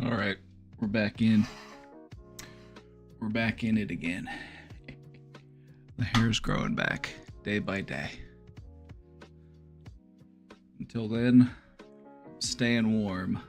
All right, we're back in. We're back in it again. The hair's growing back day by day. Until then, staying warm.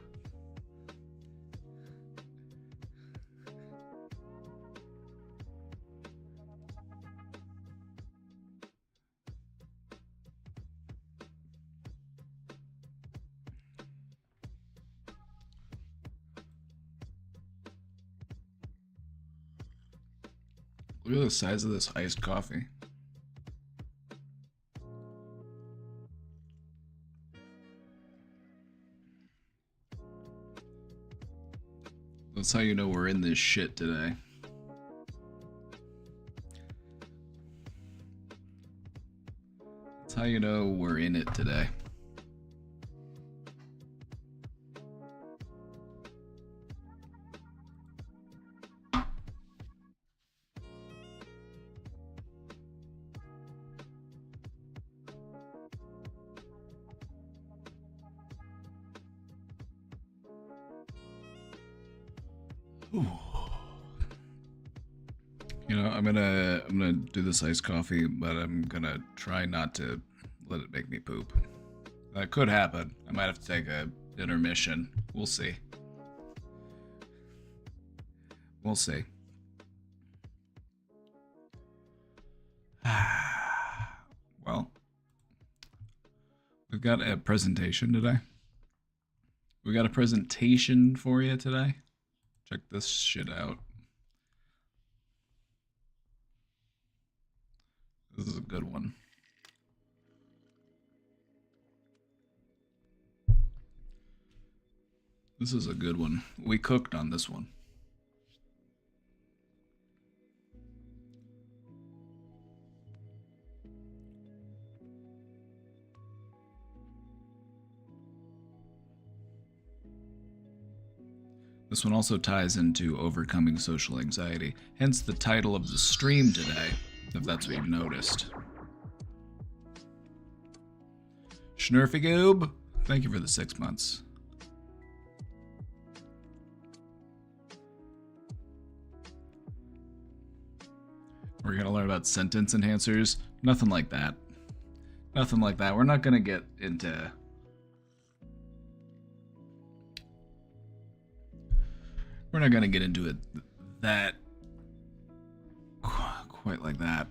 Look at the size of this iced coffee. That's how you know we're in this shit today. That's how you know we're in it today. Ooh. You know, I'm gonna do this iced coffee, but I'm gonna try not to let it make me poop. That could happen. I might have to take a intermission. We'll see. We'll see. Well, we've got a presentation today. We got a presentation for you today. Check this shit out. This is a good one. This is a good one. We cooked on this one. This one also ties into overcoming social anxiety, hence the title of the stream today, if that's what you've noticed. Schnurfy Goob, thank you for the 6 months. We're gonna learn about sentence enhancers. Nothing like that. Nothing like that. We're not gonna get into... We're not gonna get into it that quite like that.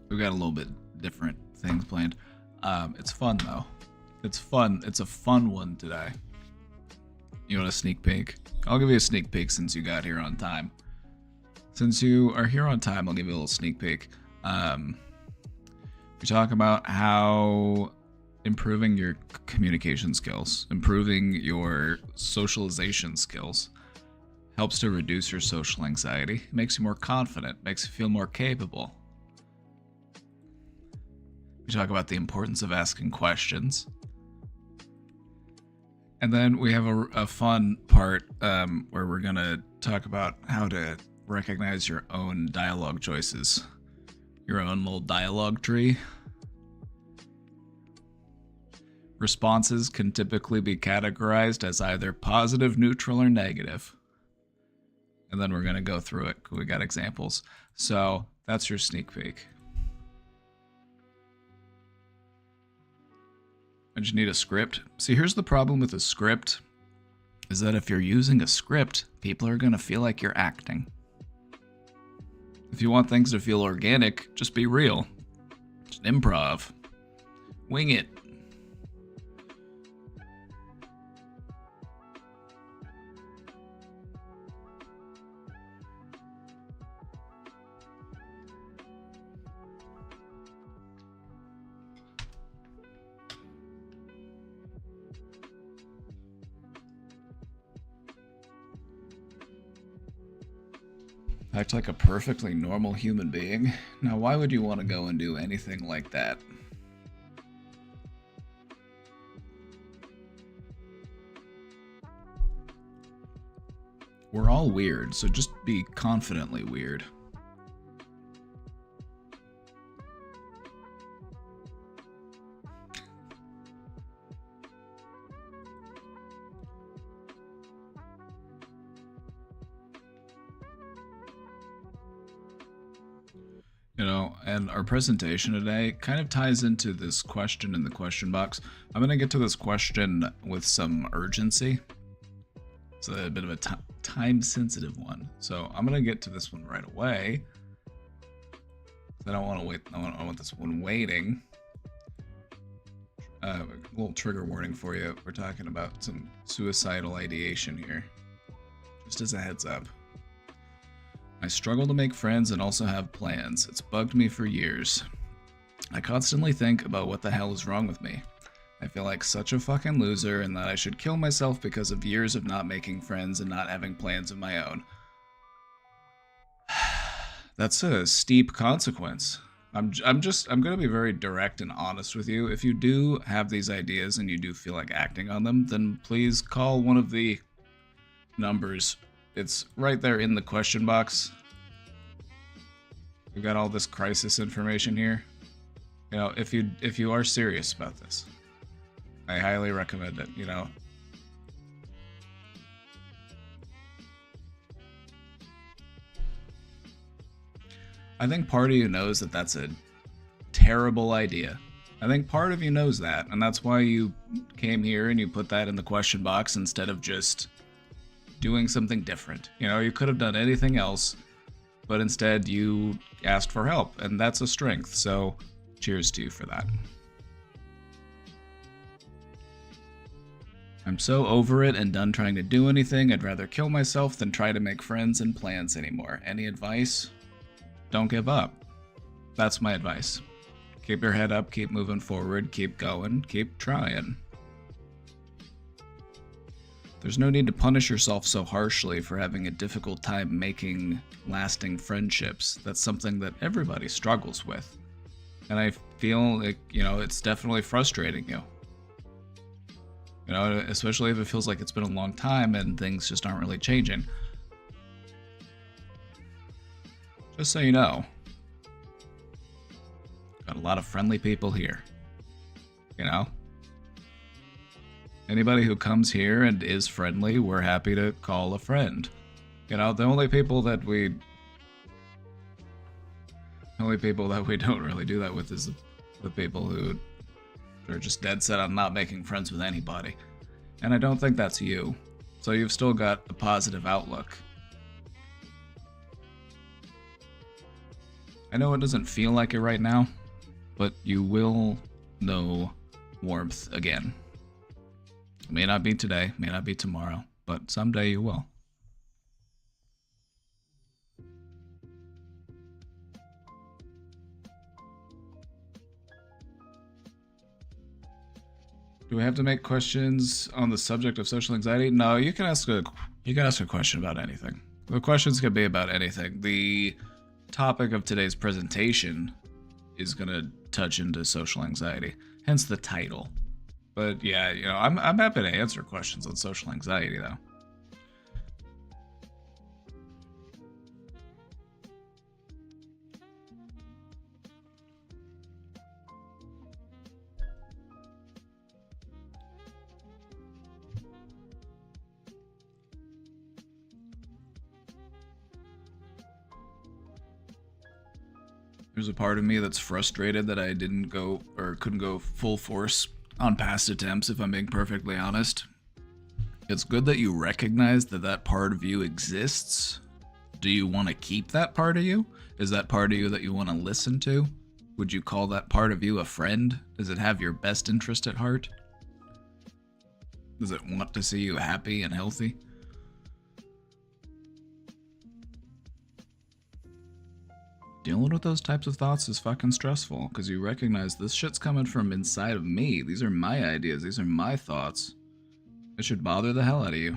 We've got a little bit different things planned. It's fun though. It's fun. It's a fun one today. You want a sneak peek? I'll give you a sneak peek since you got here on time. Since you are here on time, I'll give you a little sneak peek. We talk about how improving your communication skills, improving your socialization skills, helps to reduce your social anxiety, makes you more confident, makes you feel more capable. We talk about the importance of asking questions. And then we have a fun part where we're going to talk about how to recognize your own dialogue choices, your own little dialogue tree. Responses can typically be categorized as either positive, neutral, or negative. And then we're going to go through it. We got examples. So that's your sneak peek. And you need a script. See, here's the problem with a script, is that if you're using a script, people are going to feel like you're acting. If you want things to feel organic, just be real. Just improv. Wing it. Act like a perfectly normal human being. Now, why would you want to go and do anything like that? We're all weird, so just be confidently weird. know, and our presentation today kind of ties into this question in the question box. I'm going to get to this question with some urgency. It's a bit of a time-sensitive one. So I'm going to get to this one right away. I don't want to wait. I want this one waiting. A little trigger warning for you. We're talking about some suicidal ideation here. Just as a heads up. I struggle to make friends and also have plans. It's bugged me for years. I constantly think about what the hell is wrong with me. I feel like such a fucking loser and that I should kill myself because of years of not making friends and not having plans of my own. That's a steep consequence. I'm gonna be very direct and honest with you. If you do have these ideas and you do feel like acting on them, then please call one of the numbers. It's right there in the question box. We've got all this crisis information here. You know, if you are serious about this, I highly recommend it, you know. I think part of you knows that that's a terrible idea. I think part of you knows that, and that's why you came here and you put that in the question box instead of just doing something different. You know, you could have done anything else, but instead you asked for help, and that's a strength, so cheers to you for that. I'm so over it and done trying to do anything. I'd rather kill myself than try to make friends and plans anymore. Any advice? Don't give up. That's my advice. Keep your head up, keep moving forward, keep going, keep trying. There's no need to punish yourself so harshly for having a difficult time making lasting friendships. That's something that everybody struggles with. And I feel like, you know, it's definitely frustrating you. You know, especially if it feels like it's been a long time and things just aren't really changing. Just so you know, got a lot of friendly people here. You know? Anybody who comes here and is friendly, we're happy to call a friend. You know, the only people that we don't really do that with is the people who are just dead set on not making friends with anybody. And I don't think that's you. So you've still got a positive outlook. I know it doesn't feel like it right now, but you will know warmth again. It may not be today, may not be tomorrow, but someday you will. Do we have to make questions on the subject of social anxiety? No, you can ask a question about anything. The questions can be about anything. The topic of today's presentation is going to touch into social anxiety, hence the title. But yeah, you know, I'm happy to answer questions on social anxiety, though. There's a part of me that's frustrated that I didn't go or couldn't go full force on past attempts, if I'm being perfectly honest. It's good that you recognize that that part of you exists. Do you want to keep that part of you? Is that part of you that you want to listen to? Would you call that part of you a friend? Does it have your best interest at heart? Does it want to see you happy and healthy? Dealing with those types of thoughts is fucking stressful, because you recognize this shit's coming from inside of me. These are my ideas. These are my thoughts. It should bother the hell out of you.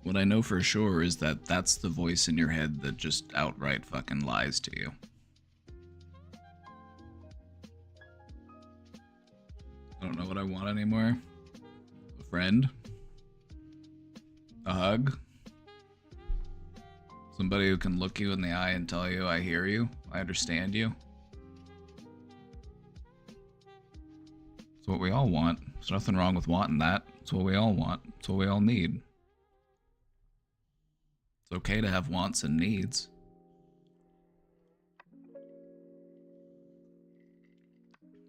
What I know for sure is that that's the voice in your head that just outright fucking lies to you. I don't know what I want anymore. A friend? A hug? Somebody who can look you in the eye and tell you, I hear you, I understand you. It's what we all want. There's nothing wrong with wanting that. It's what we all want. It's what we all need. It's okay to have wants and needs.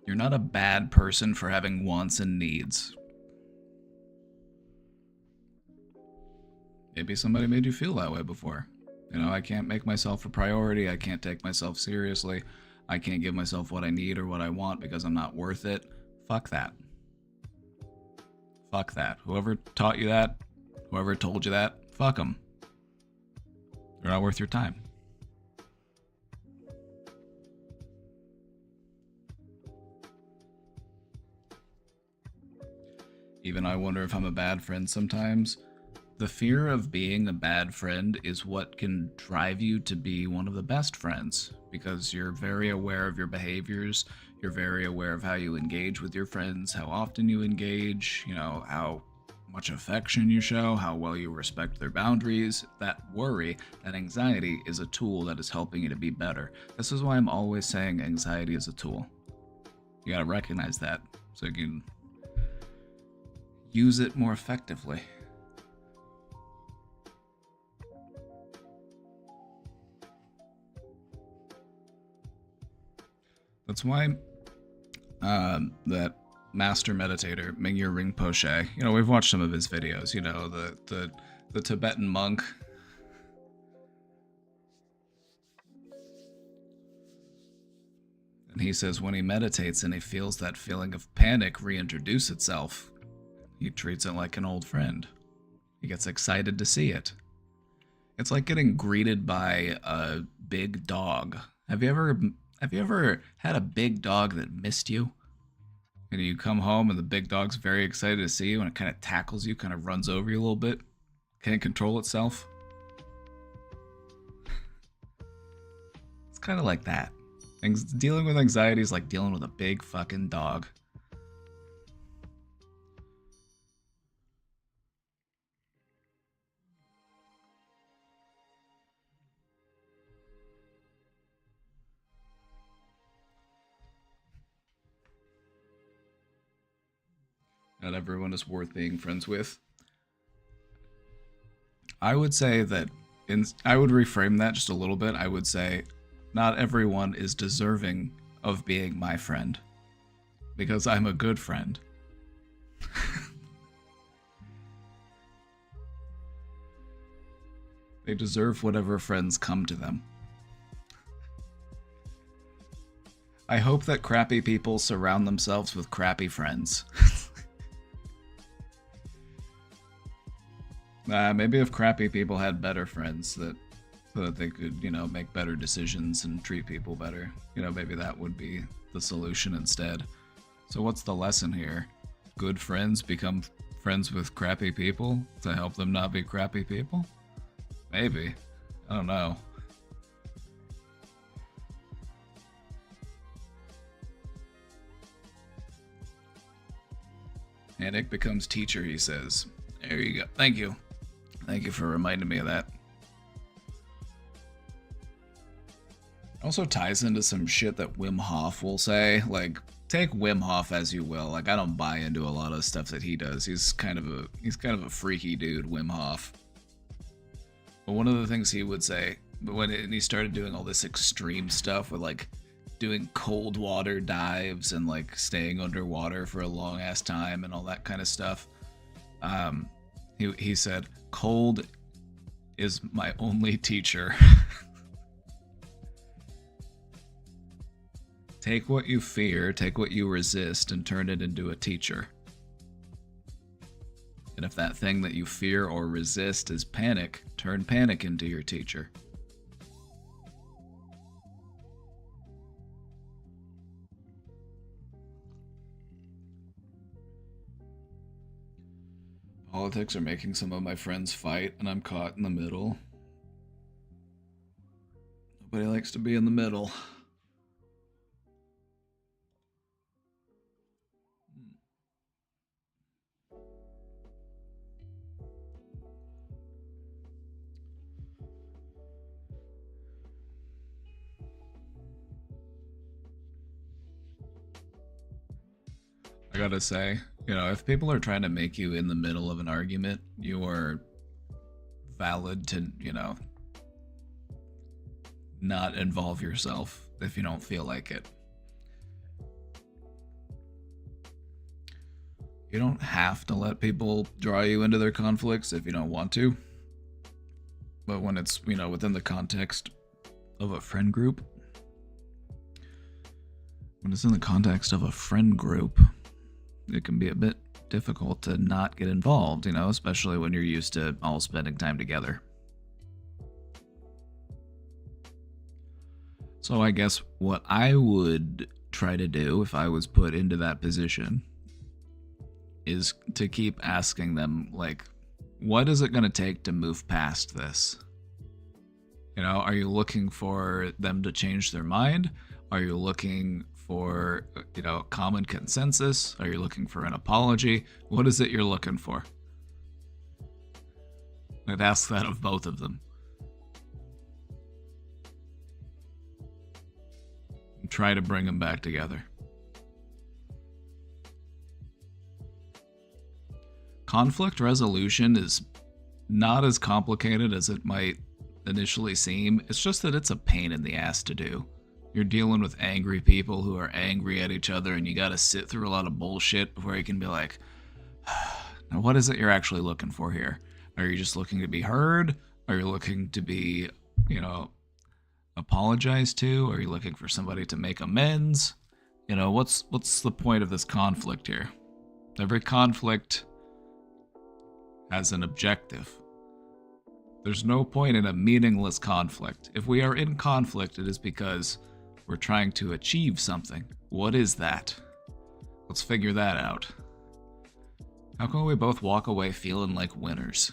You're not a bad person for having wants and needs. Maybe somebody made you feel that way before. You know, I can't make myself a priority. I can't take myself seriously. I can't give myself what I need or what I want because I'm not worth it. Fuck that. Fuck that. Whoever taught you that, whoever told you that, fuck them. They're not worth your time. Even I wonder if I'm a bad friend sometimes. The fear of being a bad friend is what can drive you to be one of the best friends, because you're very aware of your behaviors, you're very aware of how you engage with your friends, how often you engage, you know, how much affection you show, how well you respect their boundaries. That worry, that anxiety is a tool that is helping you to be better. This is why I'm always saying anxiety is a tool. You gotta recognize that so you can use it more effectively. That's why that master meditator, Mingyur Rinpoche, you know, we've watched some of his videos, you know, the Tibetan monk. And he says when he meditates and he feels that feeling of panic reintroduce itself, he treats it like an old friend. He gets excited to see it. It's like getting greeted by a big dog. Have you ever had a big dog that missed you? And you come home and the big dog's very excited to see you and it kind of tackles you, kind of runs over you a little bit. Can't control itself. It's kind of like that. Dealing with anxiety is like dealing with a big fucking dog. Not everyone is worth being friends with. I would say that, I would reframe that just a little bit. I would say, not everyone is deserving of being my friend. Because I'm a good friend. They deserve whatever friends come to them. I hope that crappy people surround themselves with crappy friends. Maybe if crappy people had better friends so that they could, you know, make better decisions and treat people better. You know, maybe that would be the solution instead. So what's the lesson here? Good friends become friends with crappy people to help them not be crappy people? Maybe. I don't know. Panic becomes teacher, he says. There you go. Thank you. Thank you for reminding me of that. Also ties into some shit that Wim Hof will say. Like, take Wim Hof as you will. Like, I don't buy into a lot of stuff that he does. He's kind of a freaky dude, Wim Hof. But one of the things he would say, when he started doing all this extreme stuff with like doing cold water dives and like staying underwater for a long ass time and all that kind of stuff, he said, "Cold is my only teacher." Take what you fear, take what you resist, and turn it into a teacher. And if that thing that you fear or resist is panic, turn panic into your teacher. Politics are making some of my friends fight, and I'm caught in the middle. Nobody likes to be in the middle. I gotta say, you know, if people are trying to make you in the middle of an argument, you are valid to, you know, not involve yourself if you don't feel like it. You don't have to let people draw you into their conflicts if you don't want to. But when it's, you know, within the context of a friend group, it can be a bit difficult to not get involved, you know, especially when you're used to all spending time together. So I guess what I would try to do if I was put into that position is to keep asking them, like, what is it going to take to move past this? You know, are you looking for them to change their mind? Are you looking for, you know, common consensus? Are you looking for an apology? What is it you're looking for? I'd ask that of both of them. And try to bring them back together. Conflict resolution is not as complicated as it might initially seem. It's just that it's a pain in the ass to do. You're dealing with angry people who are angry at each other, and you gotta sit through a lot of bullshit before you can be like, now what is it you're actually looking for here? Are you just looking to be heard? Are you looking to be, you know, apologized to? Are you looking for somebody to make amends? You know, what's the point of this conflict here? Every conflict has an objective. There's no point in a meaningless conflict. If we are in conflict, it is because we're trying to achieve something. What is that? Let's figure that out. How can we both walk away feeling like winners?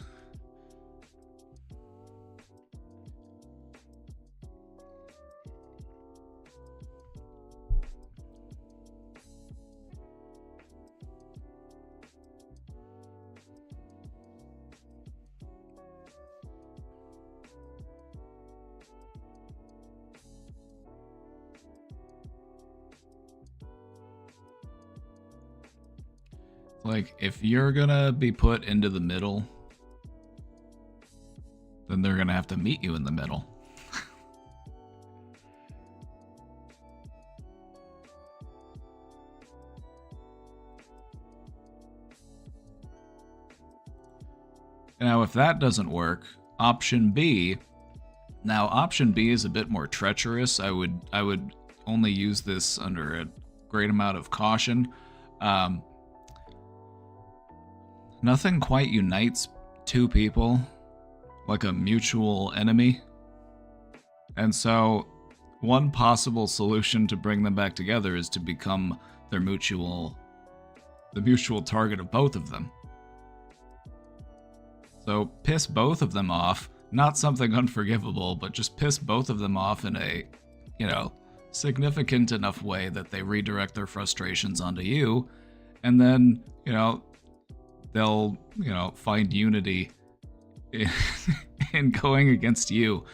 Like, if you're gonna be put into the middle, then they're gonna have to meet you in the middle. Now, if that doesn't work, option B. Now, option B is a bit more treacherous. I would only use this under a great amount of caution. Nothing quite unites two people like a mutual enemy. And so one possible solution to bring them back together is to become the mutual target of both of them. So piss both of them off, not something unforgivable, but just piss both of them off in a, you know, significant enough way that they redirect their frustrations onto you, and then, you know, they'll, you know, find unity in going against you.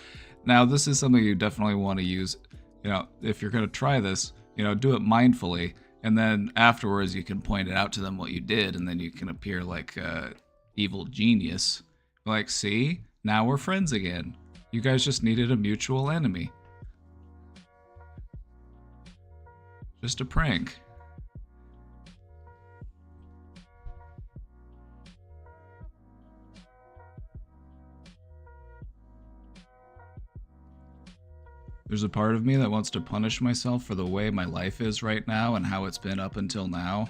Now, this is something you definitely want to use, you know, if you're going to try this, you know, do it mindfully, and then afterwards you can point it out to them what you did, and then you can appear like a evil genius. Like, see? Now we're friends again. You guys just needed a mutual enemy. Just a prank. There's a part of me that wants to punish myself for the way my life is right now and how it's been up until now.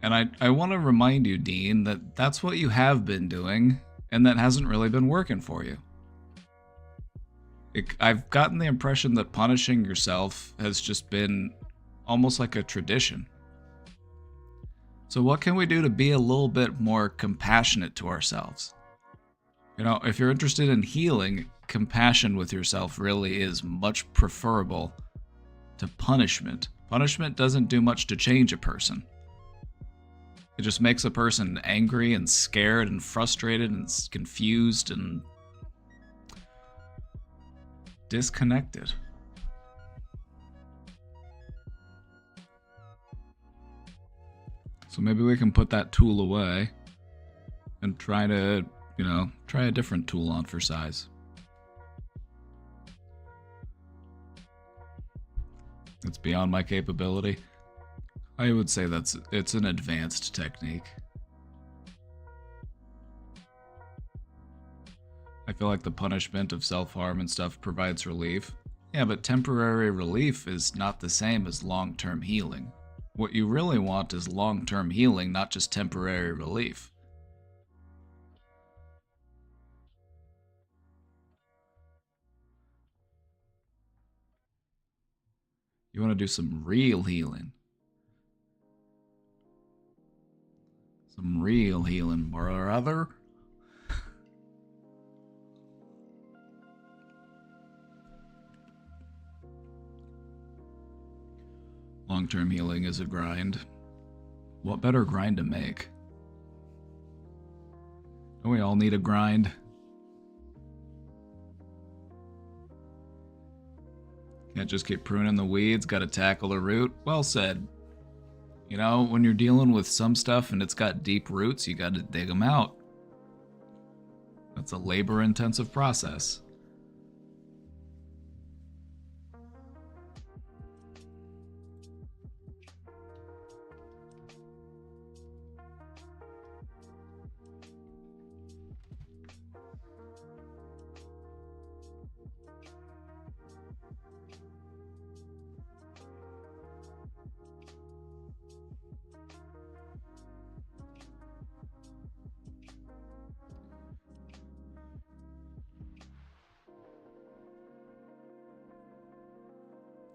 And I want to remind you, Dean, that that's what you have been doing, and that hasn't really been working for you. I've gotten the impression that punishing yourself has just been almost like a tradition. So what can we do to be a little bit more compassionate to ourselves? You know, if you're interested in healing, compassion with yourself really is much preferable to punishment. Punishment doesn't do much to change a person. It just makes a person angry and scared and frustrated and confused and disconnected. So maybe we can put that tool away and try to, You know, try a different tool on for size. It's beyond my capability. I would say it's an advanced technique. I feel like the punishment of self-harm and stuff provides relief. Yeah, but temporary relief is not the same as long-term healing. What you really want is long-term healing, not just temporary relief. You want to do some real healing. Some real healing, brother. Long-term healing is a grind. What better grind to make? Don't we all need a grind? Can't just keep pruning the weeds, gotta tackle the root. Well said. You know, when you're dealing with some stuff and it's got deep roots, you gotta dig them out. That's a labor-intensive process.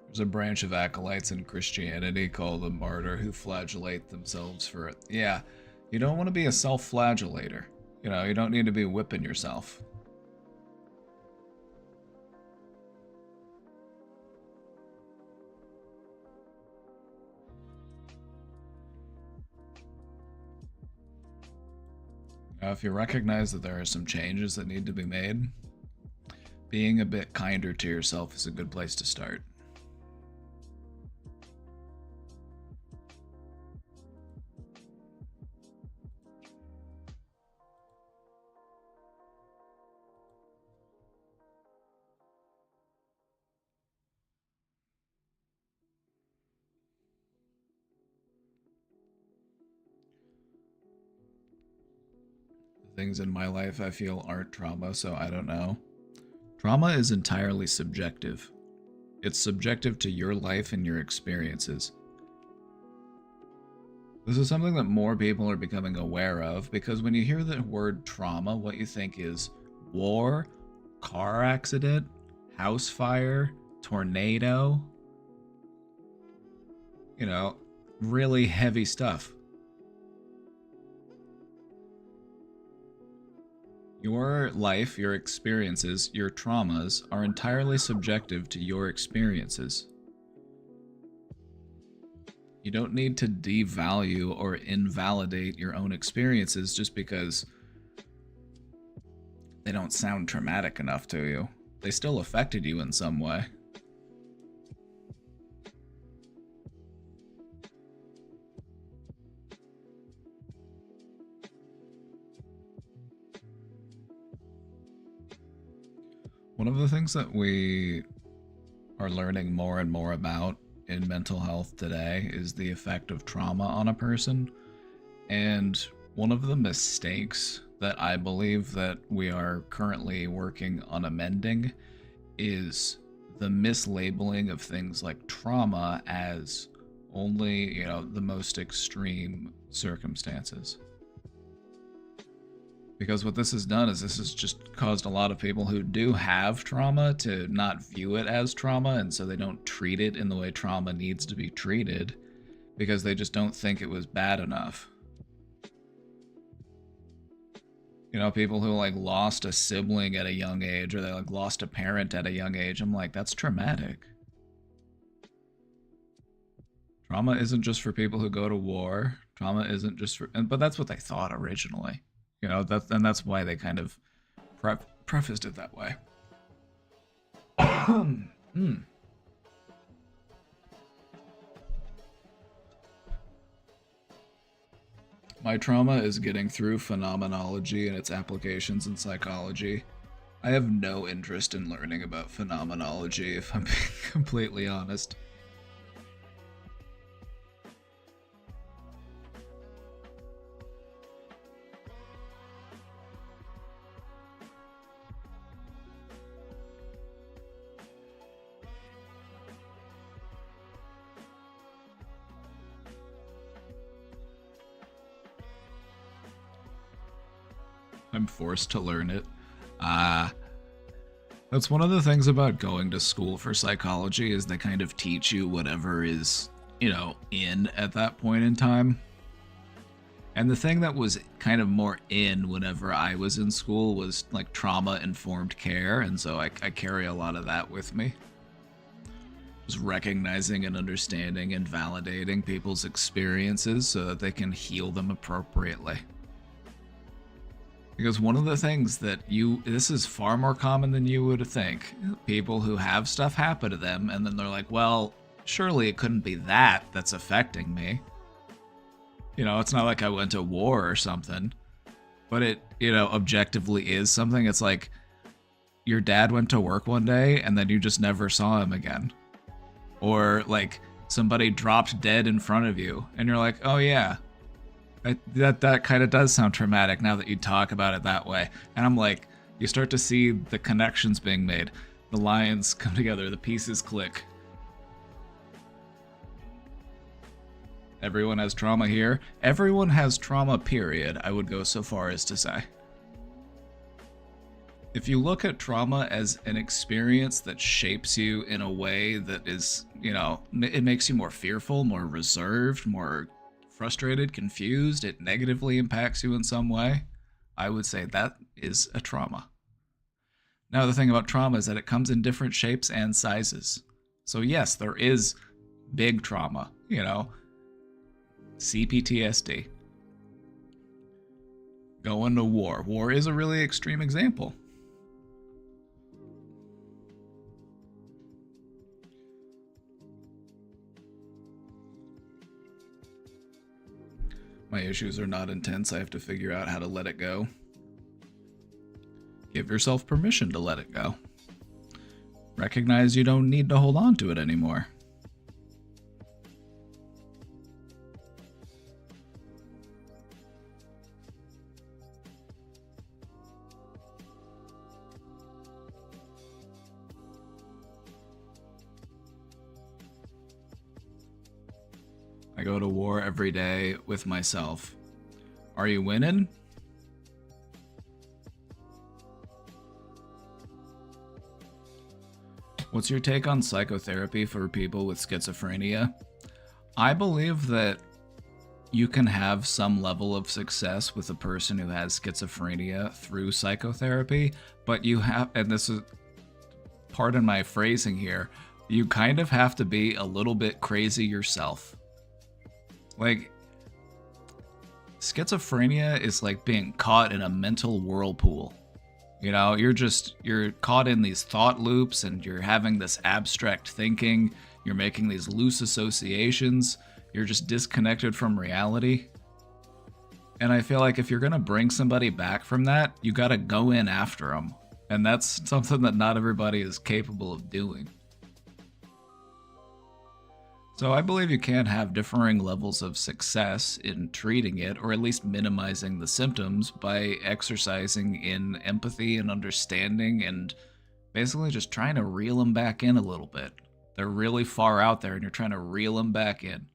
There's a branch of acolytes in Christianity called the martyr who flagellate themselves for it. Yeah, you don't want to be a self-flagellator. You know, you don't need to be whipping yourself. Now, if you recognize that there are some changes that need to be made, being a bit kinder to yourself is a good place to start. Things in my life I feel aren't trauma, so I don't know. Trauma is entirely subjective. It's subjective to your life and your experiences. This is something that more people are becoming aware of, because when you hear the word trauma, what you think is war, car accident, house fire, tornado. You know, really heavy stuff. Your life, your experiences, your traumas are entirely subjective to your experiences. You don't need to devalue or invalidate your own experiences just because they don't sound traumatic enough to you. They still affected you in some way. One of the things that we are learning more and more about in mental health today is the effect of trauma on a person. And one of the mistakes that I believe that we are currently working on amending is the mislabeling of things like trauma as only, you know, the most extreme circumstances. Because what this has done is this has just caused a lot of people who do have trauma to not view it as trauma, and so they don't treat it in the way trauma needs to be treated, because they just don't think it was bad enough. You know, people who like lost a sibling at a young age, or they like lost a parent at a young age, I'm like, that's traumatic. Trauma isn't just for people who go to war. Trauma isn't just for, but that's what they thought originally. You know, that's why they kind of prefaced it that way. My trauma is getting through phenomenology and its applications in psychology. I have no interest in learning about phenomenology, if I'm being completely honest. I'm forced to learn it. That's one of the things about going to school for psychology is they kind of teach you whatever is, in at that point in time. And the thing that was kind of more in whenever I was in school was like trauma-informed care, and so I carry a lot of that with me. Just recognizing and understanding and validating people's experiences so that they can heal them appropriately. Because one of the things that this is far more common than you would think. People who have stuff happen to them, and then they're like, well, surely it couldn't be that's affecting me. It's not like I went to war or something. But it, objectively is something. It's like your dad went to work one day, and then you just never saw him again. Or, like, somebody dropped dead in front of you, and you're like, oh yeah. That kind of does sound traumatic now that you talk about it that way. And I'm like, you start to see the connections being made. The lines come together, the pieces click. Everyone has trauma here. Everyone has trauma, period, I would go so far as to say. If you look at trauma as an experience that shapes you in a way that is, it makes you more fearful, more reserved, more frustrated, confused, it negatively impacts you in some way, I would say that is a trauma. Now, the thing about trauma is that it comes in different shapes and sizes. So yes, there is big trauma, CPTSD. Going to war. War is a really extreme example. My issues are not intense. I have to figure out how to let it go. Give yourself permission to let it go. Recognize you don't need to hold on to it anymore. I go to war every day with myself. Are you winning? What's your take on psychotherapy for people with schizophrenia? I believe that you can have some level of success with a person who has schizophrenia through psychotherapy, but you have, and this is, pardon my phrasing here, you kind of have to be a little bit crazy yourself. Like, schizophrenia is like being caught in a mental whirlpool. You're caught in these thought loops and you're having this abstract thinking. You're making these loose associations. You're just disconnected from reality. And I feel like if you're going to bring somebody back from that, you got to go in after them. And that's something that not everybody is capable of doing. So I believe you can have differing levels of success in treating it, or at least minimizing the symptoms by exercising in empathy and understanding and basically just trying to reel them back in a little bit. They're really far out there and you're trying to reel them back in.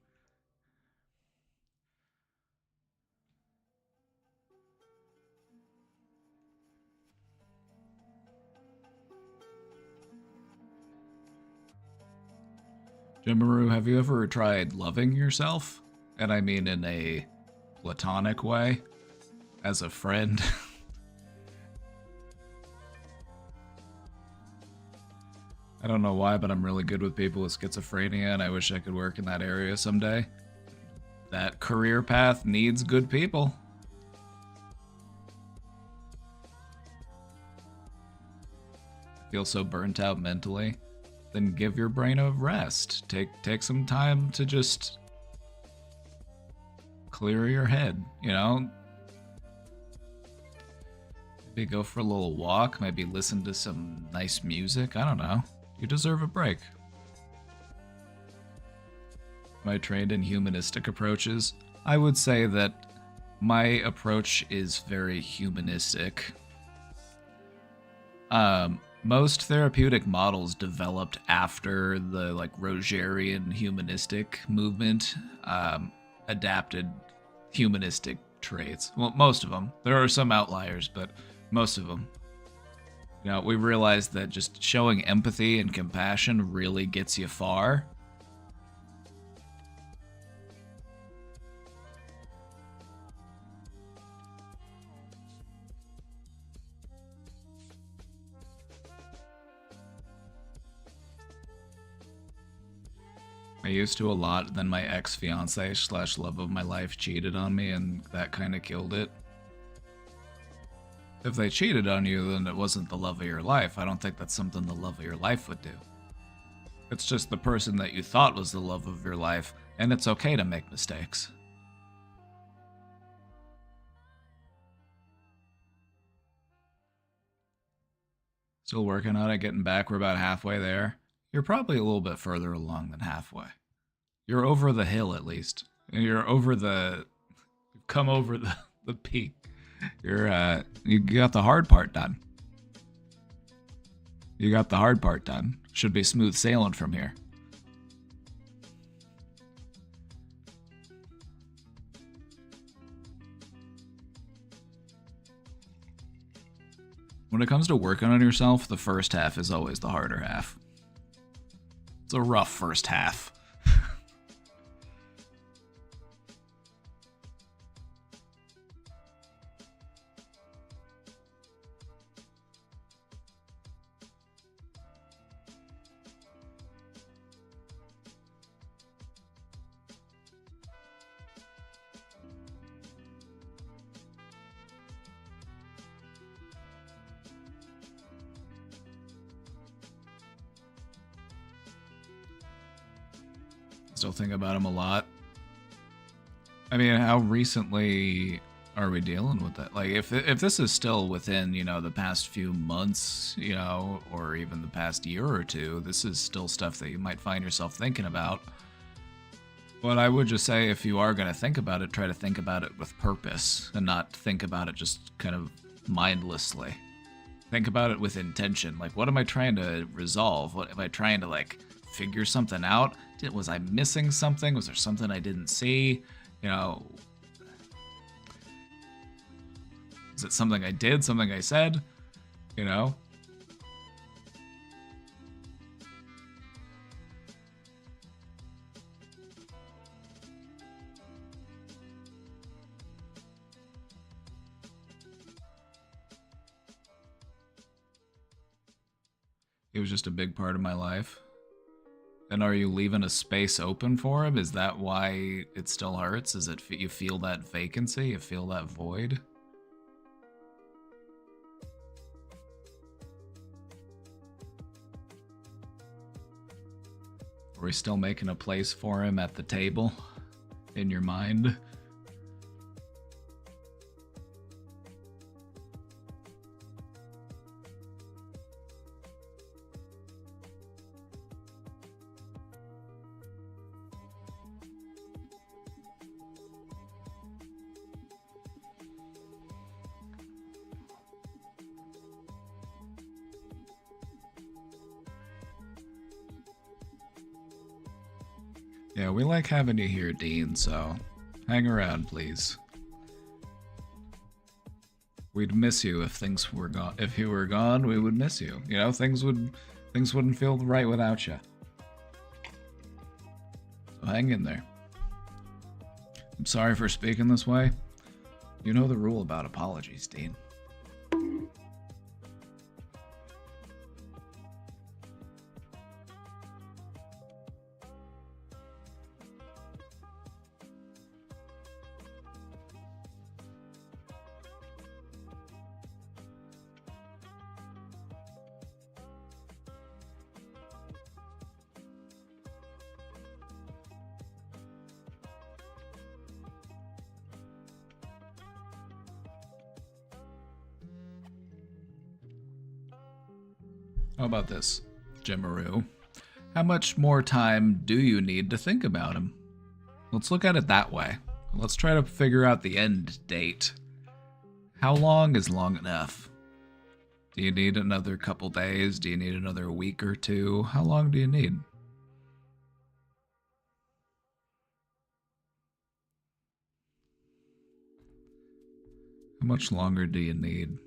Jimaru, have you ever tried loving yourself? And I mean in a platonic way, as a friend. I don't know why, but I'm really good with people with schizophrenia, and I wish I could work in that area someday. That career path needs good people. Feel so burnt out mentally. Then give your brain a rest. Take some time to just clear your head, you know? Maybe go for a little walk, maybe listen to some nice music. I don't know. You deserve a break. Am I trained in humanistic approaches? I would say that my approach is very humanistic. Most therapeutic models developed after the like Rogerian humanistic movement adapted humanistic traits. Well, most of them. There are some outliers, but most of them. You know, we realized that just showing empathy and compassion really gets you far. I used to a lot, then my ex-fiance / love of my life cheated on me, and that kind of killed it. If they cheated on you, then it wasn't the love of your life. I don't think that's something the love of your life would do. It's just the person that you thought was the love of your life, and it's okay to make mistakes. Still working on it, getting back. We're about halfway there. You're probably a little bit further along than halfway. You're over the hill at least. And you're over the... You've come over the peak. You got the hard part done. You got the hard part done. Should be smooth sailing from here. When it comes to working on yourself, the first half is always the harder half. It's a rough first half. Still think about him a lot. I mean, how recently are we dealing with that? Like, if this is still within, you know, the past few months, you know, or even the past year or two, this is still stuff that you might find yourself thinking about. But I would just say, if you are going to think about it, try to think about it with purpose and not think about it just kind of mindlessly. Think about it with intention. Like, what am I trying to resolve? What am I trying to, like, figure something out? Was I missing something? Was there something I didn't see? You know, is it something I did? Something I said? You know? He was just a big part of my life. And are you leaving a space open for him? Is that why it still hurts? Is it you feel that vacancy? You feel that void? Are we still making a place for him at the table? In your mind? Yeah, we like having you here, Dean, so hang around, please. We'd miss you if things were gone. If you were gone, we would miss you. You know, things wouldn't feel right without you. So hang in there. I'm sorry for speaking this way. You know the rule about apologies, Dean. How about this, Jimaru? How much more time do you need to think about him? Let's look at it that way. Let's try to figure out the end date. How long is long enough? Do you need another couple days? Do you need another week or two? How long do you need? How much longer do you need?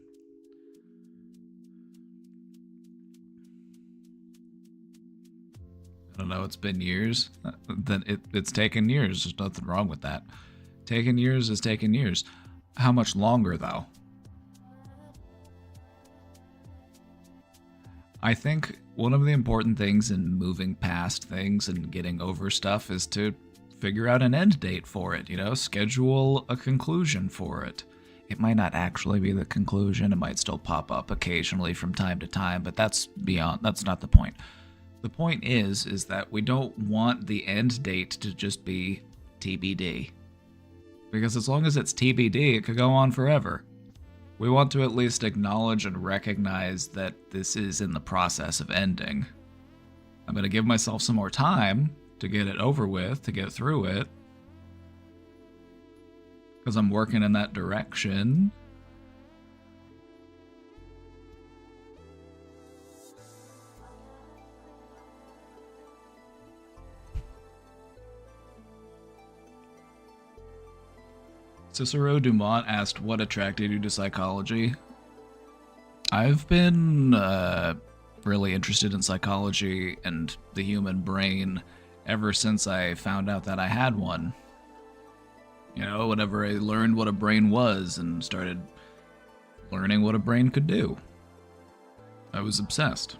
I don't know, it's been years. Then it's taken years. There's nothing wrong with that. Taken years is taken years. How much longer, though? I think one of the important things in moving past things and getting over stuff is to figure out an end date for it, you know? Schedule a conclusion for it. It might not actually be the conclusion. It might still pop up occasionally from time to time, but that's not the point. The point is that we don't want the end date to just be TBD. Because as long as it's TBD, it could go on forever. We want to at least acknowledge and recognize that this is in the process of ending. I'm going to give myself some more time to get it over with, to get through it. Because I'm working in that direction. Cicero Dumont asked what attracted you to psychology. I've been really interested in psychology and the human brain ever since I found out that I had one. You know, whenever I learned what a brain was and started learning what a brain could do, I was obsessed.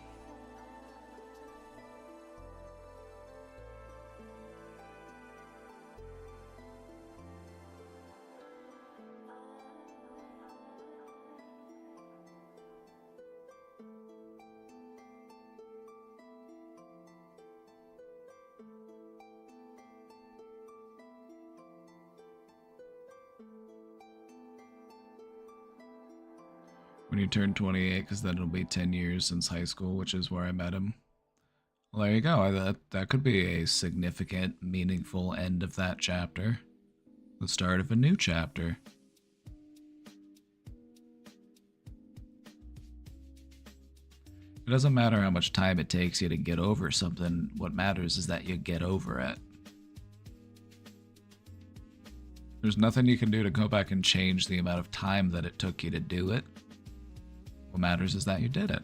When you turn 28, because then it'll be 10 years since high school, which is where I met him. Well, there you go. That could be a significant, meaningful end of that chapter. The start of a new chapter. It doesn't matter how much time it takes you to get over something. What matters is that you get over it. There's nothing you can do to go back and change the amount of time that it took you to do it. What matters is that you did it.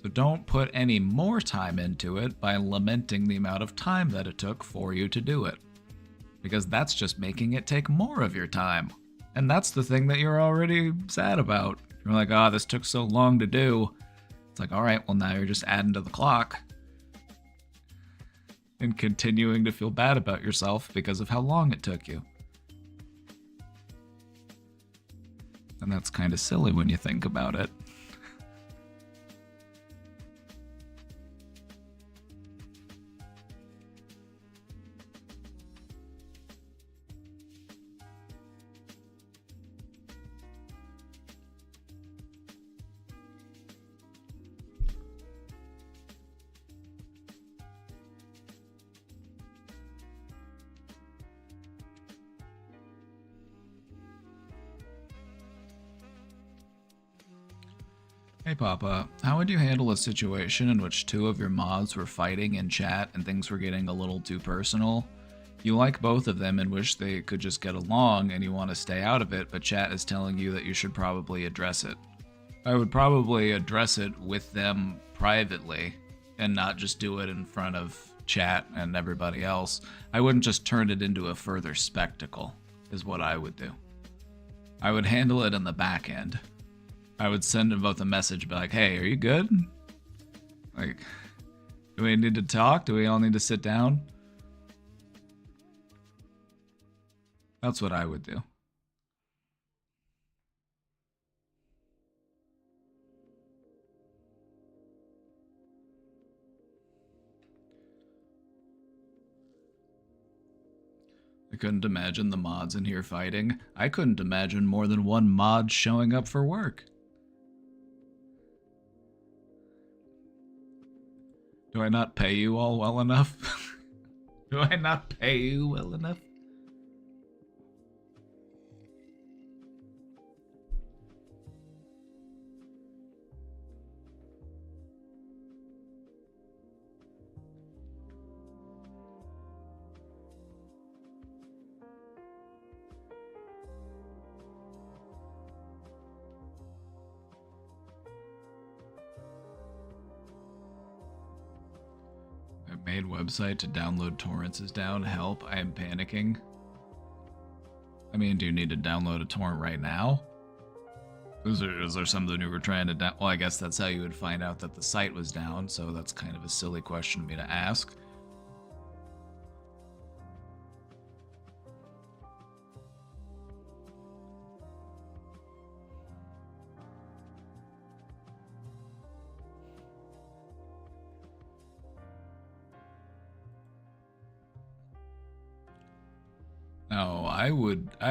So don't put any more time into it by lamenting the amount of time that it took for you to do it. Because that's just making it take more of your time. And that's the thing that you're already sad about. You're like, oh, this took so long to do. It's like, all right, well, now you're just adding to the clock. And continuing to feel bad about yourself because of how long it took you. And that's kind of silly when you think about it. Hey Papa, how would you handle a situation in which two of your mods were fighting in chat and things were getting a little too personal? You like both of them and wish they could just get along and you want to stay out of it, but chat is telling you that you should probably address it. I would probably address it with them privately and not just do it in front of chat and everybody else. I wouldn't just turn it into a further spectacle, is what I would do. I would handle it in the back end. I would send them both a message, be like, hey, are you good? Like, do we need to talk? Do we all need to sit down? That's what I would do. I couldn't imagine the mods in here fighting. I couldn't imagine more than one mod showing up for work. Do I not pay you all well enough? Do I not pay you well enough? Made website to download torrents is down. Help, I am panicking. I mean, do you need to download a torrent right now? Is there something you were trying to down? Well, I guess that's how you would find out that the site was down, so that's kind of a silly question for me to ask. No, I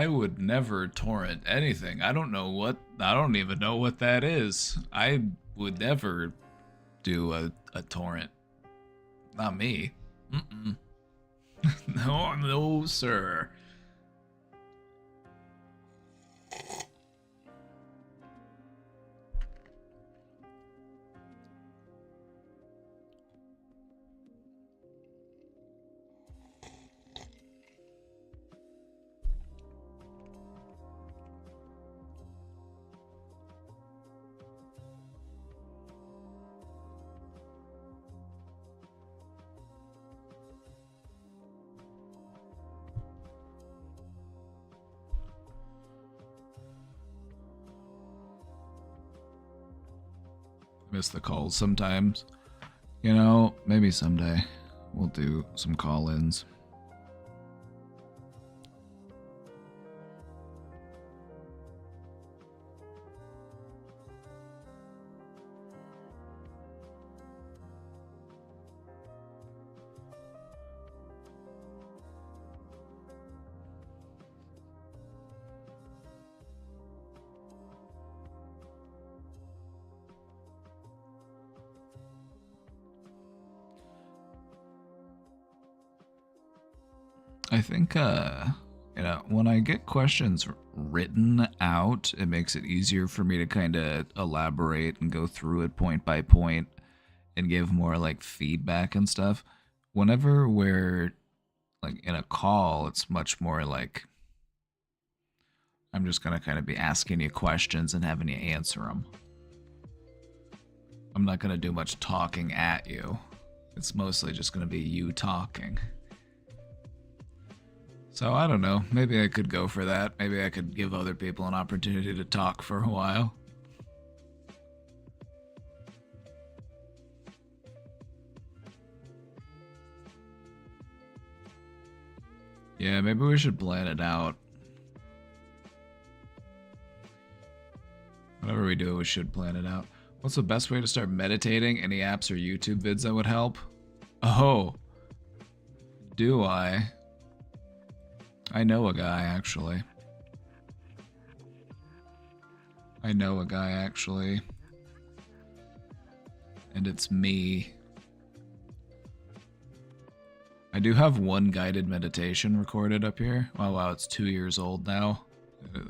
would never torrent anything. I don't even know what that is. I would never do a torrent. Not me. Mm-mm. No, sir. Miss the calls sometimes. You know, maybe someday we'll do some call-ins. I think, you know, when I get questions written out, it makes it easier for me to kind of elaborate and go through it point by point and give more like feedback and stuff. Whenever we're like in a call, it's much more like I'm just going to kind of be asking you questions and having you answer them. I'm not going to do much talking at you. It's mostly just going to be you talking. So I don't know, maybe I could go for that. Maybe I could give other people an opportunity to talk for a while. Yeah, maybe we should plan it out. Whatever we do, we should plan it out. What's the best way to start meditating? Any apps or YouTube vids that would help? Oh, do I? I know a guy, actually. And it's me. I do have one guided meditation recorded up here. Oh wow, it's 2 years old now.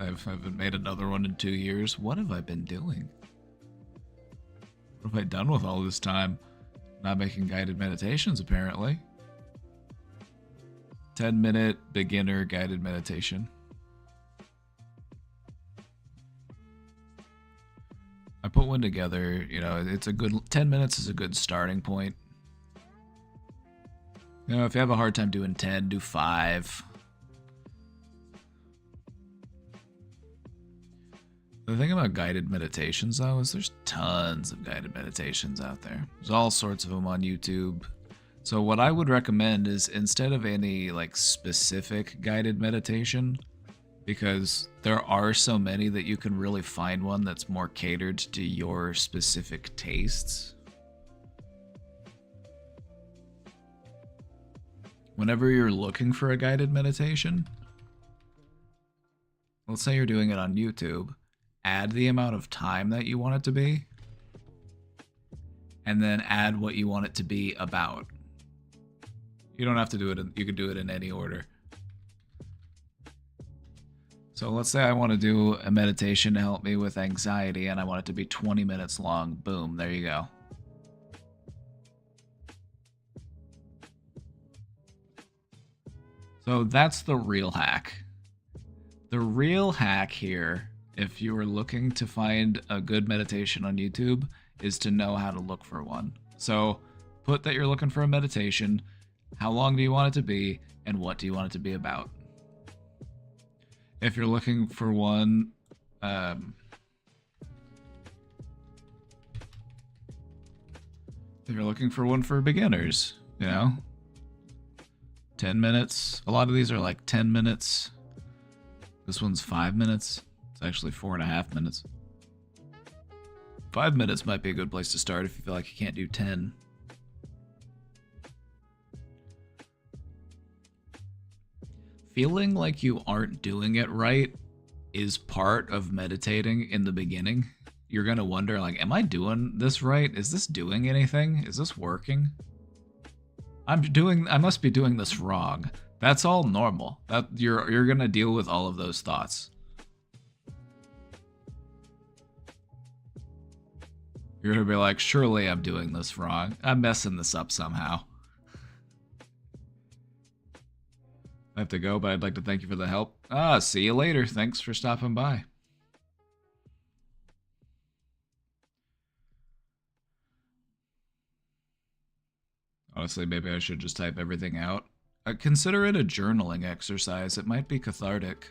I haven't made another one in 2 years. What have I been doing? What have I done with all this time? Not making guided meditations, apparently. 10-minute beginner guided meditation. I put one together, you know, it's a good 10 minutes is a good starting point. You know, if you have a hard time doing 10, do 5. The thing about guided meditations though is there's tons of guided meditations out there. There's all sorts of them on YouTube. So what I would recommend is instead of any like specific guided meditation, because there are so many that you can really find one that's more catered to your specific tastes. Whenever you're looking for a guided meditation, let's say you're doing it on YouTube, add the amount of time that you want it to be, and then add what you want it to be about. You don't have to do it, you can do it in any order. So let's say I want to do a meditation to help me with anxiety and I want it to be 20 minutes long. Boom, there you go. So that's the real hack. The real hack here, if you are looking to find a good meditation on YouTube, is to know how to look for one. So put that you're looking for a meditation, how long do you want it to be, and what do you want it to be about? If you're looking for one, if you're looking for one for beginners, you know, 10 minutes. A lot of these are like 10 minutes. This one's 5 minutes. It's actually 4.5 minutes. 5 minutes might be a good place to start if you feel like you can't do 10. Feeling like you aren't doing it right is part of meditating in the beginning. You're going to wonder, like, am I doing this right? Is this doing anything? Is this working? I must be doing this wrong. That's all normal. That you're going to deal with all of those thoughts. You're going to be like, surely I'm doing this wrong. I'm messing this up somehow. I have to go, but I'd like to thank you for the help. See you later. Thanks for stopping by. Honestly, maybe I should just type everything out. Consider it a journaling exercise. It might be cathartic.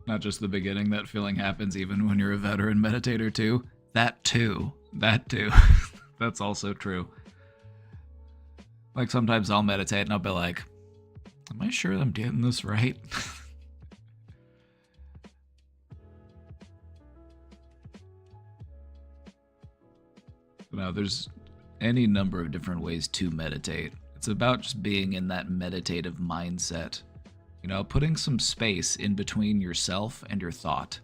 Not just the beginning. That feeling happens even when you're a veteran meditator too. That too. That's also true. Like sometimes I'll meditate and I'll be like, am I sure I'm getting this right? No, there's any number of different ways to meditate. It's about just being in that meditative mindset. You know, putting some space in between yourself and your thought.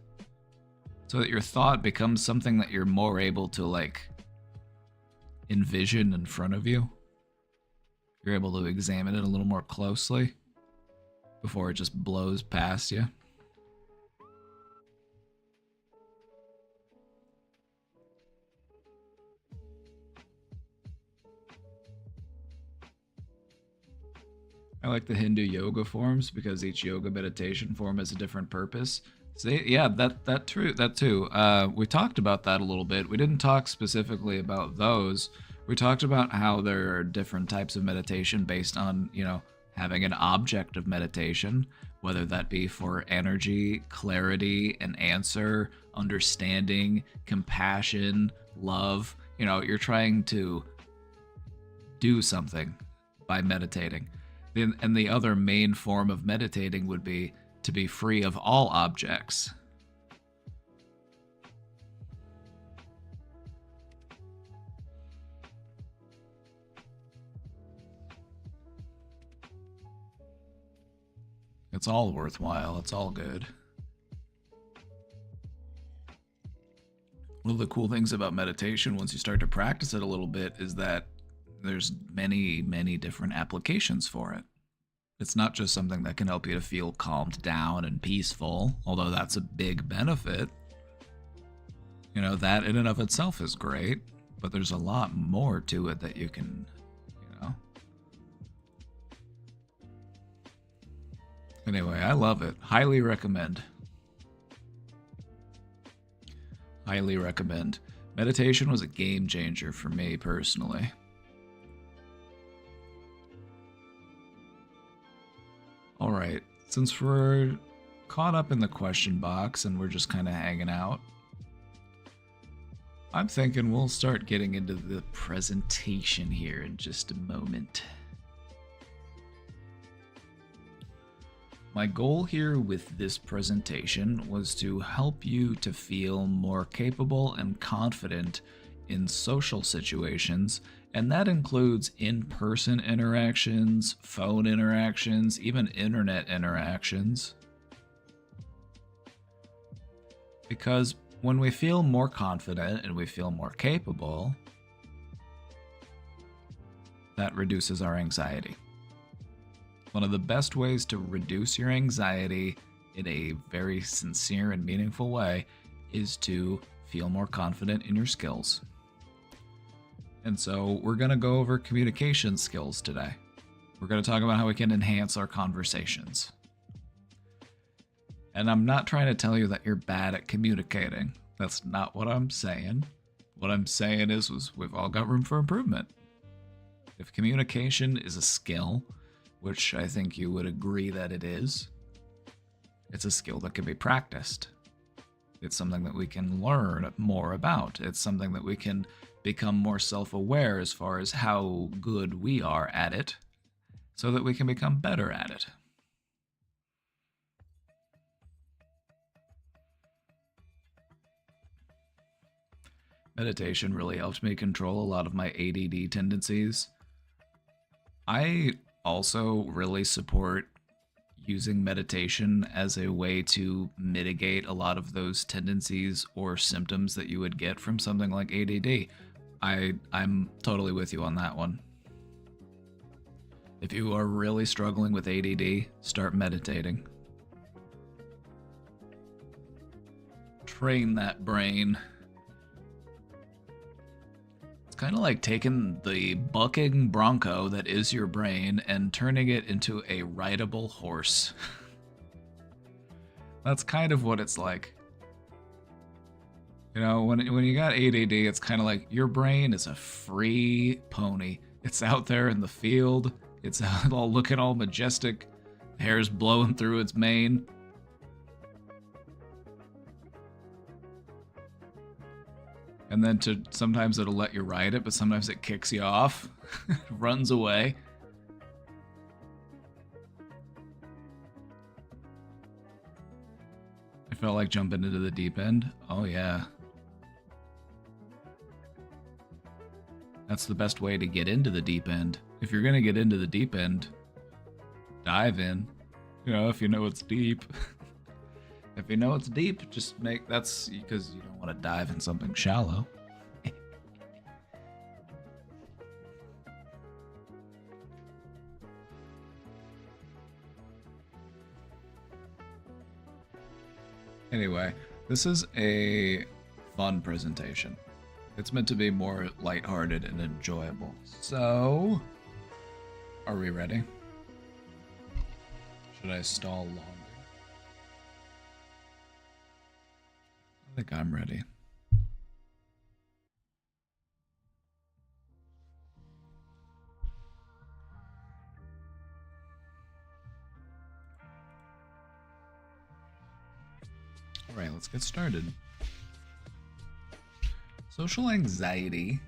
So that your thought becomes something that you're more able to, like, envision in front of you. You're able to examine it a little more closely before it just blows past you. I like the Hindu yoga forms because each yoga meditation form has a different purpose. See, yeah, that too. We talked about that a little bit. We didn't talk specifically about those. We talked about how there are different types of meditation based on, you know, having an object of meditation, whether that be for energy, clarity, an answer, understanding, compassion, love. You know, you're trying to do something by meditating. And the other main form of meditating would be to be free of all objects. It's all worthwhile. It's all good. One of the cool things about meditation, once you start to practice it a little bit, is that there's many, many different applications for it. It's not just something that can help you to feel calmed down and peaceful, although that's a big benefit. You know, that in and of itself is great, but there's a lot more to it that you can, you know. Anyway, I love it. Highly recommend. Highly recommend. Meditation was a game changer for me personally. All right, since we're caught up in the question box and we're just kind of hanging out, I'm thinking we'll start getting into the presentation here in just a moment. My goal here with this presentation was to help you to feel more capable and confident in social situations, and that includes in-person interactions, phone interactions, even internet interactions. Because When we feel more confident and we feel more capable, that reduces our anxiety. One of the best ways to reduce your anxiety in a very sincere and meaningful way is to feel more confident in your skills. And so we're going to go over communication skills today. We're going to talk about how we can enhance our conversations. And I'm not trying to tell you that you're bad at communicating. That's not what I'm saying. What I'm saying is we've all got room for improvement. If communication is a skill, which I think you would agree that it is, it's a skill that can be practiced. It's something that we can learn more about. It's something that we can become more self-aware as far as how good we are at it, so that we can become better at it. Meditation really helped me control a lot of my ADD tendencies. I also really support using meditation as a way to mitigate a lot of those tendencies or symptoms that you would get from something like ADD. I'm totally with you on that one. If you are really struggling with ADD, start meditating. Train that brain. It's kind of like taking the bucking bronco that is your brain and turning it into a rideable horse. That's kind of what it's like. You know, when you got ADD, it's kind of like your brain is a free pony. It's out there in the field. It's all looking all majestic. Hair's blowing through its mane. And then sometimes it'll let you ride it, but sometimes it kicks you off, runs away. I felt like jumping into the deep end. Oh yeah. That's the best way to get into the deep end. If you're gonna get into the deep end, dive in. You know, if you know it's deep. If you know it's deep, just that's because you don't want to dive in something shallow. Anyway, this is a fun presentation. It's meant to be more lighthearted and enjoyable. So, are we ready? Should I stall longer? I think I'm ready. All right, let's get started. Social anxiety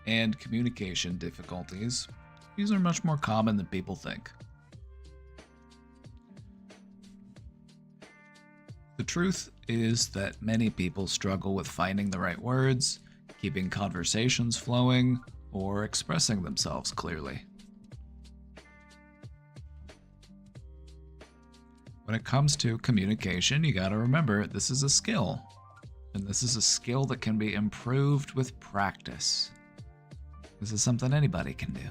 and communication difficulties, these are much more common than people think. The truth is that many people struggle with finding the right words, keeping conversations flowing, or expressing themselves clearly. When it comes to communication, you gotta remember this is a skill. And this is a skill that can be improved with practice. This is something anybody can do.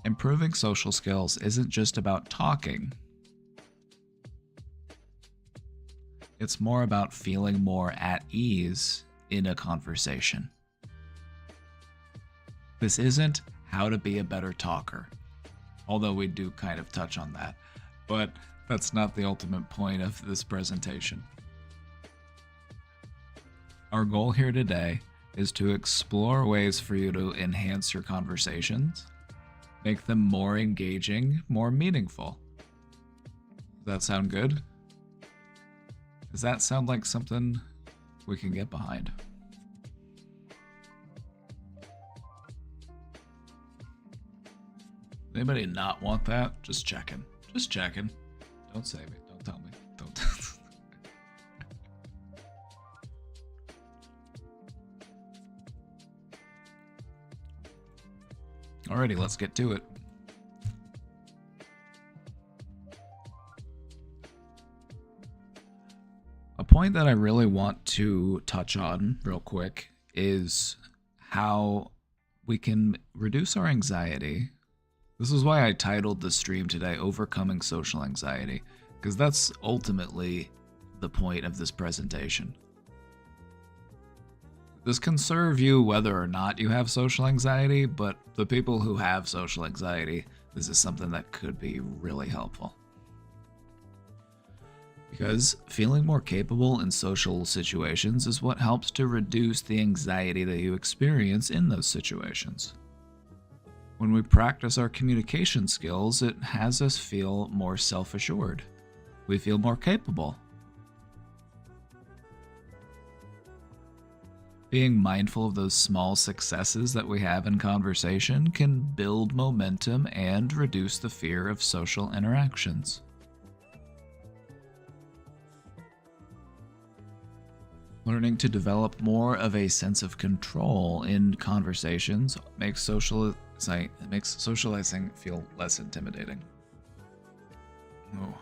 Improving social skills isn't just about talking. It's more about feeling more at ease in a conversation. This isn't how to be a better talker, although we do kind of touch on that, but that's not the ultimate point of this presentation. Our goal here today is to explore ways for you to enhance your conversations, make them more engaging, more meaningful. Does that sound good? Does that sound like something we can get behind? Anybody not want that? Just checking. Just checking. Don't say me. Don't tell me. Don't. Alrighty, let's get to it. point that I really want to touch on real quick is how we can reduce our anxiety. This is why I titled the stream today Overcoming Social Anxiety, because that's ultimately the point of this presentation. This can serve you whether or not you have social anxiety, but the people who have social anxiety, this is something that could be really helpful. Because feeling more capable in social situations is what helps to reduce the anxiety that you experience in those situations. When we practice our communication skills, it has us feel more self-assured. We feel more capable. Being mindful of those small successes that we have in conversation can build momentum and reduce the fear of social interactions. Learning to develop more of a sense of control in conversations makes socializing feel less intimidating. Oh.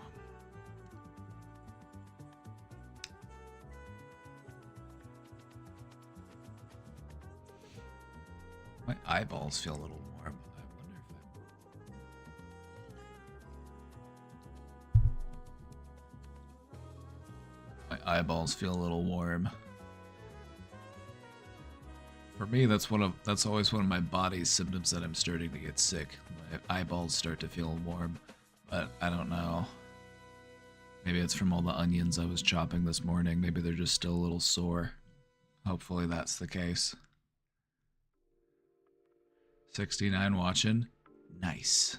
My eyeballs feel a little warm. I wonder if my eyeballs feel a little warm. For me, that's always one of my body's symptoms that I'm starting to get sick. My eyeballs start to feel warm, but I don't know. Maybe it's from all the onions I was chopping this morning. Maybe they're just still a little sore. Hopefully that's the case. 69 watching. Nice.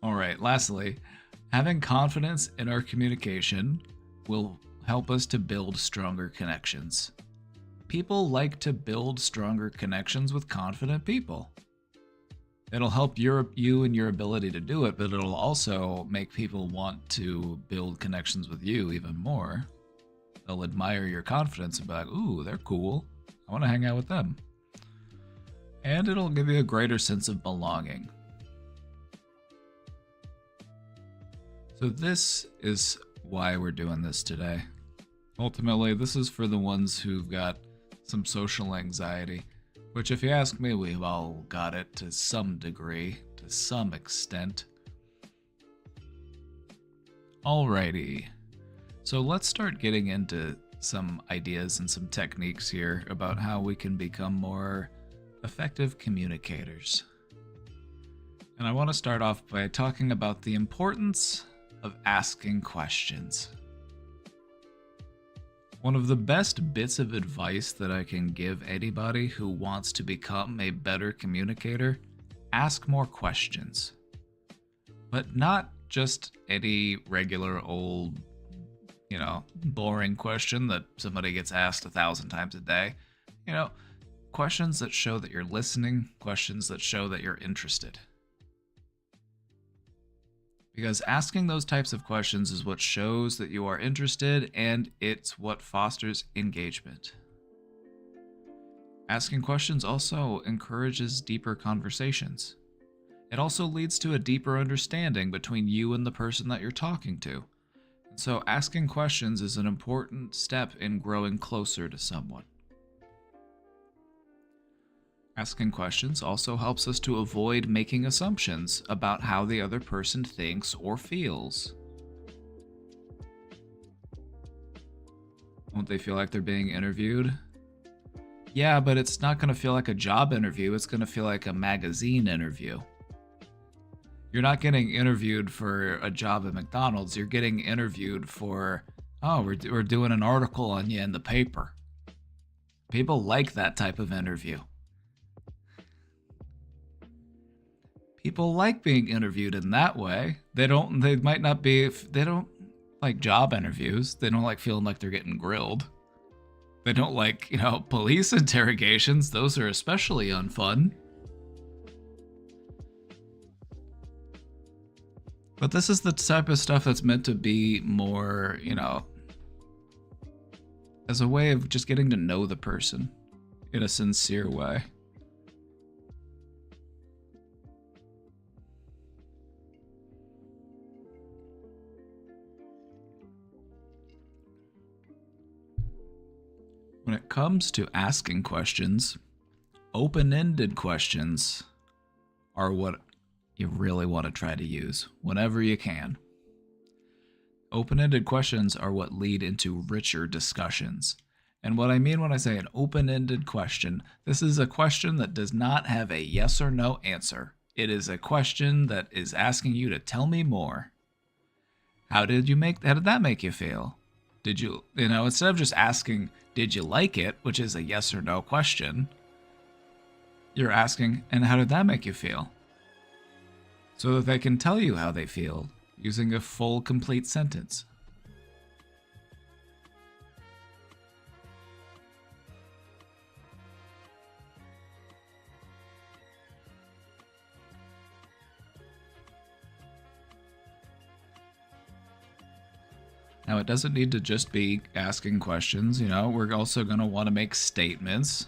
All right, lastly, having confidence in our communication will help us to build stronger connections. People like to build stronger connections with confident people. It'll help you and your ability to do it, but it'll also make people want to build connections with you even more. They'll admire your confidence and be like, ooh, they're cool. I want to hang out with them. And it'll give you a greater sense of belonging. So this is why we're doing this today. Ultimately, this is for the ones who've got some social anxiety, which if you ask me, we've all got it to some degree, to some extent. Alrighty, so let's start getting into some ideas and some techniques here about how we can become more effective communicators. And I want to start off by talking about the importance of asking questions. One of the best bits of advice that I can give anybody who wants to become a better communicator: ask more questions. But not just any regular old, boring question that somebody gets asked 1,000 times a day. Questions that show that you're listening, questions that show that you're interested. Because asking those types of questions is what shows that you are interested, and it's what fosters engagement. Asking questions also encourages deeper conversations. It also leads to a deeper understanding between you and the person that you're talking to. And so asking questions is an important step in growing closer to someone. Asking questions also helps us to avoid making assumptions about how the other person thinks or feels. Won't they feel like they're being interviewed? Yeah, but it's not going to feel like a job interview. It's going to feel like a magazine interview. You're not getting interviewed for a job at McDonald's. You're getting interviewed for, we're doing an article on you in the paper. People like that type of interview. People like being interviewed in that way. They don't like job interviews. They don't like feeling like they're getting grilled. They don't like, police interrogations. Those are especially unfun. But this is the type of stuff that's meant to be more, as a way of just getting to know the person in a sincere way. When it comes to asking questions, open-ended questions are what you really want to try to use whenever you can. Open-ended questions are what lead into richer discussions. And what I mean when I say an open-ended question, this is a question that does not have a yes or no answer. It is a question that is asking you to tell me more. How did that make you feel? Did you instead of just asking, did you like it, which is a yes or no question, you're asking, and how did that make you feel? So that they can tell you how they feel using a full, complete sentence. Now, it doesn't need to just be asking questions, we're also going to want to make statements,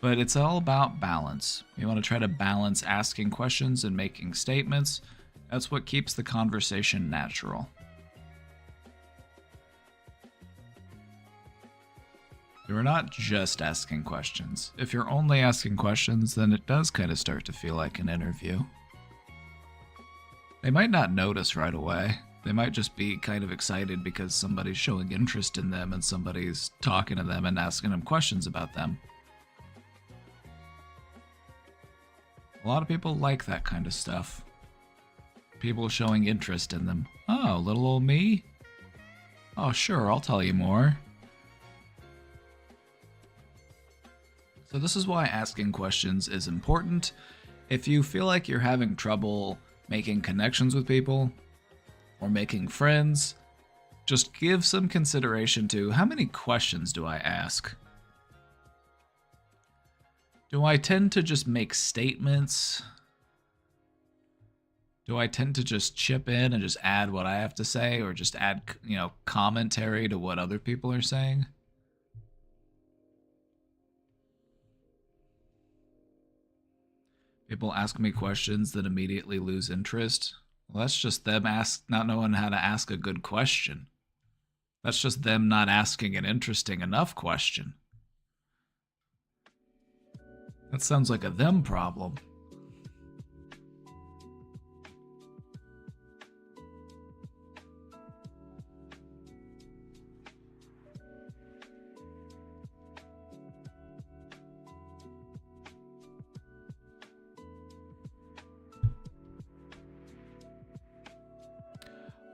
but it's all about balance. You want to try to balance asking questions and making statements. That's what keeps the conversation natural. You're not just asking questions. If you're only asking questions, then it does kind of start to feel like an interview. They might not notice right away. They might just be kind of excited because somebody's showing interest in them and somebody's talking to them and asking them questions about them. A lot of people like that kind of stuff. People showing interest in them. Oh, little old me? Oh, sure, I'll tell you more. So this is why asking questions is important. If you feel like you're having trouble making connections with people, or making friends, just give some consideration to how many questions do I ask? Do I tend to just make statements? Do I tend to just chip in and just add what I have to say, or just add, commentary to what other people are saying? People ask me questions that immediately lose interest. Well, that's just them not knowing how to ask a good question. That's just them not asking an interesting enough question. That sounds like a them problem.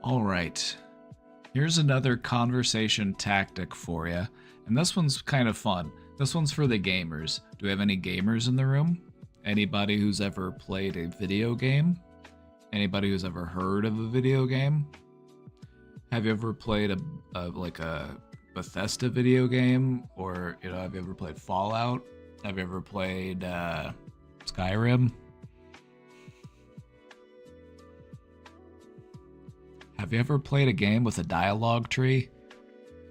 All right, here's another conversation tactic for you, and this one's kind of fun. This one's for the gamers. Do we have any gamers in the room? Anybody who's ever played a video game? Anybody who's ever heard of a video game? Have you ever played a Bethesda video game, or have you ever played Fallout? Have you ever played Skyrim? Have you ever played a game with a dialogue tree?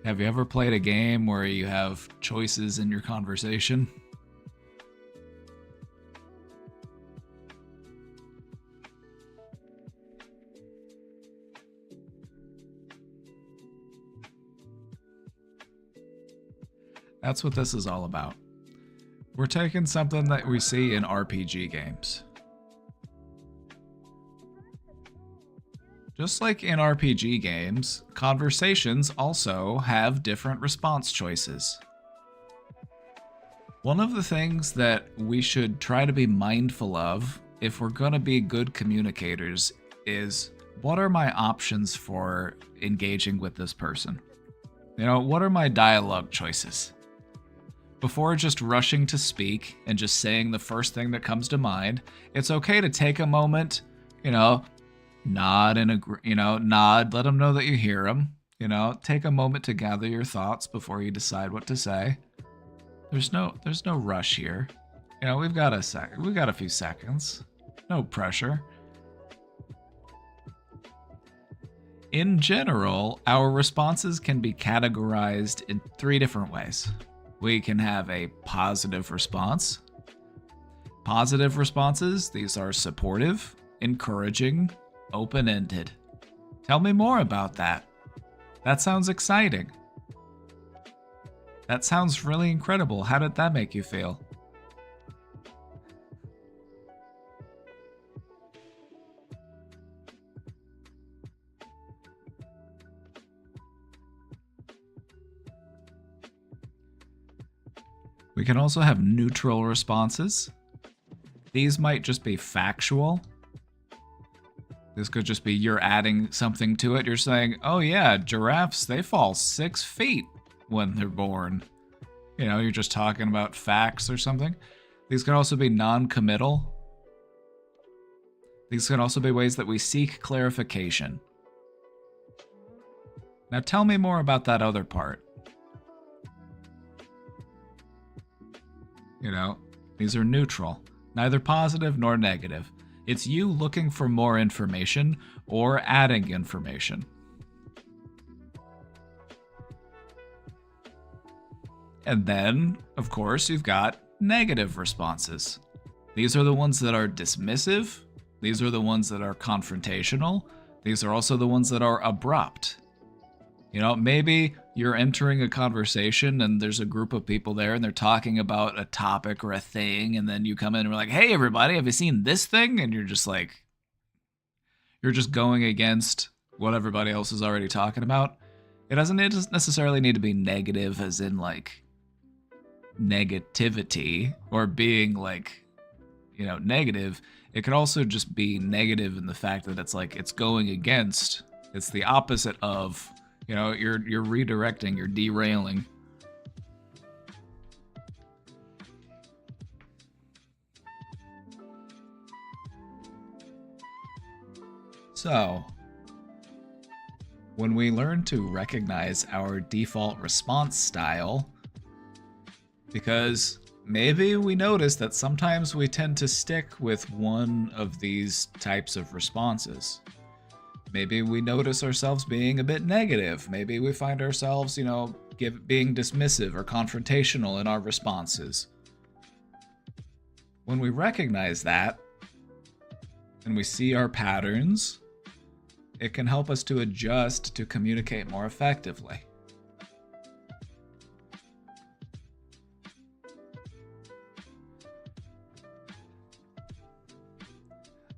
Have you ever played a game where you have choices in your conversation? That's what this is all about. We're taking something that we see in RPG games. Just like in RPG games, conversations also have different response choices. One of the things that we should try to be mindful of if we're going to be good communicators is, what are my options for engaging with this person? What are my dialogue choices? Before just rushing to speak and just saying the first thing that comes to mind, it's okay to take a moment, nod and nod, let them know that you hear them. Take a moment to gather your thoughts before you decide what to say. There's no rush here. We've got a few seconds. No pressure. In general, our responses can be categorized in 3 different ways. We can have a positive response. Positive responses, these are supportive, encouraging, open-ended. Tell me more about that. That sounds exciting. That sounds really incredible. How did that make you feel? We can also have neutral responses. These might just be factual. This could just be you're adding something to it. You're saying, oh yeah, giraffes, they fall 6 feet when they're born. You know, you're just talking about facts or something. These can also be non-committal. These can also be ways that we seek clarification. Now tell me more about that other part. You know, these are neutral, neither positive nor negative. It's you looking for more information or adding information. And then, of course, you've got negative responses. These are the ones that are dismissive. These are the ones that are confrontational. These are also the ones that are abrupt. You know, maybe you're entering a conversation and there's a group of people there and they're talking about a topic or a thing, and then you come in and we're like, hey everybody, have you seen this thing? And you're just like, you're just going against what everybody else is already talking about. It doesn't necessarily need to be negative as in like negativity or being like, you know, negative. It could also just be negative in the fact that it's like it's going against, it's the opposite of, you know, you're redirecting, you're derailing. So, when we learn to recognize our default response style, because maybe we notice that sometimes we tend to stick with one of these types of responses. Maybe we notice ourselves being a bit negative. Maybe we find ourselves, you know, being dismissive or confrontational in our responses. When we recognize that, and we see our patterns, it can help us to adjust to communicate more effectively.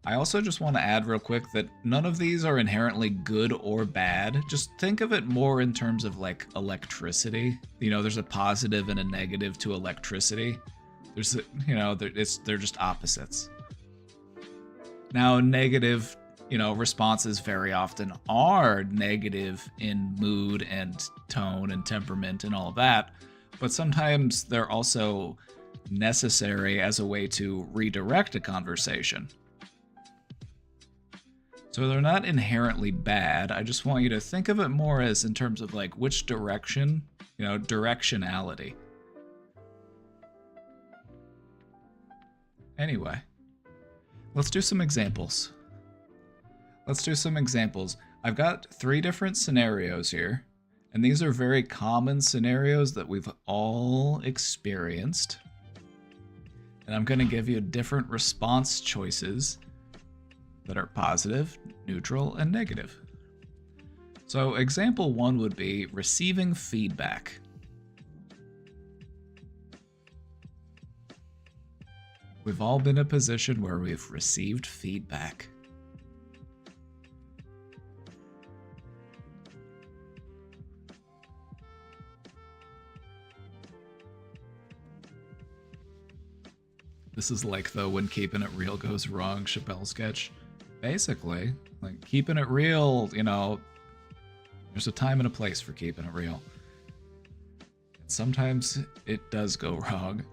I also just want to add real quick that none of these are inherently good or bad. Just think of it more in terms of like electricity. You know, there's a positive and a negative to electricity. There's, you know, they're just opposites. Now, negative, you know, responses very often are negative in mood and tone and temperament and all of that, but sometimes they're also necessary as a way to redirect a conversation. So they're not inherently bad. I just want you to think of it more as in terms of like which direction, you know, directionality. Anyway, let's do some examples. I've got 3 different scenarios here, and these are very common scenarios that we've all experienced. And I'm going to give you different response choices that are positive, neutral, and negative. So example 1 would be receiving feedback. We've all been in a position where we've received feedback. This is like the when keeping it real goes wrong Chappelle sketch. Basically, like keeping it real, you know, there's a time and a place for keeping it real. And sometimes it does go wrong.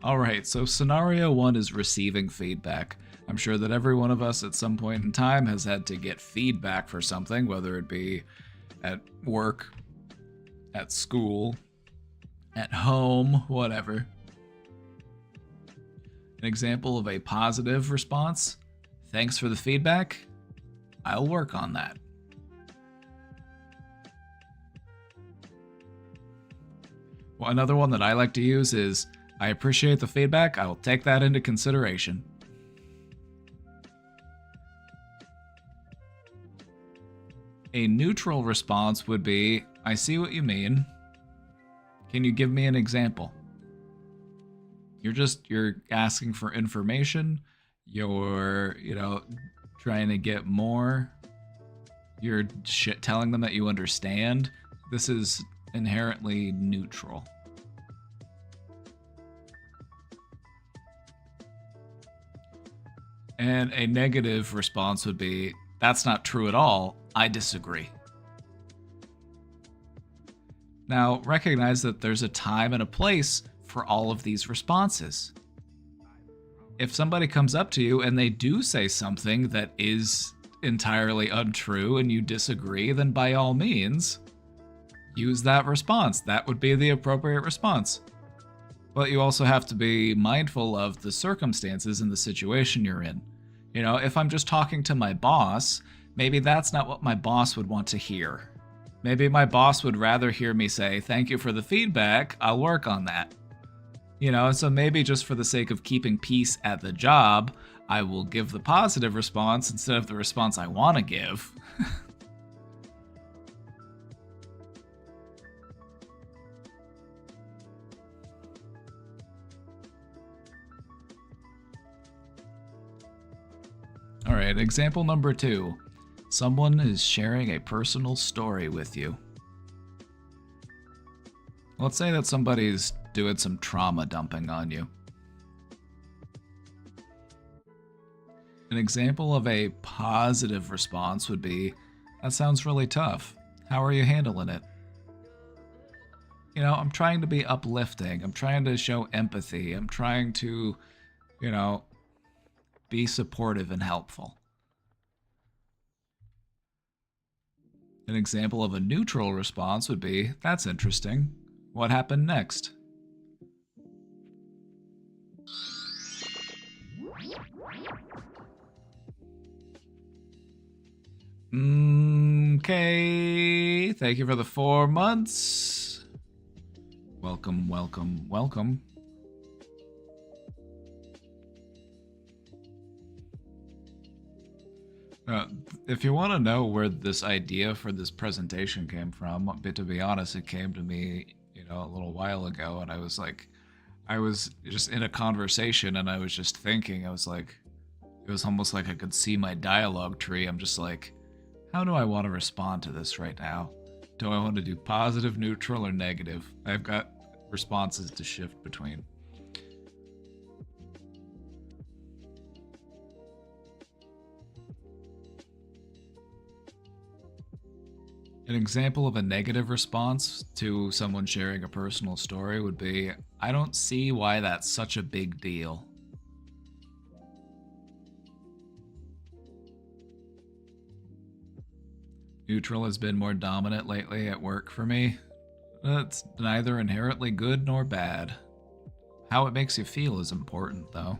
Alright, so scenario 1 is receiving feedback. I'm sure that every one of us at some point in time has had to get feedback for something, whether it be at work, at school, at home, whatever. An example of a positive response: thanks for the feedback, I'll work on that. Well, another one that I like to use is, I appreciate the feedback, I will take that into consideration. A neutral response would be, I see what you mean. Can you give me an example? You're asking for information. You're, trying to get more. You're telling them that you understand. This is inherently neutral. And a negative response would be, that's not true at all. I disagree. Now, recognize that there's a time and a place for all of these responses. If somebody comes up to you and they do say something that is entirely untrue and you disagree, then by all means, use that response. That would be the appropriate response. But you also have to be mindful of the circumstances and the situation you're in. If I'm just talking to my boss, maybe that's not what my boss would want to hear. Maybe my boss would rather hear me say, thank you for the feedback, I'll work on that. So maybe just for the sake of keeping peace at the job, I will give the positive response instead of the response I want to give. All right, example number 2. Someone is sharing a personal story with you. Let's say that somebody's doing some trauma dumping on you. An example of a positive response would be, that sounds really tough. How are you handling it? I'm trying to be uplifting. I'm trying to show empathy. I'm trying to, be supportive and helpful. An example of a neutral response would be, that's interesting. What happened next? Okay, thank you for the 4 months. Welcome, welcome, welcome. If you want to know where this idea for this presentation came from, to be honest, it came to me, a little while ago, and I was just in a conversation, and I was just thinking, it was almost like I could see my dialogue tree. I'm just like, how do I want to respond to this right now? Do I want to do positive, neutral, or negative? I've got responses to shift between. An example of a negative response to someone sharing a personal story would be, I don't see why that's such a big deal. Neutral has been more dominant lately at work for me. It's neither inherently good nor bad. How it makes you feel is important, though.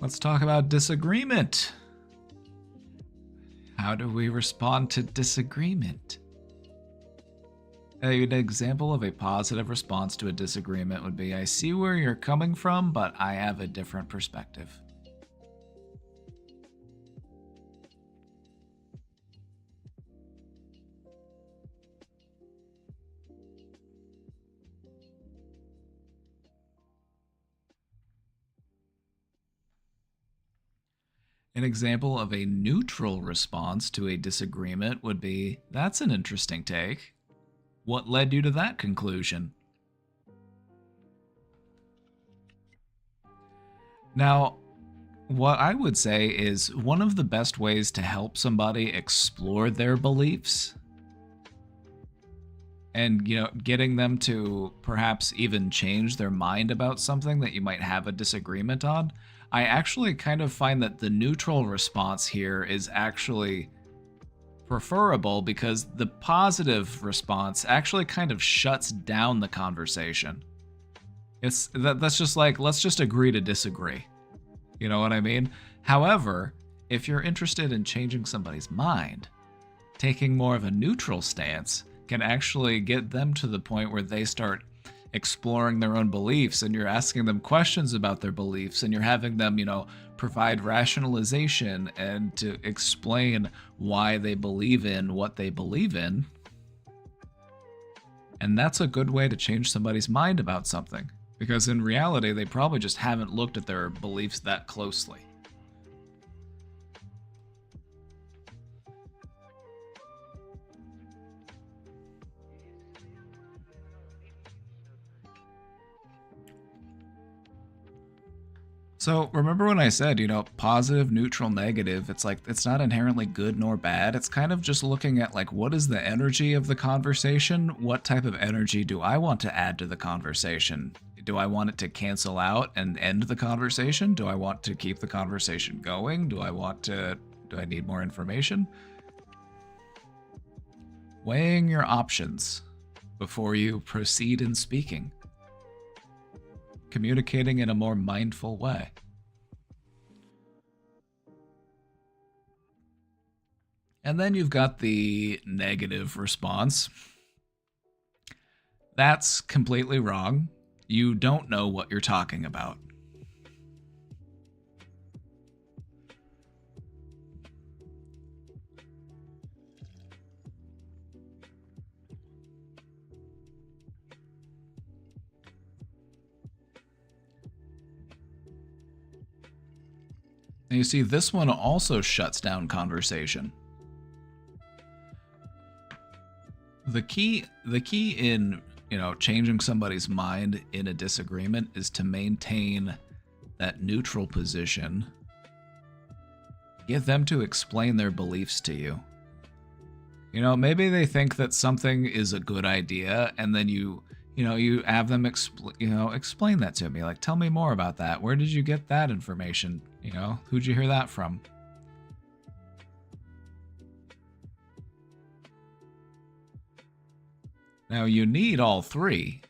Let's talk about disagreement. How do we respond to disagreement? An example of a positive response to a disagreement would be, I see where you're coming from, but I have a different perspective. An example of a neutral response to a disagreement would be, that's an interesting take. What led you to that conclusion? Now, what I would say is one of the best ways to help somebody explore their beliefs and, getting them to perhaps even change their mind about something that you might have a disagreement on, I actually kind of find that the neutral response here is actually preferable because the positive response actually kind of shuts down the conversation. That's just like, let's just agree to disagree. You know what I mean? However, if you're interested in changing somebody's mind, taking more of a neutral stance can actually get them to the point where they start exploring their own beliefs, and you're asking them questions about their beliefs, and you're having them, provide rationalization and to explain why they believe in what they believe in. And that's a good way to change somebody's mind about something, because in reality, they probably just haven't looked at their beliefs that closely. So remember when I said, positive, neutral, negative, it's like, it's not inherently good nor bad. It's kind of just looking at like, what is the energy of the conversation? What type of energy do I want to add to the conversation? Do I want it to cancel out and end the conversation? Do I want to keep the conversation going? Do I need more information? Weighing your options before you proceed in speaking. Communicating in a more mindful way. And then you've got the negative response. That's completely wrong. You don't know what you're talking about. And you see, this one also shuts down conversation. The key in, changing somebody's mind in a disagreement is to maintain that neutral position. Get them to explain their beliefs to you. Maybe they think that something is a good idea, and then you have them explain that to me. Like, tell me more about that. Where did you get that information? Who'd you hear that from? Now, you need all three.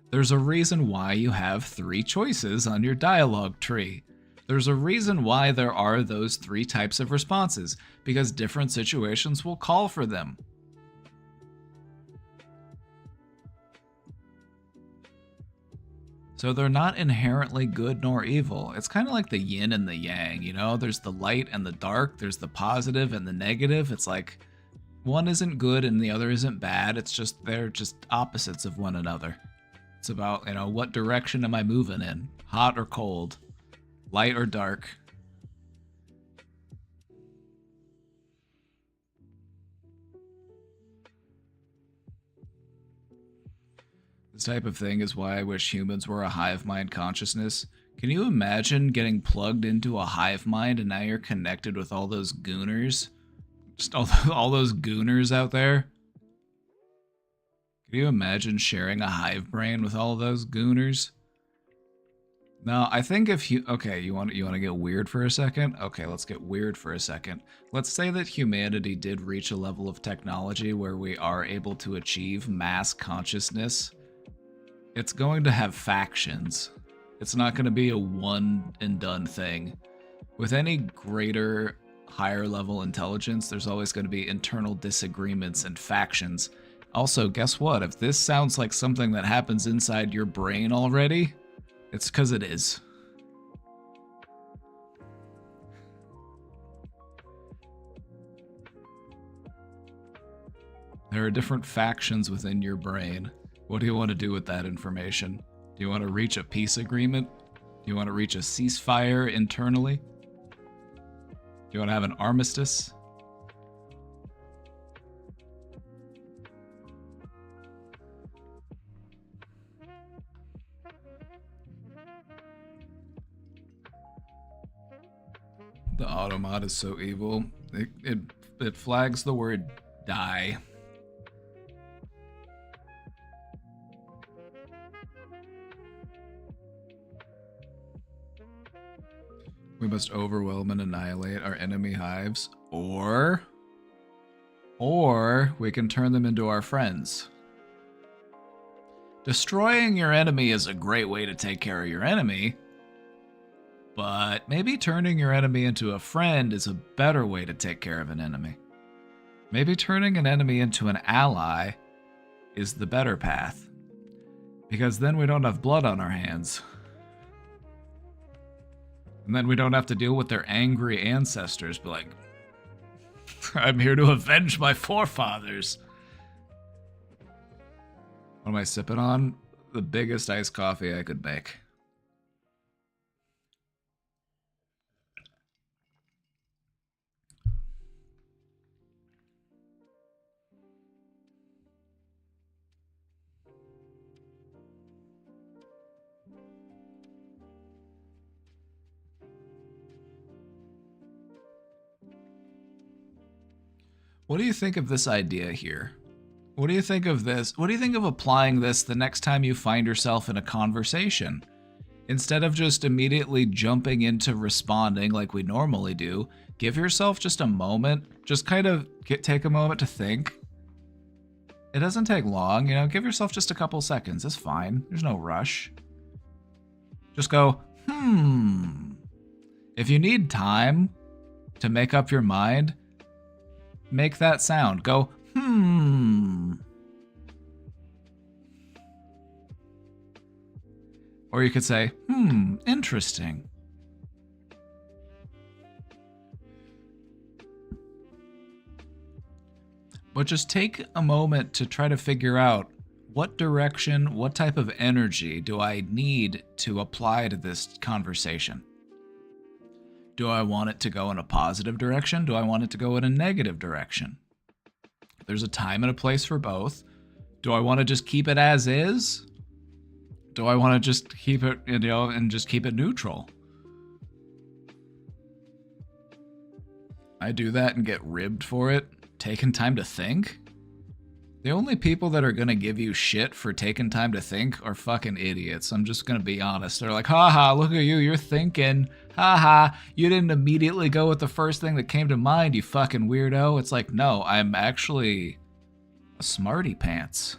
There's a reason why you have 3 choices on your dialogue tree. There's a reason why there are those 3 types of responses, because different situations will call for them. So they're not inherently good nor evil. It's kind of like the yin and the yang, There's the light and the dark, there's the positive and the negative. It's like one isn't good and the other isn't bad. It's just they're just opposites of one another. It's about, what direction am I moving in? Hot or cold? Light or dark? This type of thing is why I wish humans were a hive mind consciousness. Can you imagine getting plugged into a hive mind and now you're connected with all those gooners? Just all those gooners out there? Can you imagine sharing a hive brain with all those gooners? No, I think if you... Okay, you want to get weird for a second? Okay, let's get weird for a second. Let's say that humanity did reach a level of technology where we are able to achieve mass consciousness. It's going to have factions. It's not going to be a one and done thing. With any greater, higher level intelligence, there's always going to be internal disagreements and factions. Also, guess what? If this sounds like something that happens inside your brain already, it's because it is. There are different factions within your brain. What do you want to do with that information? Do you want to reach a peace agreement? Do you want to reach a ceasefire internally? Do you want to have an armistice? The automod is so evil. It flags the word die. We must overwhelm and annihilate our enemy hives, or we can turn them into our friends. Destroying your enemy is a great way to take care of your enemy, but maybe turning your enemy into a friend is a better way to take care of an enemy. Maybe turning an enemy into an ally is the better path. Because then we don't have blood on our hands. And then we don't have to deal with their angry ancestors, be like, I'm here to avenge my forefathers. What am I sipping on? The biggest iced coffee I could make. What do you think of this idea here? What do you think of this? What do you think of applying this the next time you find yourself in a conversation? Instead of just immediately jumping into responding like we normally do, give yourself just a moment. Just kind of take a moment to think. It doesn't take long, you know, give yourself just a couple seconds. It's fine. There's no rush. Just go, If you need time to make up your mind, make that sound. Go, Or you could say, interesting. But just take a moment to try to figure out what direction, what type of energy do I need to apply to this conversation? Do I want it to go in a positive direction? Do I want it to go in a negative direction? There's a time and a place for both. Do I want to just keep it as is? Do I want to just keep it, and just keep it neutral? I do that and get ribbed for it. Taking time to think? The only people that are gonna give you shit for taking time to think are fucking idiots. I'm just gonna be honest. They're like, haha, look at you, you're thinking. Haha, you didn't immediately go with the first thing that came to mind, you fucking weirdo. It's like, no, I'm actually a smarty pants.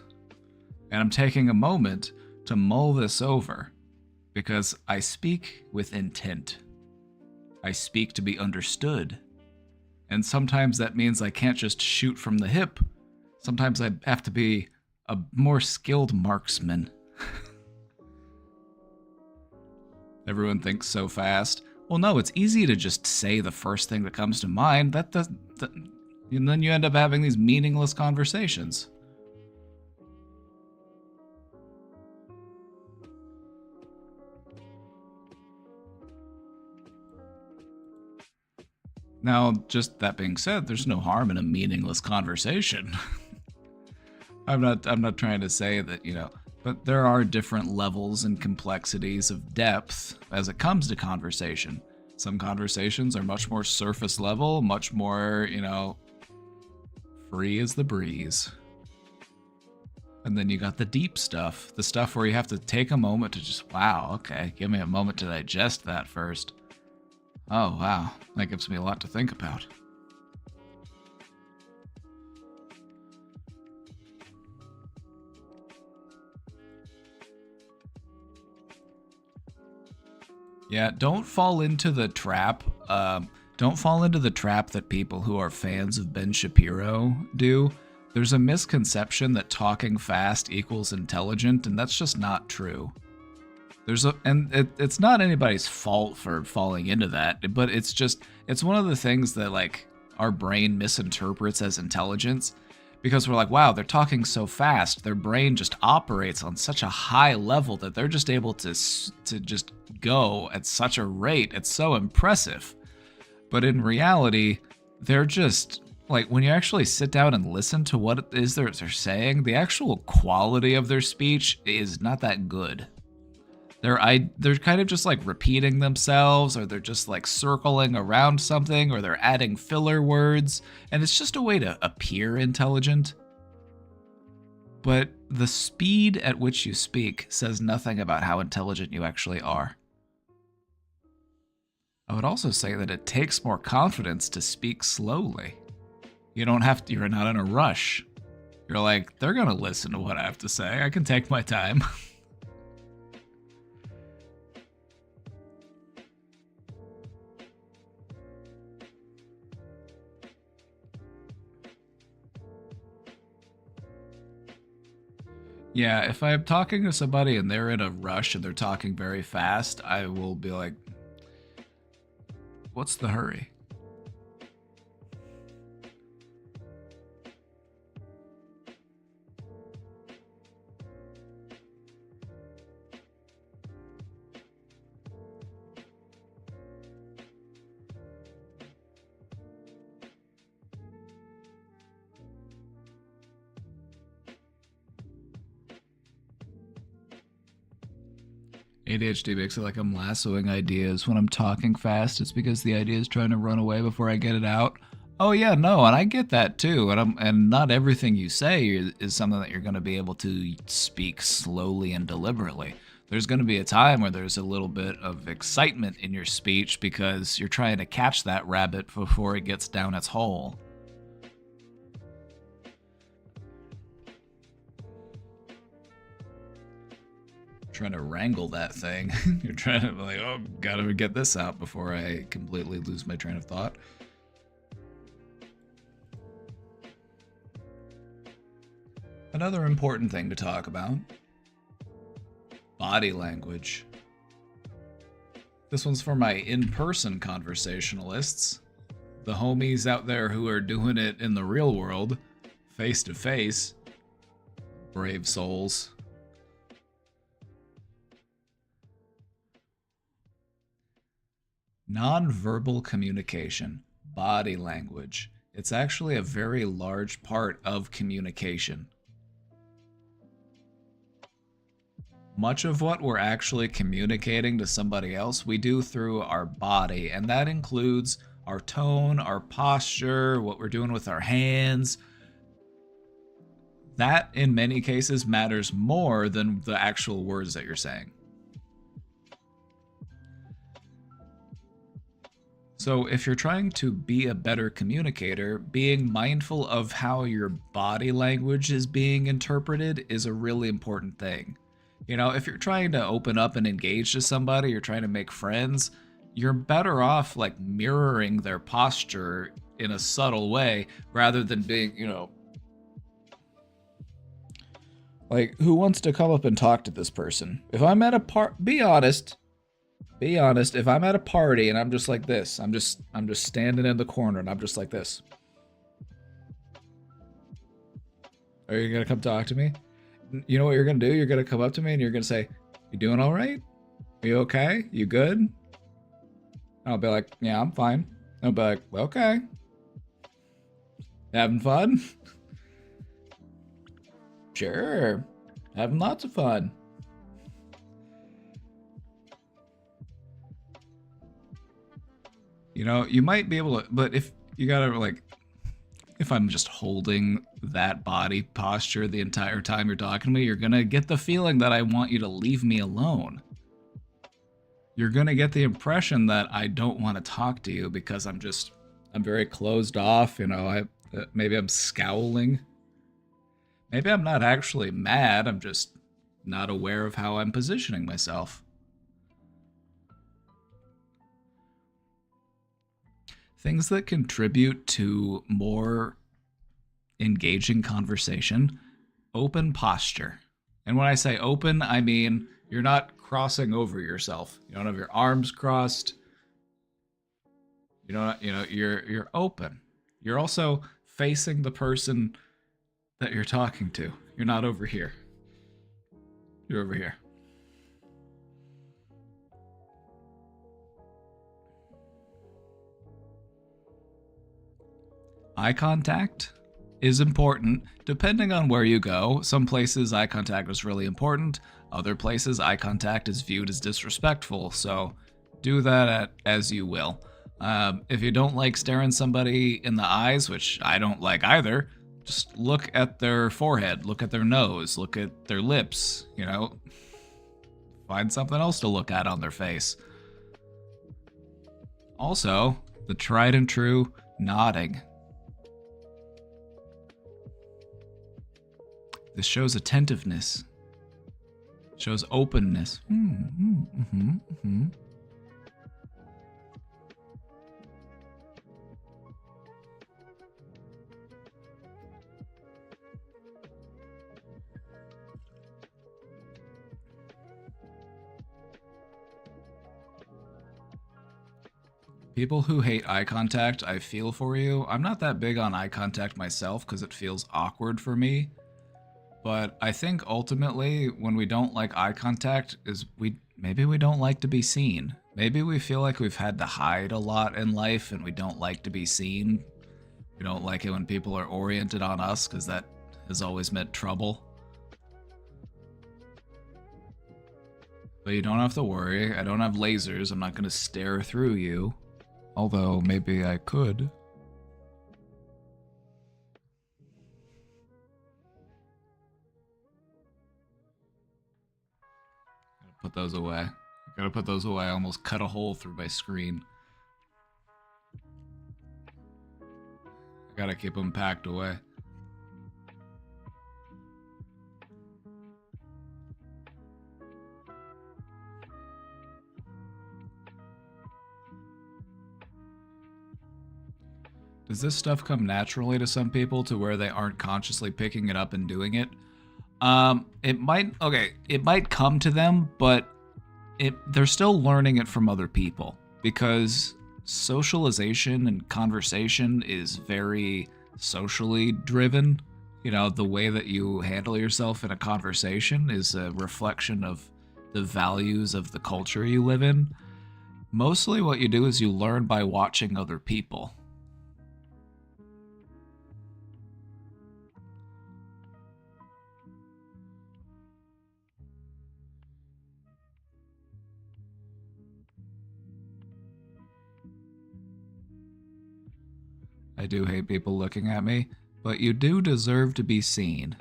And I'm taking a moment to mull this over because I speak with intent. I speak to be understood. And sometimes that means I can't just shoot from the hip. Sometimes I have to be a more skilled marksman. Everyone thinks so fast. Well, no, it's easy to just say the first thing that comes to mind. And then you end up having these meaningless conversations. Now, just that being said, there's no harm in a meaningless conversation. I'm not trying to say that, but there are different levels and complexities of depth as it comes to conversation. Some conversations are much more surface level, much more, free as the breeze. And then you got the deep stuff, the stuff where you have to take a moment to just, wow, okay, give me a moment to digest that first. Oh, wow. That gives me a lot to think about. Yeah, don't fall into the trap. Don't fall into the trap that people who are fans of Ben Shapiro do. There's a misconception that talking fast equals intelligent, and that's just not true. It's not anybody's fault for falling into that, but it's one of the things that like our brain misinterprets as intelligence, because we're like, wow, they're talking so fast, their brain just operates on such a high level that they're just able to just go at such a rate. It's so impressive. But in reality, they're just like, when you actually sit down and listen to what it is they're saying, the actual quality of their speech is not that good. They're kind of just like repeating themselves, or they're just like circling around something, or they're adding filler words, and it's just a way to appear intelligent. But the speed at which you speak says nothing about how intelligent you actually are. I would also say that it takes more confidence to speak slowly. You're not in a rush. You're like, they're gonna listen to what I have to say. I can take my time. Yeah, if I'm talking to somebody and they're in a rush and they're talking very fast, I will be like, what's the hurry? ADHD makes it like I'm lassoing ideas when I'm talking fast. It's because the idea is trying to run away before I get it out. Oh yeah, no, and I get that too. And not everything you say is something that you're going to be able to speak slowly and deliberately. There's going to be a time where there's a little bit of excitement in your speech because you're trying to catch that rabbit before it gets down its hole. Trying to wrangle that thing. You're trying to be like, oh, gotta get this out before I completely lose my train of thought. Another important thing to talk about: body language. This one's for my in-person conversationalists, the homies out there who are doing it in the real world, face to face. Brave souls. Nonverbal communication, body language. It's actually a very large part of communication. Much of what we're actually communicating to somebody else, we do through our body, and that includes our tone, our posture, what we're doing with our hands. That, in many cases, matters more than the actual words that you're saying. So if you're trying to be a better communicator, being mindful of how your body language is being interpreted is a really important thing. You know, if you're trying to open up and engage to somebody, you're trying to make friends, you're better off like mirroring their posture in a subtle way rather than being, like, who wants to come up and talk to this person? If I'm at a be honest, if I'm at a party and I'm just like this, I'm just standing in the corner and I'm just like this. Are you gonna come talk to me? You know what you're gonna do? You're gonna come up to me and you're gonna say, "You doing all right? Are you okay? You good?" And I'll be like, "Yeah, I'm fine." And I'll be like, "Okay. Having fun?" "Sure. Having lots of fun." You know, you might be able to, but if you gotta like, if I'm just holding that body posture the entire time you're talking to me, you're gonna get the feeling that I want you to leave me alone. You're gonna get the impression that I don't want to talk to you because I'm very closed off. Maybe I'm scowling. Maybe I'm not actually mad. I'm just not aware of how I'm positioning myself. Things that contribute to more engaging conversation: open posture. And when I say open, I mean you're not crossing over yourself. You don't have your arms crossed. You're open. You're also facing the person that you're talking to. You're not over here. You're over here. Eye contact is important depending on where you go. Some places eye contact is really important. Other places eye contact is viewed as disrespectful. So do that as you will. If you don't like staring somebody in the eyes, which I don't like either, just look at their forehead, look at their nose, look at their lips, find something else to look at on their face. Also, the tried and true nodding. This shows attentiveness, shows openness. People who hate eye contact, I feel for you. I'm not that big on eye contact myself because it feels awkward for me. But I think ultimately when we don't like eye contact is maybe we don't like to be seen. Maybe we feel like we've had to hide a lot in life and we don't like to be seen. We don't like it when people are oriented on us because that has always meant trouble. But you don't have to worry. I don't have lasers. I'm not going to stare through you. Although, maybe I could. Put those away. I gotta put those away. I almost cut a hole through my screen. I gotta keep them packed away. Does this stuff come naturally to some people to where they aren't consciously picking it up and doing it? It might come to them, but they're still learning it from other people because socialization and conversation is very socially driven. You know, the way that you handle yourself in a conversation is a reflection of the values of the culture you live in. Mostly what you do is you learn by watching other people. I do hate people looking at me, but you do deserve to be seen.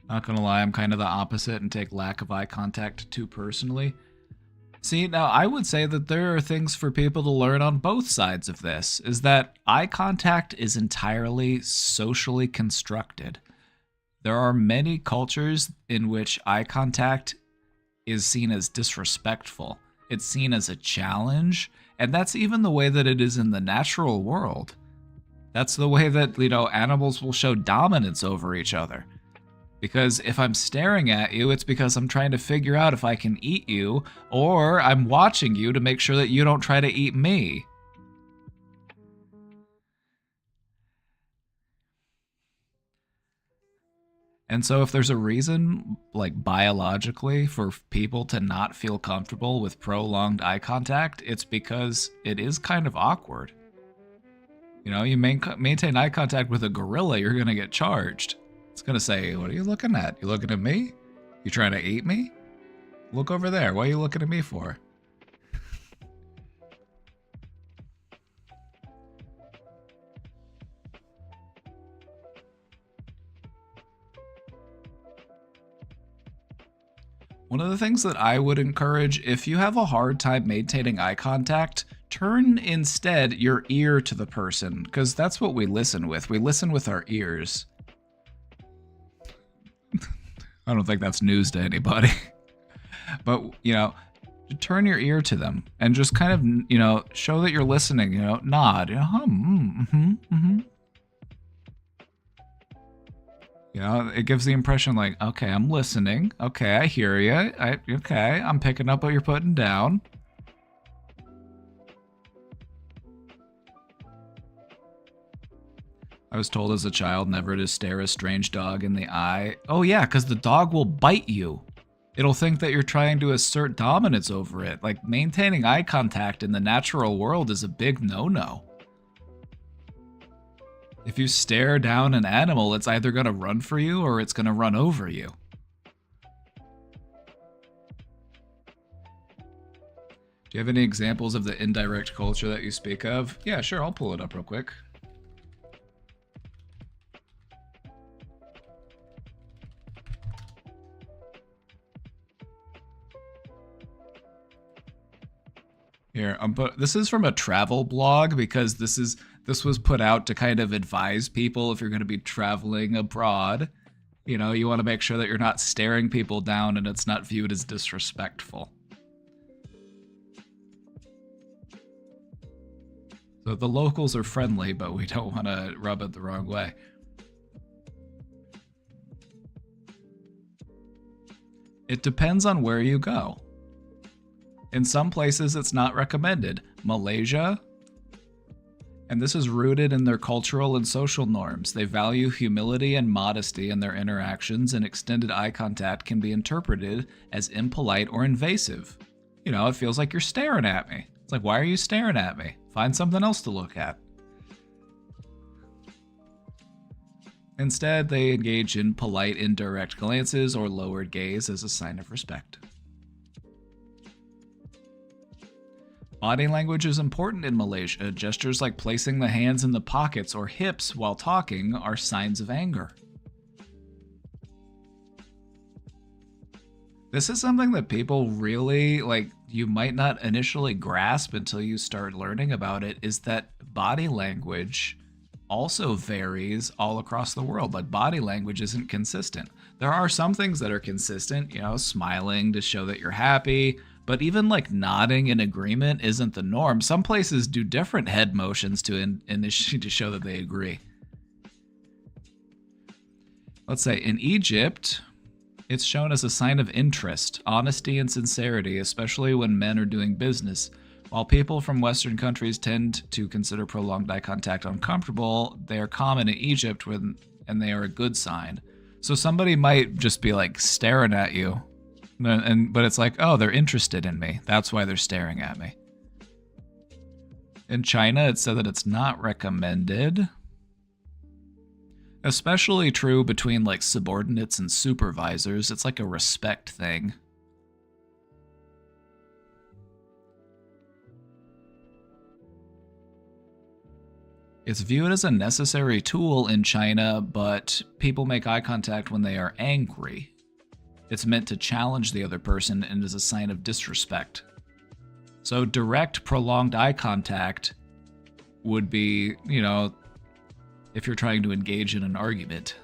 Not gonna lie, I'm kind of the opposite and take lack of eye contact too personally. See, now I would say that there are things for people to learn on both sides of this, is that eye contact is entirely socially constructed. There are many cultures in which eye contact is seen as disrespectful. It's seen as a challenge, and that's even the way that it is in the natural world. That's the way that, animals will show dominance over each other. Because if I'm staring at you, it's because I'm trying to figure out if I can eat you, or I'm watching you to make sure that you don't try to eat me. And so if there's a reason, like biologically, for people to not feel comfortable with prolonged eye contact, it's because it is kind of awkward. You maintain eye contact with a gorilla, you're going to get charged. It's gonna say, what are you looking at? You looking at me? You trying to eat me? Look over there. What are you looking at me for? One of the things that I would encourage, if you have a hard time maintaining eye contact, turn instead your ear to the person, because that's what we listen with. We listen with our ears. I don't think that's news to anybody. But, turn your ear to them and just kind of, show that you're listening, nod, it gives the impression like, okay, I'm listening. Okay, I hear you. Okay, I'm picking up what you're putting down. I was told as a child never to stare a strange dog in the eye. Oh yeah, because the dog will bite you. It'll think that you're trying to assert dominance over it. Like, maintaining eye contact in the natural world is a big no-no. If you stare down an animal, it's either going to run for you or it's going to run over you. Do you have any examples of the indirect culture that you speak of? Yeah, sure, I'll pull it up real quick. Here, this is from a travel blog because this was put out to kind of advise people if you're going to be traveling abroad. You want to make sure that you're not staring people down and it's not viewed as disrespectful. So the locals are friendly, but we don't want to rub it the wrong way. It depends on where you go. In some places, it's not recommended. Malaysia, and this is rooted in their cultural and social norms. They value humility and modesty in their interactions, and extended eye contact can be interpreted as impolite or invasive. You know, it feels like you're staring at me. It's like, why are you staring at me? Find something else to look at. Instead, they engage in polite, indirect glances or lowered gaze as a sign of respect. Body language is important in Malaysia. Gestures like placing the hands in the pockets or hips while talking are signs of anger. This is something that people really, you might not initially grasp until you start learning about it, is that body language also varies all across the world. Like, body language isn't consistent. There are some things that are consistent, you know, smiling to show that you're happy, but even like nodding in agreement isn't the norm. Some places do different head motions to show that they agree. Let's say in Egypt, it's shown as a sign of interest, honesty, and sincerity, especially when men are doing business. While people from Western countries tend to consider prolonged eye contact uncomfortable, they are common in Egypt and they are a good sign. So somebody might just be like staring at you, but it's like, oh, they're interested in me. That's why they're staring at me. In China, it said that it's not recommended. Especially true between like subordinates and supervisors. It's like a respect thing. It's viewed as a necessary tool in China, but people make eye contact when they are angry. It's meant to challenge the other person and is a sign of disrespect. So direct, prolonged eye contact would be, you know, if you're trying to engage in an argument.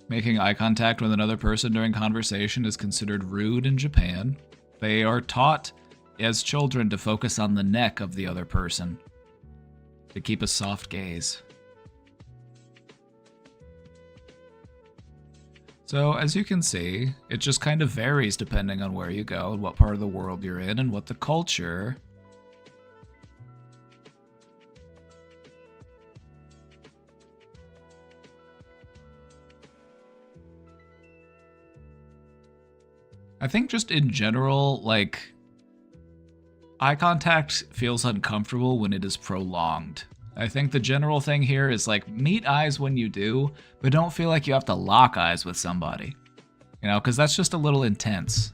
Making eye contact with another person during conversation is considered rude in Japan. They are taught as children to focus on the neck of the other person, to keep a soft gaze. So as you can see, it just kind of varies depending on where you go and what part of the world you're in and what the culture. I think just in general, like, eye contact feels uncomfortable when it is prolonged. I think the general thing here is like, meet eyes when you do, but don't feel like you have to lock eyes with somebody. You know, because that's just a little intense.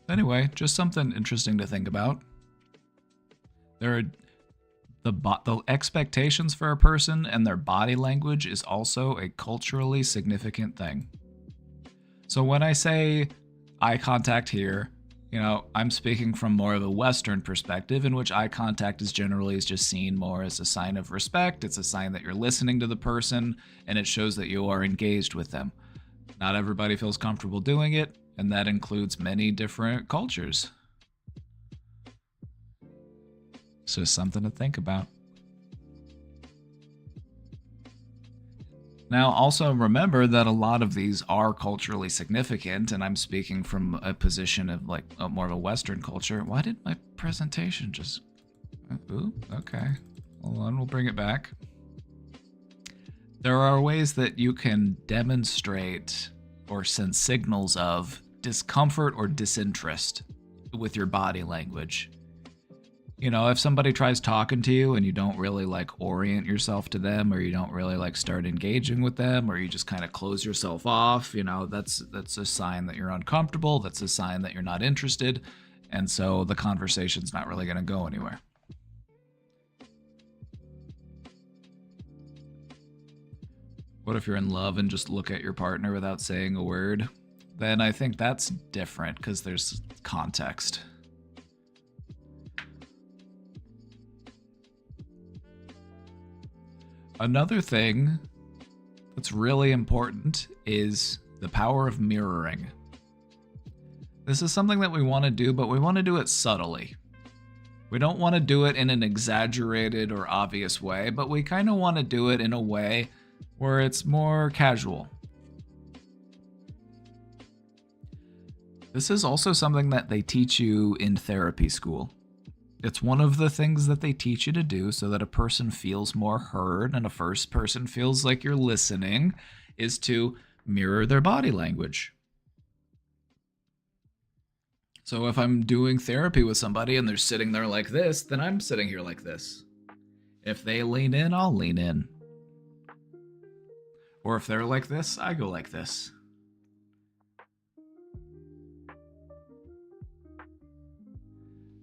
Anyway, just something interesting to think about. There are the expectations for a person and their body language is also a culturally significant thing. So when I say eye contact here, you know, I'm speaking from more of a Western perspective in which eye contact is just seen more as a sign of respect. It's a sign that you're listening to the person and it shows that you are engaged with them. Not everybody feels comfortable doing it, and that includes many different cultures. So something to think about. Now, also remember that a lot of these are culturally significant, and I'm speaking from a position of like more of a Western culture. Why did my presentation just... Ooh, okay. Hold on, we'll bring it back. There are ways that you can demonstrate or send signals of discomfort or disinterest with your body language. You know, if somebody tries talking to you and you don't really like orient yourself to them, or you don't really like start engaging with them, or you just kind of close yourself off, you know, that's a sign that you're uncomfortable. That's a sign that you're not interested. And so the conversation's not really going to go anywhere. What if you're in love and just look at your partner without saying a word? Then I think that's different because there's context. Another thing that's really important is the power of mirroring. This is something that we want to do, but we want to do it subtly. We don't want to do it in an exaggerated or obvious way, but we kind of want to do it in a way where it's more casual. This is also something that they teach you in therapy school. It's one of the things that they teach you to do so that a person feels more heard and a first person feels like you're listening, is to mirror their body language. So if I'm doing therapy with somebody and they're sitting there like this, then I'm sitting here like this. If they lean in, I'll lean in. Or if they're like this, I go like this.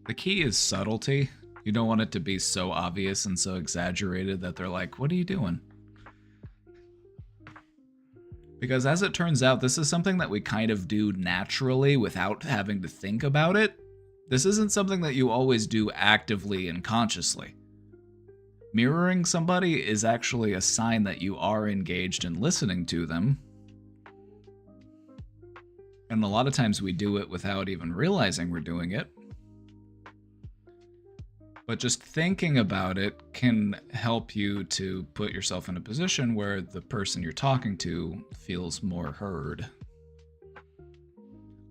The key is subtlety. You don't want it to be so obvious and so exaggerated that they're like, what are you doing? Because as it turns out, this is something that we kind of do naturally without having to think about it. This isn't something that you always do actively and consciously. Mirroring somebody is actually a sign that you are engaged in listening to them. And a lot of times we do it without even realizing we're doing it. But just thinking about it can help you to put yourself in a position where the person you're talking to feels more heard.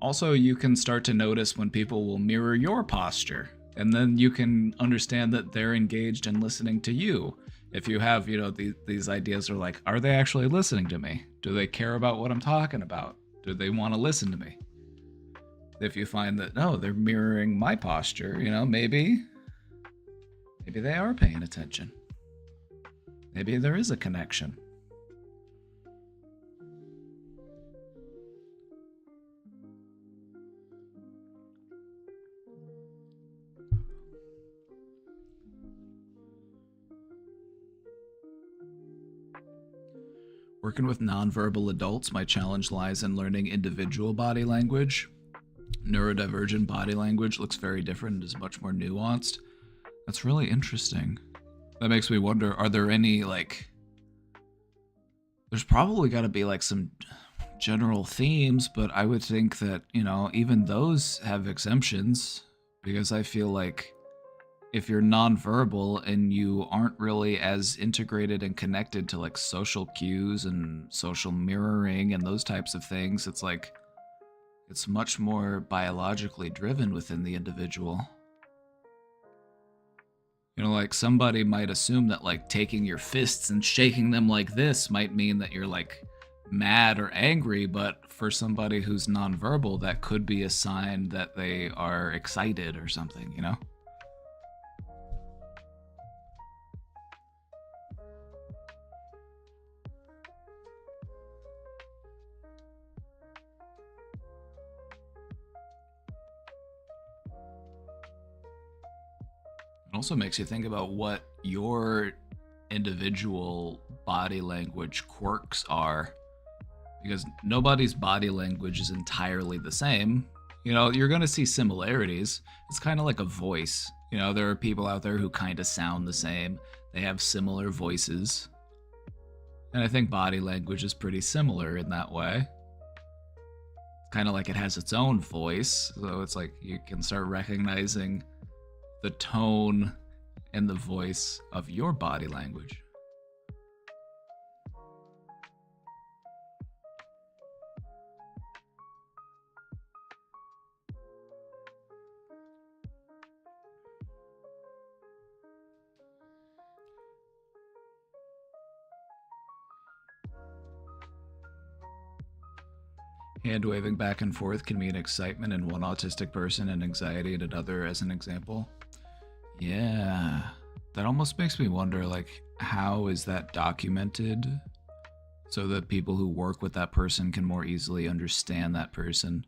Also, you can start to notice when people will mirror your posture, and then you can understand that they're engaged in listening to you. If you have, these ideas are like, are they actually listening to me? Do they care about what I'm talking about? Do they want to listen to me? If you find that, no, they're mirroring my posture, maybe they are paying attention. Maybe there is a connection. Working with nonverbal adults, my challenge lies in learning individual body language. Neurodivergent body language looks very different and is much more nuanced. That's really interesting. That makes me wonder, are there any, there's probably got to be, some general themes, but I would think that, even those have exemptions, because I feel like if you're nonverbal and you aren't really as integrated and connected to, social cues and social mirroring and those types of things, it's it's much more biologically driven within the individual. Somebody might assume that, taking your fists and shaking them like this might mean that you're, mad or angry, but for somebody who's nonverbal, that could be a sign that they are excited or something, It also makes you think about what your individual body language quirks are, because nobody's body language is entirely the same. You're going to see similarities. It's kind of like a voice. There are people out there who kind of sound the same. They have similar voices. And I think body language is pretty similar in that way. It's kind of like it has its own voice. So it's like you can start recognizing the tone and the voice of your body language. Hand waving back and forth can mean excitement in one autistic person and anxiety in another, as an example. Yeah, that almost makes me wonder, how is that documented so that people who work with that person can more easily understand that person?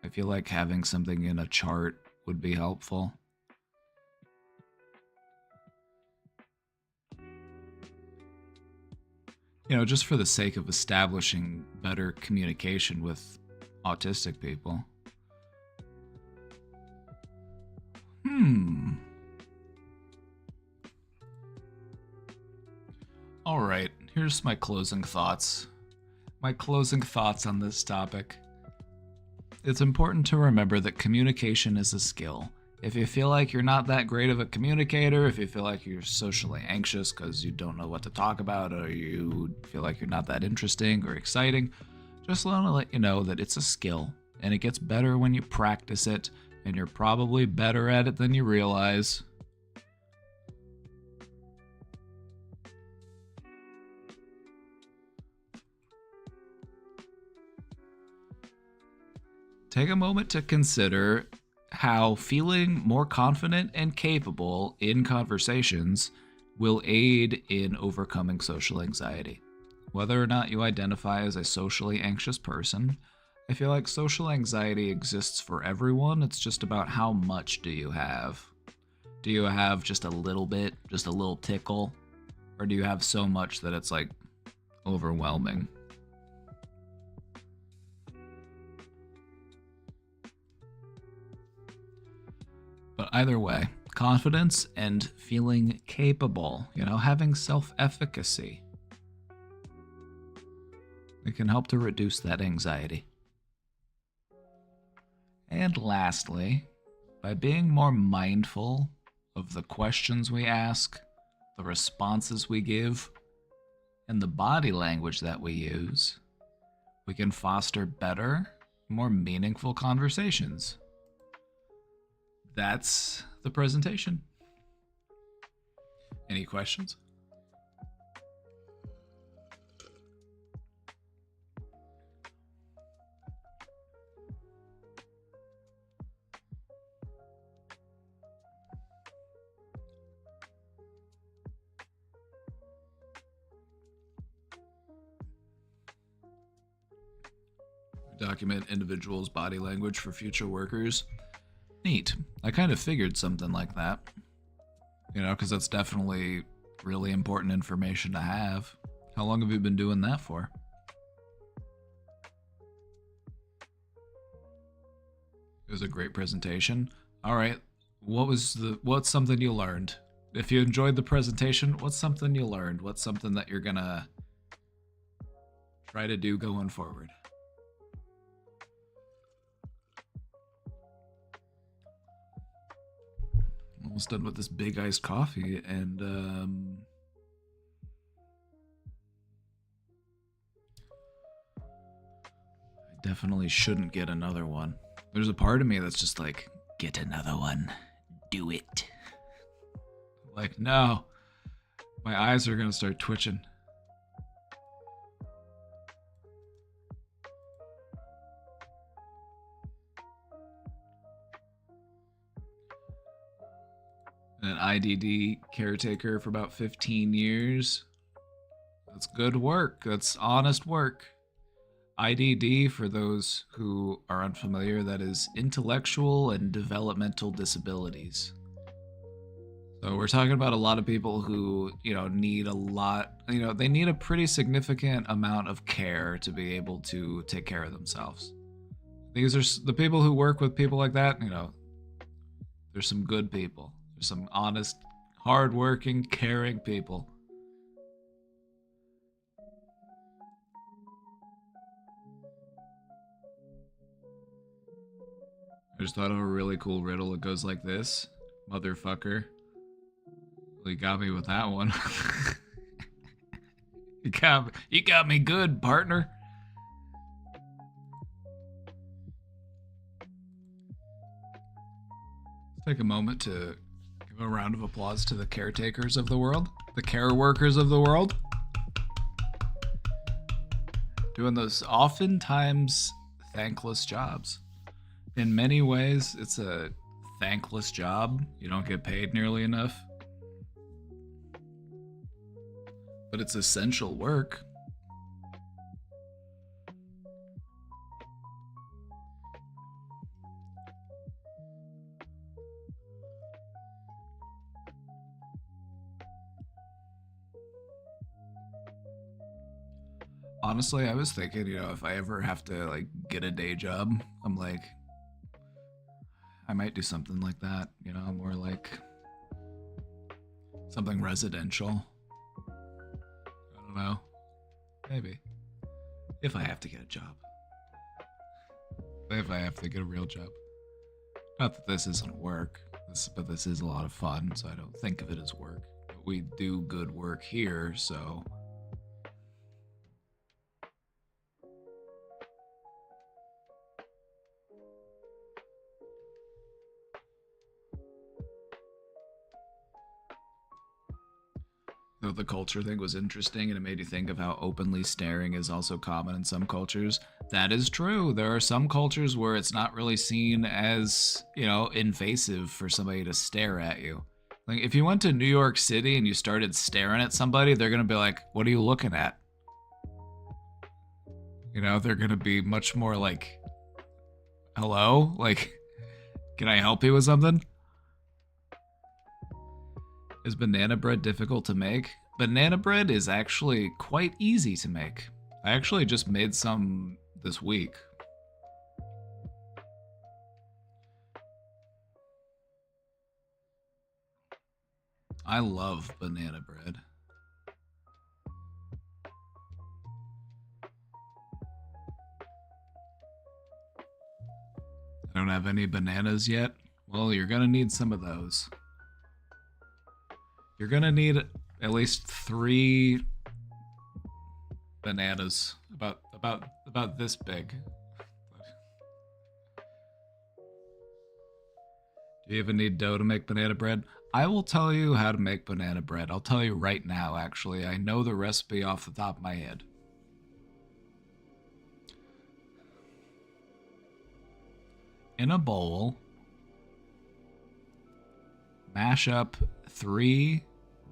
I feel like having something in a chart would be helpful. Just for the sake of establishing better communication with autistic people. All right, here's my closing thoughts. My closing thoughts on this topic. It's important to remember that communication is a skill. If you feel like you're not that great of a communicator, if you feel like you're socially anxious because you don't know what to talk about, or you feel like you're not that interesting or exciting, just want to let you know that it's a skill, and it gets better when you practice it, and you're probably better at it than you realize. Take a moment to consider how feeling more confident and capable in conversations will aid in overcoming social anxiety. Whether or not you identify as a socially anxious person, I feel like social anxiety exists for everyone. It's just about how much do you have? Do you have just a little bit, just a little tickle? Or do you have so much that it's like overwhelming? But either way, confidence and feeling capable, having self-efficacy, it can help to reduce that anxiety. And lastly, by being more mindful of the questions we ask, the responses we give, and the body language that we use, we can foster better, more meaningful conversations. That's the presentation. Any questions? Document individuals' body language for future workers. Neat. I kind of figured something like that. Because that's definitely really important information to have. How long have you been doing that for? It was a great presentation. All right. What's something you learned? If you enjoyed the presentation, what's something you learned? What's something that you're gonna try to do going forward? Almost done with this big iced coffee, and I definitely shouldn't get another one. There's a part of me that's just like, get another one. Do it. Like, no. My eyes are gonna start twitching. An IDD caretaker for about 15 years. That's good work. That's honest work. IDD, for those who are unfamiliar, that is intellectual and developmental disabilities. So we're talking about a lot of people who, need a lot, they need a pretty significant amount of care to be able to take care of themselves. These are the people who work with people like that, there's some good people. There's some honest, hardworking, caring people. I just thought of a really cool riddle. It goes like this. Motherfucker. Well, you got me with that one. You got me good, partner. Let's take a moment to give a round of applause to the caretakers of the world, the care workers of the world. Doing those oftentimes thankless jobs. In many ways, it's a thankless job. You don't get paid nearly enough. But it's essential work. Honestly, I was thinking, if I ever have to like get a day job, I'm like, I might do something like that, more like something residential. I don't know. Maybe. If I have to get a job. If I have to get a real job. Not that this isn't work, but this is a lot of fun, so I don't think of it as work. But we do good work here, so... The culture thing was interesting, and it made you think of how openly staring is also common in some cultures. That is true. There are some cultures where it's not really seen as, invasive for somebody to stare at you. Like, if you went to New York City and you started staring at somebody, they're going to be like, what are you looking at? They're going to be much more like, hello? Like, can I help you with something? Is banana bread difficult to make? Banana bread is actually quite easy to make. I actually just made some this week. I love banana bread. I don't have any bananas yet. Well, you're gonna need some of those. You're gonna need at least 3 bananas, about this big. Do you even need dough to make banana bread? I will tell you how to make banana bread. I'll tell you right now, actually. I know the recipe off the top of my head. In a bowl, mash up 3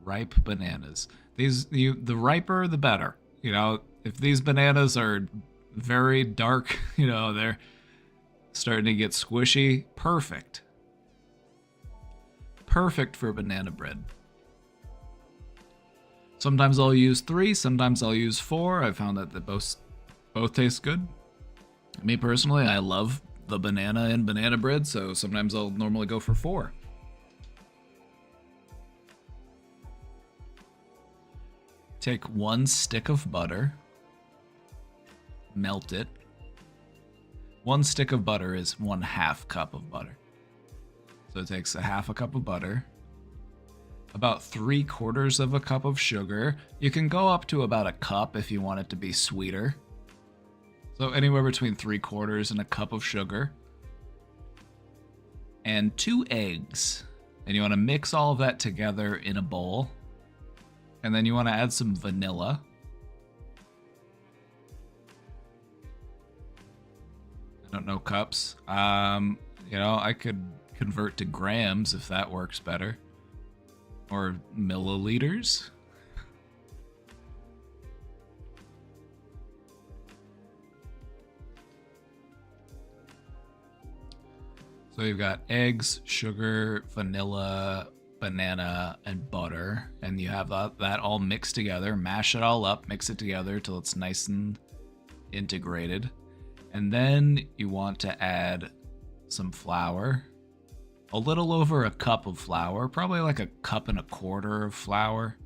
ripe bananas. The riper, the better. If these bananas are very dark, they're starting to get squishy, perfect. Perfect for banana bread. Sometimes I'll use 3, sometimes I'll use 4. I found that they both taste good. Me personally, I love the banana in banana bread, so sometimes I'll normally go for 4. Take 1 stick of butter, melt it. 1 stick of butter is 1/2 cup of butter. So it takes 1/2 cup of butter, about 3/4 of a cup of sugar. You can go up to about a cup if you want it to be sweeter. So anywhere between 3/4 and a cup of sugar. And 2 eggs. And you want to mix all of that together in a bowl. And then you want to add some vanilla. I don't know cups. I could convert to grams if that works better. Or milliliters. So you've got eggs, sugar, vanilla, banana, and butter, and you have that all mixed together. Mash it all up, mix it together till it's nice and integrated. And then you want to add some flour, a little over a cup of flour, probably like 1.25 cups of flour.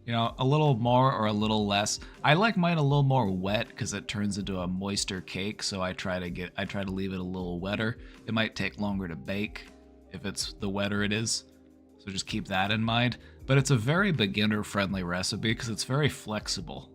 A little more or a little less. I like mine a little more wet because it turns into a moister cake, so I try to leave it a little wetter. It might take longer to bake if it's the wetter it is. So just keep that in mind. But it's a very beginner-friendly recipe because it's very flexible.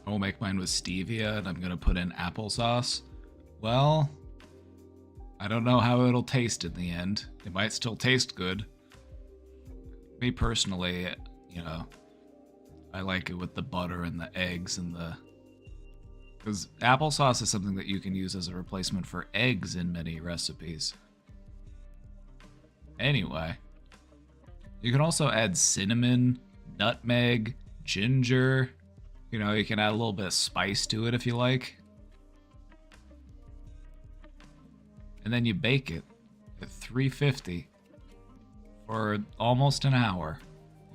I'll make mine with stevia and I'm going to put in applesauce. Well, I don't know how it'll taste in the end. It might still taste good. Me personally, I like it with the butter and the eggs and because applesauce is something that you can use as a replacement for eggs in many recipes. Anyway, you can also add cinnamon, nutmeg, ginger, You know, you can add a little bit of spice to it if you like. And then you bake it at 350 for almost an hour.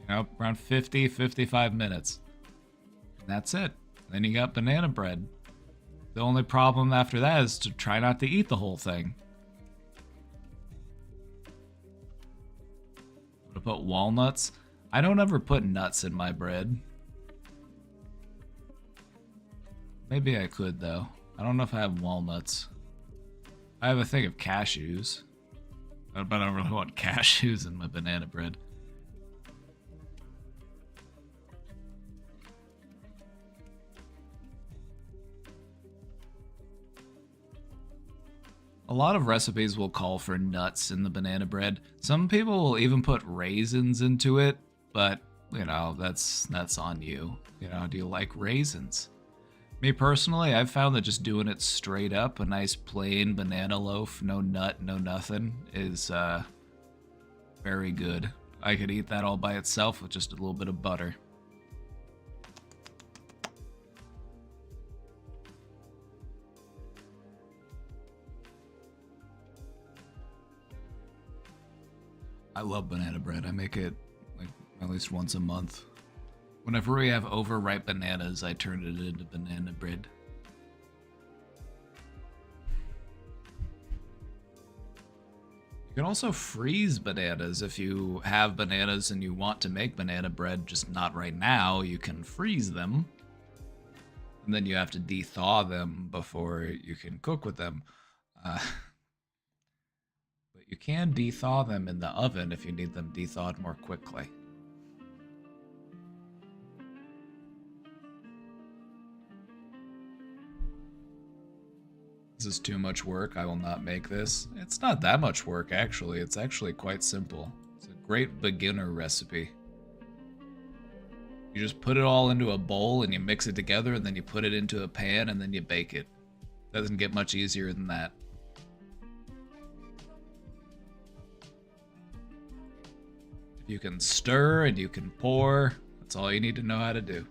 You know, around 50, 55 minutes. And that's it. Then you got banana bread. The only problem after that is to try not to eat the whole thing. To put walnuts. I don't ever put nuts in my bread. Maybe I could though. I don't know if I have walnuts. I have a thing of cashews. But I don't really want cashews in my banana bread. A lot of recipes will call for nuts in the banana bread. Some people will even put raisins into it, but you know, that's on you. You know, do you like raisins? Me personally, I've found that just doing it straight up, a nice plain banana loaf, no nut, no nothing, is very good. I could eat that all by itself with just a little bit of butter. I love banana bread. I make it like at least once a month. Whenever we have overripe bananas, I turn it into banana bread. You can also freeze bananas if you have bananas and you want to make banana bread, just not right now. You can freeze them. And then you have to de-thaw them before you can cook with them. You can de-thaw them in the oven if you need them de-thawed more quickly. This is too much work. I will not make this. It's not that much work, actually. It's actually quite simple. It's a great beginner recipe. You just put it all into a bowl and you mix it together and then you put it into a pan and then you bake it. Doesn't get much easier than that. You can stir and you can pour. That's all you need to know how to do.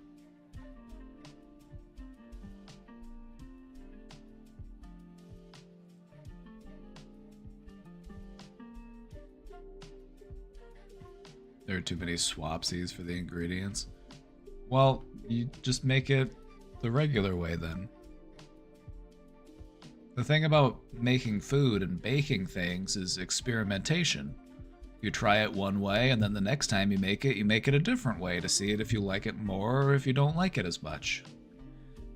There are too many swapsies for the ingredients. Well, you just make it the regular way then. The thing about making food and baking things is experimentation. You try it one way, and then the next time you make it a different way to see it if you like it more or if you don't like it as much.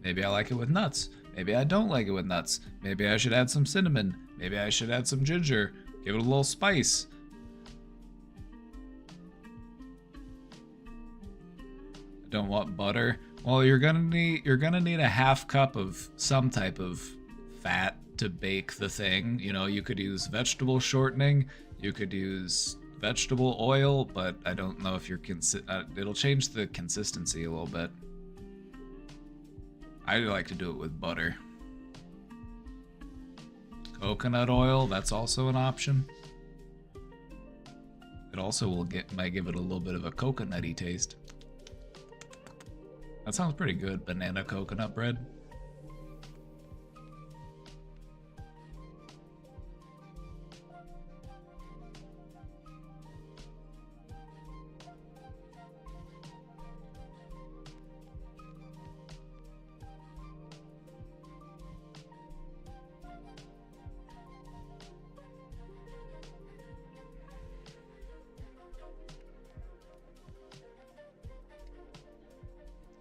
Maybe I like it with nuts. Maybe I don't like it with nuts. Maybe I should add some cinnamon. Maybe I should add some ginger. Give it a little spice. I don't want butter. Well, you're gonna need a half cup of some type of fat to bake the thing. You know, you could use vegetable shortening. You could use vegetable oil, but I don't know if you're it'll change the consistency a little bit. I like to do it with butter. Coconut oil, that's also an option. It also might give it a little bit of a coconutty taste. That sounds pretty good, banana coconut bread.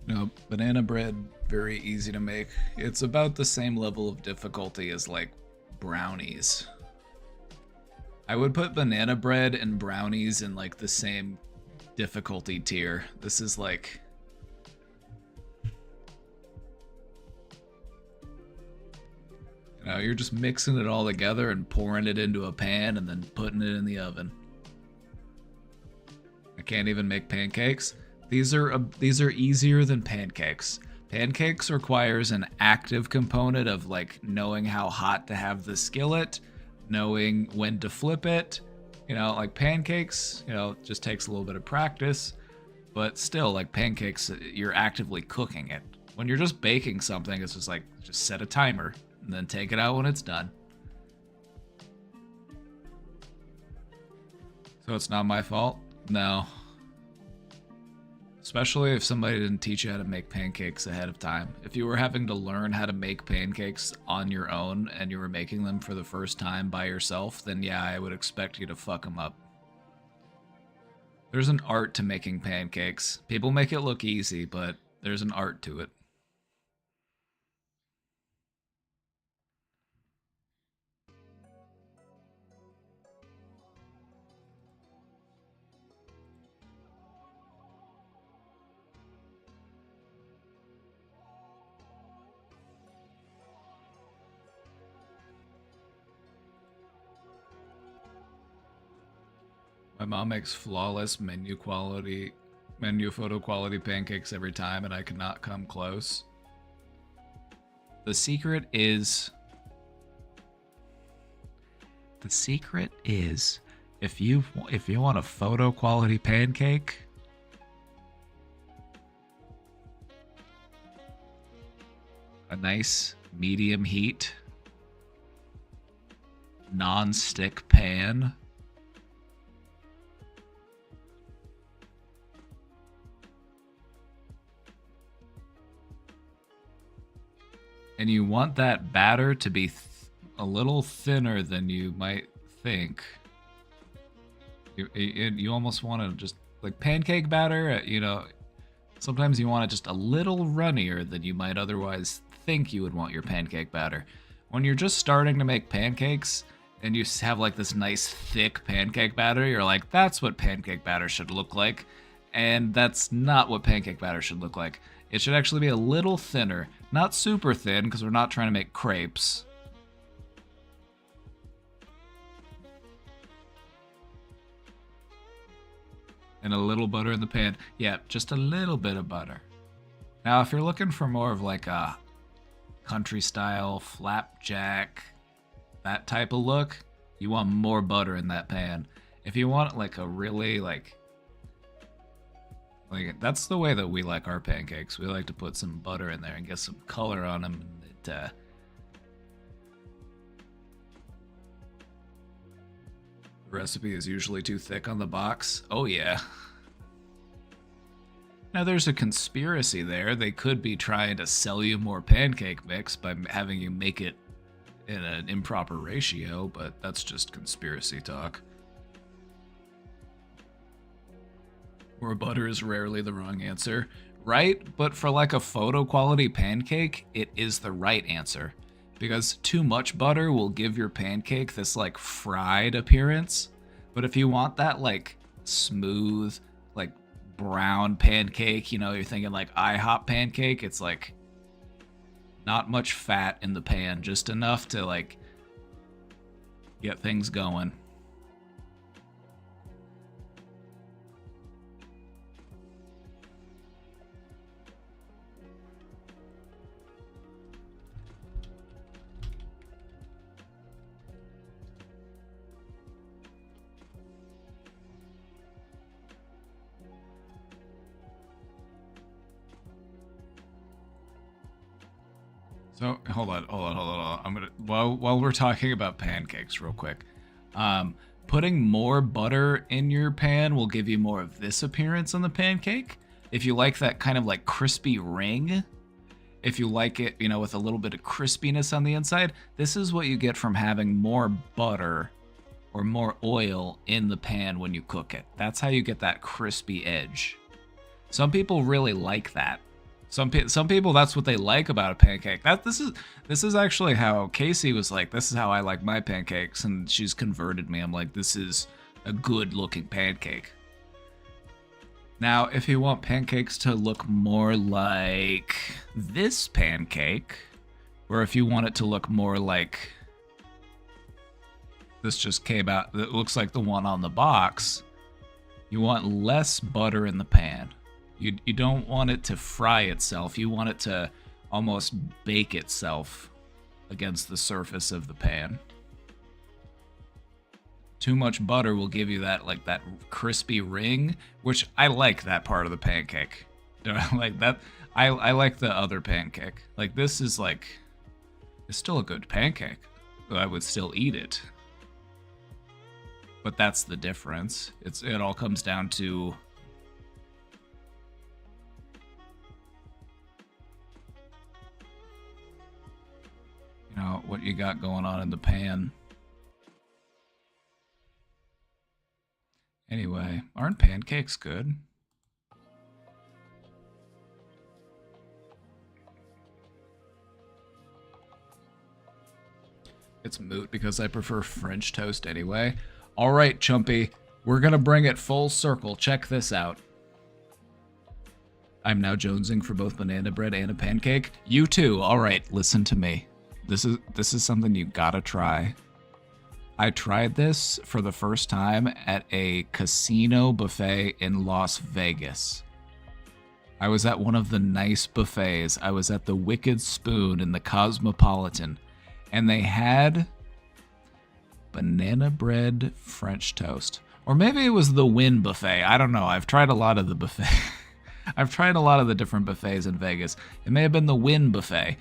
No, banana bread, very easy to make. It's about the same level of difficulty as like brownies. I would put banana bread and brownies in like the same difficulty tier. This is like... You know, you're just mixing it all together and pouring it into a pan and then putting it in the oven. I can't even make pancakes. These are easier than pancakes. Pancakes requires an active component of like knowing how hot to have the skillet, knowing when to flip it. You know, like pancakes, you know, just takes a little bit of practice. But still, like pancakes, you're actively cooking it. When you're just baking something, it's just like, just set a timer and then take it out when it's done. So it's not my fault? No. Especially if somebody didn't teach you how to make pancakes ahead of time. If you were having to learn how to make pancakes on your own and you were making them for the first time by yourself, then yeah, I would expect you to fuck them up. There's an art to making pancakes. People make it look easy, but there's an art to it. My mom makes flawless menu photo quality pancakes every time, and I cannot come close. The secret is if you want a photo quality pancake, a nice medium heat non-stick pan, and you want that batter to be a little thinner than you might think. You almost want to just, like pancake batter, you know, sometimes you want it just a little runnier than you might otherwise think you would want your pancake batter. When you're just starting to make pancakes and you have like this nice thick pancake batter, you're like, that's what pancake batter should look like. And that's not what pancake batter should look like. It should actually be a little thinner. Not super thin, because we're not trying to make crepes. And a little butter in the pan. Yeah, just a little bit of butter. Now, if you're looking for more of like a country style flapjack, that type of look, you want more butter in that pan. If you want like a really like that's the way that we like our pancakes. We like to put some butter in there and get some color on them. The recipe is usually too thick on the box. Oh yeah. Now there's a conspiracy there. They could be trying to sell you more pancake mix by having you make it in an improper ratio, but that's just conspiracy talk. More butter is rarely the wrong answer, right? But for like a photo quality pancake, it is the right answer. Because too much butter will give your pancake this like fried appearance. But if you want that like smooth, like brown pancake, you know, you're thinking like IHOP pancake, it's like not much fat in the pan, just enough to like get things going. So hold on. I'm gonna while we're talking about pancakes, real quick. Putting more butter in your pan will give you more of this appearance on the pancake. If you like that kind of like crispy ring, if you like it, you know, with a little bit of crispiness on the inside, this is what you get from having more butter or more oil in the pan when you cook it. That's how you get that crispy edge. Some people really like that. Some people, that's what they like about a pancake. This is actually how Casey was like, this is how I like my pancakes, and she's converted me. I'm like, this is a good looking pancake. Now, if you want pancakes to look more like this pancake, or if you want it to look more like this just came out, that looks like the one on the box, you want less butter in the pan. You don't want it to fry itself. You want it to almost bake itself against the surface of the pan. Too much butter will give you that like that crispy ring, which I like that part of the pancake. Like that. I like the other pancake. Like this is like, it's still a good pancake. But I would still eat it. But that's the difference. It all comes down to what you got going on in the pan. Anyway, aren't pancakes good? It's moot because I prefer French toast anyway. All right, Chumpy, we're gonna bring it full circle. Check this out. I'm now jonesing for both banana bread and a pancake. You too. All right, listen to me. This is something you gotta try. I tried this for the first time at a casino buffet in Las Vegas. I was at one of the nice buffets. I was at the Wicked Spoon in the Cosmopolitan, and they had banana bread French toast. Or maybe it was the Wynn buffet. I don't know. I've tried a lot of the buffet. I've tried a lot of the different buffets in Vegas. It may have been the Wynn buffet.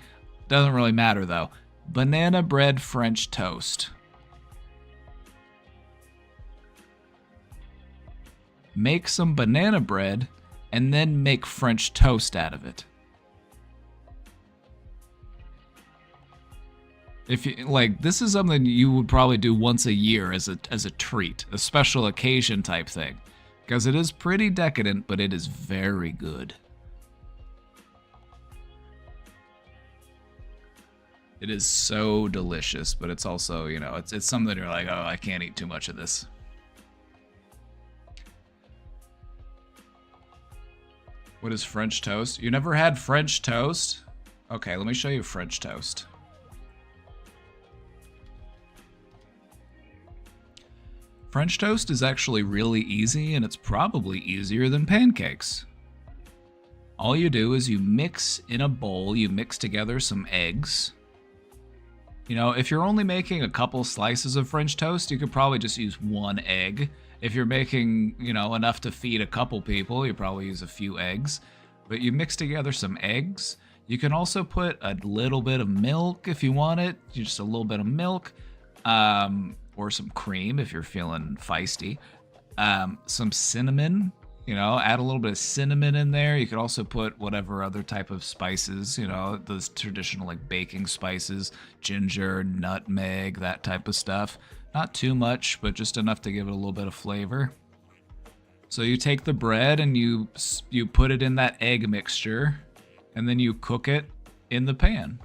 Doesn't really matter though. Banana bread French toast. Make some banana bread and then make French toast out of it. If you like, this is something you would probably do once a year as a treat, a special occasion type thing, because it is pretty decadent, but it is very good. It is so delicious, but it's also, it's something you're like, oh, I can't eat too much of this. What is French toast? You never had French toast? Okay, let me show you French toast. French toast is actually really easy, and it's probably easier than pancakes. All you do is you mix in a bowl, you mix together some eggs. If you're only making a couple slices of French toast, you could probably just use one egg. If you're making, enough to feed a couple people, you probably use a few eggs. But you mix together some eggs. You can also put a little bit of milk if you want it, just a little bit of milk. Or some cream if you're feeling feisty. Some cinnamon, add a little bit of cinnamon in there. You could also put whatever other type of spices, those traditional like baking spices, ginger, nutmeg, that type of stuff. Not too much, but just enough to give it a little bit of flavor. So you take the bread and you put it in that egg mixture, and then you cook it in the pan.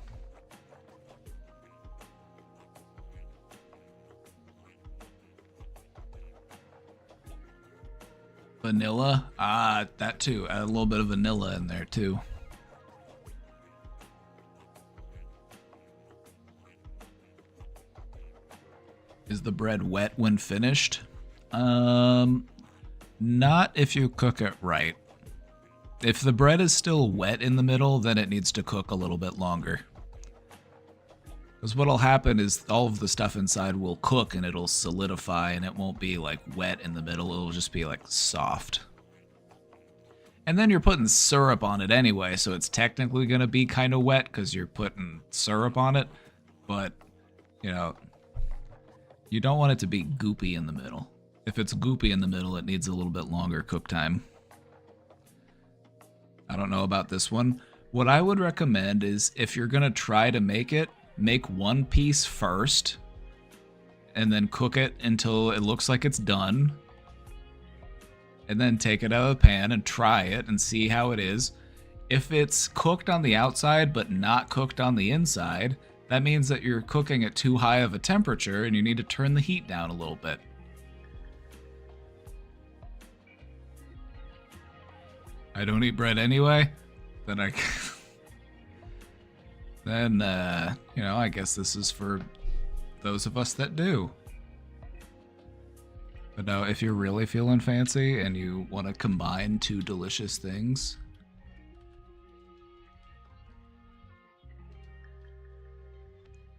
Vanilla? That too. Add a little bit of vanilla in there too. Is the bread wet when finished? Not if you cook it right. If the bread is still wet in the middle, then it needs to cook a little bit longer. Because what'll happen is all of the stuff inside will cook and it'll solidify, and it won't be like wet in the middle. It'll just be like soft. And then you're putting syrup on it anyway, so it's technically going to be kind of wet because you're putting syrup on it. But, you don't want it to be goopy in the middle. If it's goopy in the middle, it needs a little bit longer cook time. I don't know about this one. What I would recommend is if you're going to try to make it, make one piece first and then cook it until it looks like it's done. And then take it out of the pan and try it and see how it is. If it's cooked on the outside but not cooked on the inside, that means that you're cooking at too high of a temperature and you need to turn the heat down a little bit. I don't eat bread anyway? Then I guess this is for those of us that do. But no, if you're really feeling fancy and you want to combine two delicious things,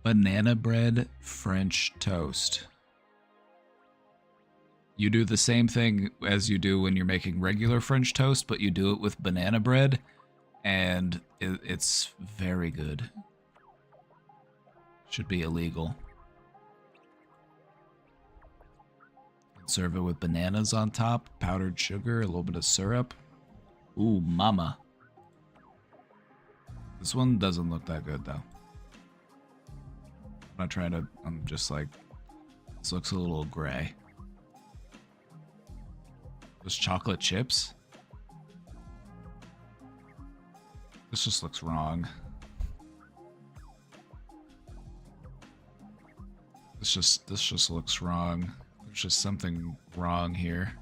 banana bread French toast. You do the same thing as you do when you're making regular French toast, but you do it with banana bread, and it's very good. Should be illegal. Serve it with bananas on top, powdered sugar, a little bit of syrup. Ooh, mama. This one doesn't look that good, though. I'm not trying to... I'm just like... This looks a little gray. Those chocolate chips? This just looks wrong. This just looks wrong. There's just something wrong here.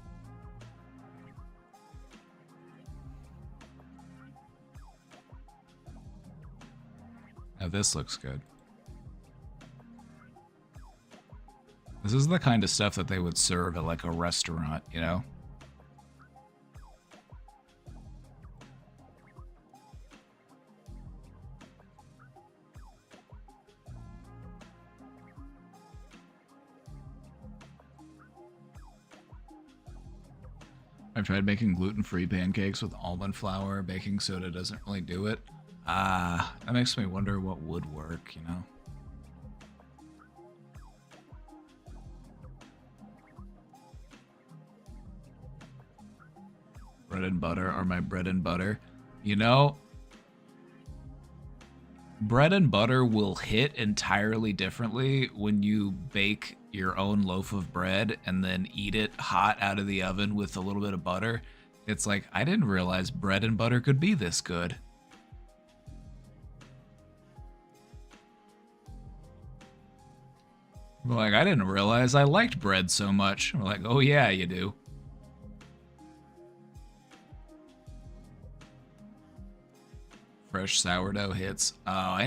Now this looks good. This is the kind of stuff that they would serve at like a restaurant, you know? I've tried making gluten-free pancakes with almond flour. Baking soda doesn't really do it. That makes me wonder what would work, you know? Bread and butter are my bread and butter. You know, bread and butter will hit entirely differently when you bake your own loaf of bread and then eat it hot out of the oven with a little bit of butter. It's like, I didn't realize bread and butter could be this good. Like, I didn't realize I liked bread so much. We're like, oh yeah, you do. Fresh sourdough hits. Oh,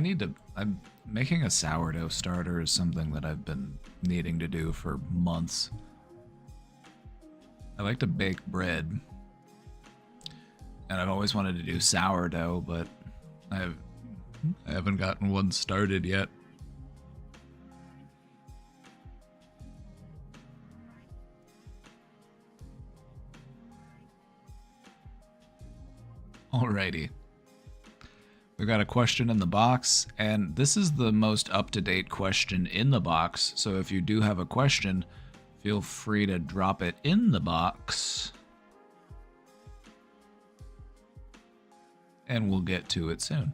I'm making a sourdough starter is something that I've been needing to do for months. I like to bake bread. And I've always wanted to do sourdough, but I haven't gotten one started yet. Alrighty. We got a question in the box, and this is the most up-to-date question in the box, so if you do have a question, feel free to drop it in the box, and we'll get to it soon.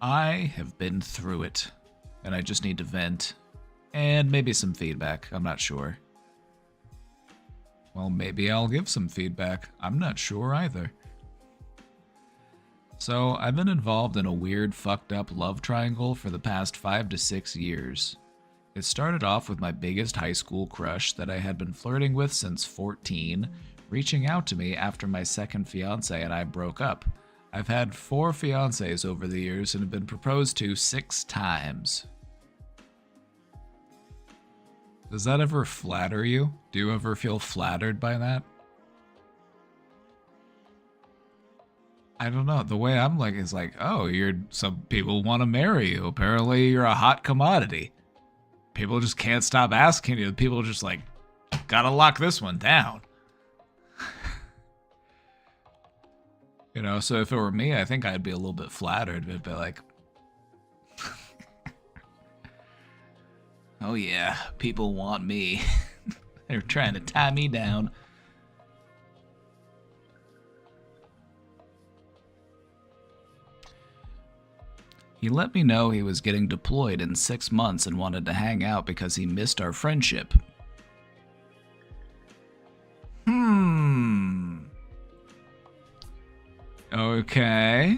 I have been through it, and I just need to vent, and maybe some feedback, I'm not sure. Well, maybe I'll give some feedback. I'm not sure either. So, I've been involved in a weird, fucked up love triangle for the past 5 to 6 years. It started off with my biggest high school crush that I had been flirting with since 14, reaching out to me after my second fiance and I broke up. I've had 4 fiancés over the years and have been proposed to 6 times. Does that ever flatter you? Do you ever feel flattered by that? I don't know. The way I'm like is like, oh, some people want to marry you. Apparently you're a hot commodity. People just can't stop asking you. People just like, gotta lock this one down. You know, so if it were me, I think I'd be a little bit flattered. It'd be like, oh yeah, people want me. They're trying to tie me down. He let me know he was getting deployed in 6 months and wanted to hang out because he missed our friendship. Okay.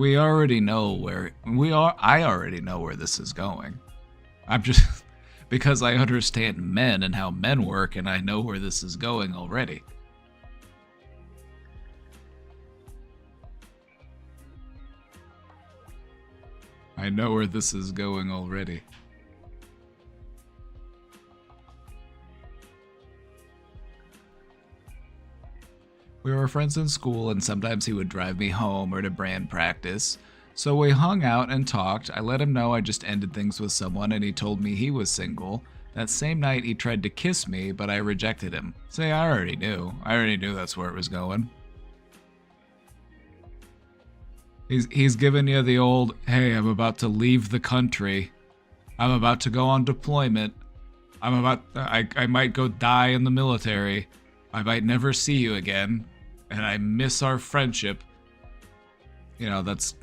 I already know where this is going. I'm just because I understand men and how men work, and I know where this is going already. I know where this is going already. We were friends in school, and sometimes he would drive me home or to band practice. So we hung out and talked. I let him know I just ended things with someone, and he told me he was single. That same night, he tried to kiss me, but I rejected him. Say, I already knew. I already knew that's where it was going. He's giving you the old, hey, I'm about to leave the country. I'm about to go on deployment. I might go die in the military. I might never see you again. And I miss our friendship. You know, that's...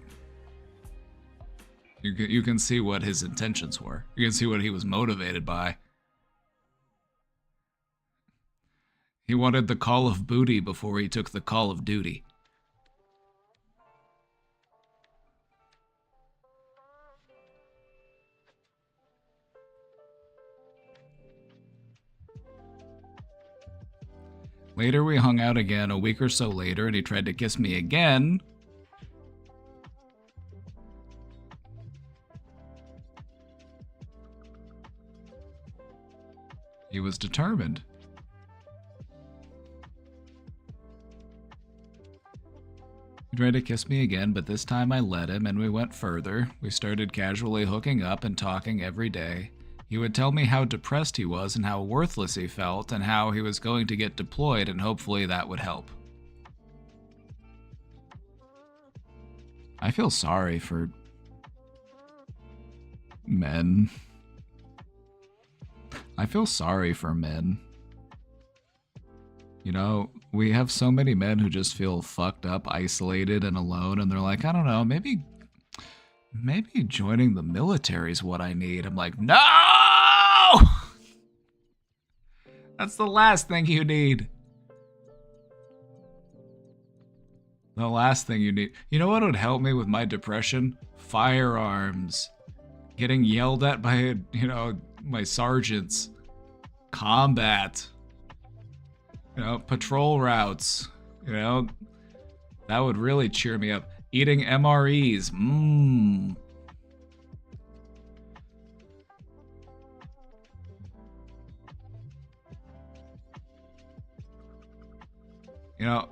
You can see what his intentions were. You can see what he was motivated by. He wanted the call of booty before he took the call of duty. Later, we hung out again a week or so later, and he tried to kiss me again. He was determined. He tried to kiss me again, but this time I let him, and we went further. We started casually hooking up and talking every day. He would tell me how depressed he was and how worthless he felt and how he was going to get deployed, and hopefully that would help. I feel sorry for men. I feel sorry for men. You know, we have so many men who just feel fucked up, isolated, and alone, and they're like, I don't know, maybe joining the military is what I need. I'm like, no! That's the last thing you need. The last thing you need. You know what would help me with my depression? Firearms. Getting yelled at by, my sergeants. Combat. Patrol routes. That would really cheer me up. Eating MREs.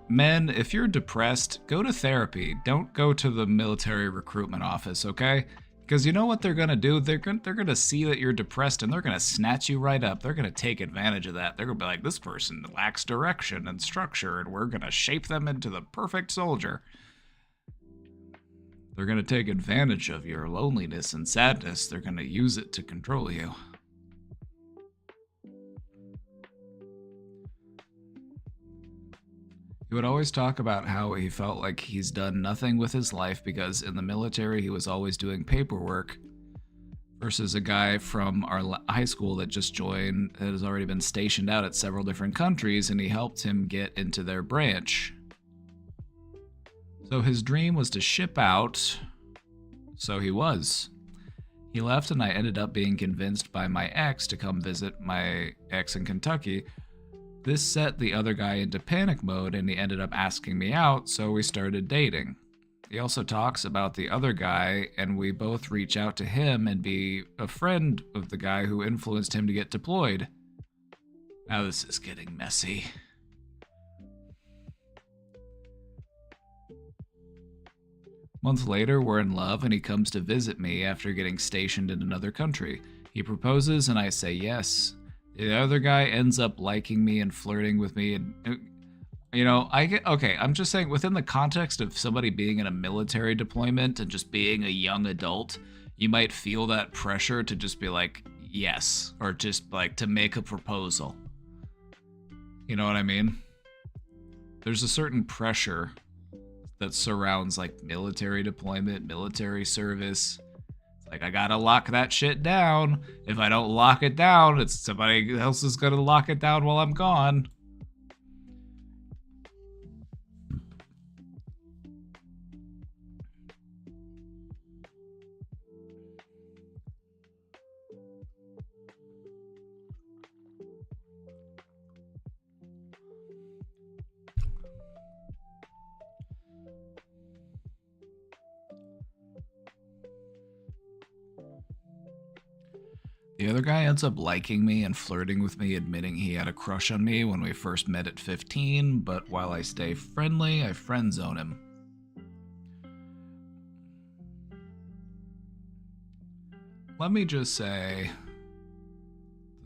Men, if you're depressed, go to therapy. Don't go to the military recruitment office, okay? Because you know what they're going to do? They're going to see that you're depressed, and they're going to snatch you right up. They're going to take advantage of that. They're going to be like, this person lacks direction and structure, and we're going to shape them into the perfect soldier. They're going to take advantage of your loneliness and sadness. They're going to use it to control you. He would always talk about how he felt like he's done nothing with his life because in the military he was always doing paperwork versus a guy from our high school that just joined that has already been stationed out at several different countries, and he helped him get into their branch. So his dream was to ship out, so he was. He left, and I ended up being convinced by my ex to come visit my ex in Kentucky. This set the other guy into panic mode, and he ended up asking me out, so we started dating. He also talks about the other guy, and we both reach out to him and be a friend of the guy who influenced him to get deployed. Now this is getting messy. Months later, we're in love, and he comes to visit me after getting stationed in another country. He proposes, and I say yes. The other guy ends up liking me and flirting with me, and I'm just saying, within the context of somebody being in a military deployment and just being a young adult, you might feel that pressure to just be like, yes, or just like to make a proposal. You know what I mean? There's a certain pressure that surrounds like military deployment, military service. Like, I gotta lock that shit down. If I don't lock it down, it's somebody else is gonna lock it down while I'm gone. The other guy ends up liking me and flirting with me, admitting he had a crush on me when we first met at 15, but while I stay friendly, I friend zone him. Let me just say,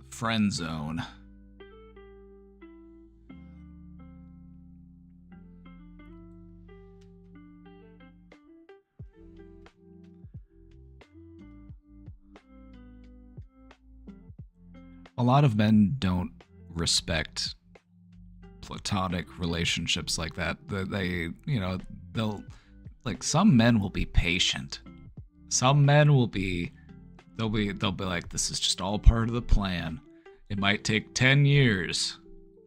friend zone. A lot of men don't respect platonic relationships like that. They, you know, they'll, like, some men will be patient. Some men will be, they'll be like, this is just all part of the plan. It might take 10 years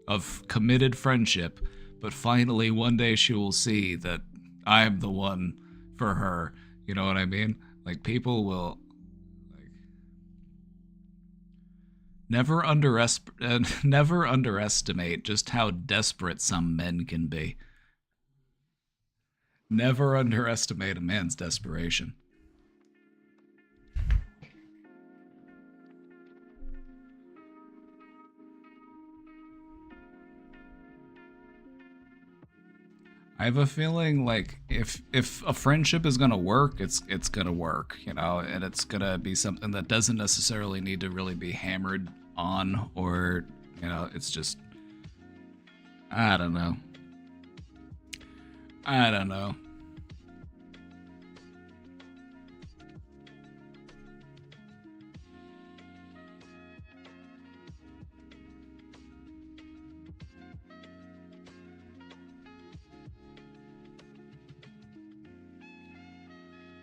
of committed friendship, but finally one day she will see that I'm the one for her. You know what I mean? Like, people will, never underestimate just how desperate some men can be. Never underestimate a man's desperation. I have a feeling like if a friendship is gonna work, it's gonna work, you know, and it's gonna be something that doesn't necessarily need to really be hammered on, or, you know, it's just, I don't know.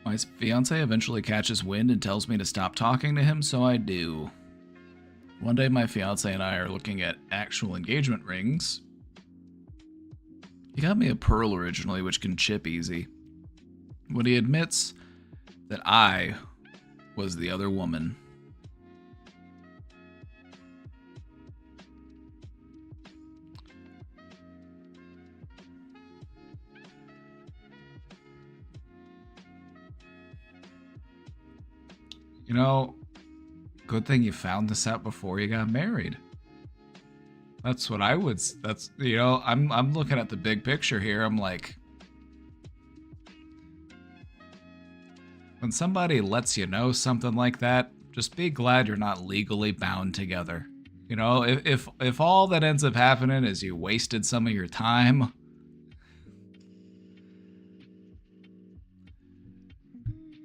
My fiance eventually catches wind and tells me to stop talking to him, so I do. One day my fiance and I are looking at actual engagement rings. He got me a pearl originally, which can chip easy. When he admits that I was the other woman. You know, good thing you found this out before you got married. That's what I would. That's, you know, I'm looking at the big picture here. I'm like, when somebody lets you know something like that, just be glad you're not legally bound together. You know, if all that ends up happening is you wasted some of your time,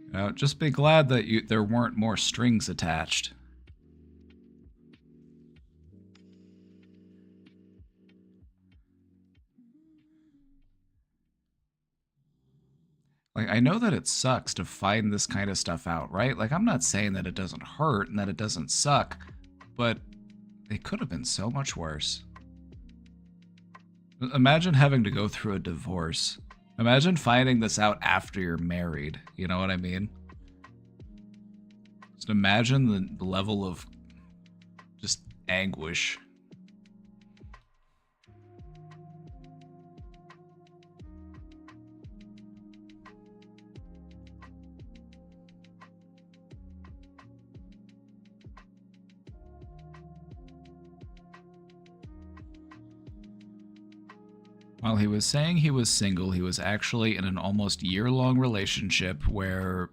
you know, just be glad that there weren't more strings attached. Like, I know that it sucks to find this kind of stuff out, right? Like, I'm not saying that it doesn't hurt and that it doesn't suck, but it could have been so much worse. Imagine having to go through a divorce. Imagine finding this out after you're married. You know what I mean? Just imagine the level of just anguish. While he was saying he was single, he was actually in an almost year-long relationship where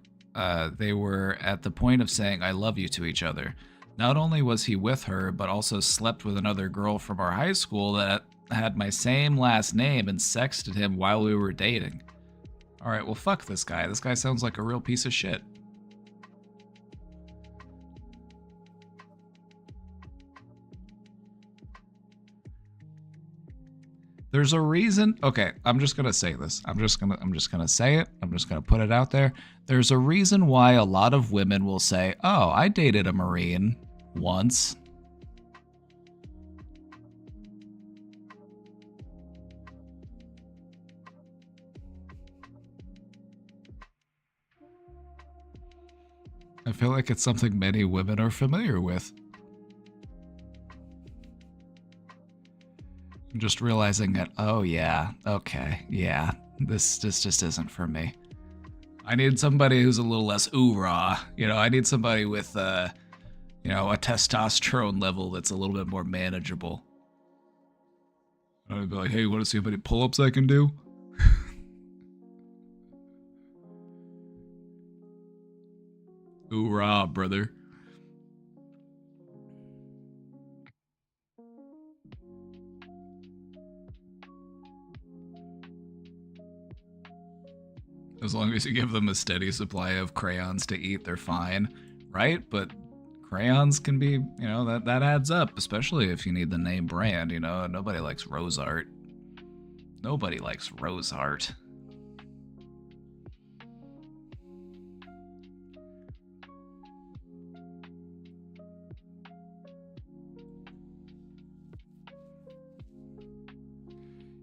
they were at the point of saying "I love you" to each other. Not only was he with her, but also slept with another girl from our high school that had my same last name and sexted him while we were dating. Alright, well, fuck this guy. This guy sounds like a real piece of shit. There's a reason. Okay, I'm just gonna say this. I'm just gonna say it. I'm just gonna put it out there. There's a reason why a lot of women will say, "Oh, I dated a Marine once." I feel like it's something many women are familiar with. I'm just realizing that, oh yeah, okay, yeah, this just isn't for me. I need somebody who's a little less ooh-rah. You know, I need somebody with, you know, a testosterone level that's a little bit more manageable. I'd be like, hey, you want to see how many pull-ups I can do? Hoorah, brother. As long as you give them a steady supply of crayons to eat, they're fine, right? But crayons can be, you know, that adds up, especially if you need the name brand, you know. Nobody likes Rose Art. Nobody likes Rose Art.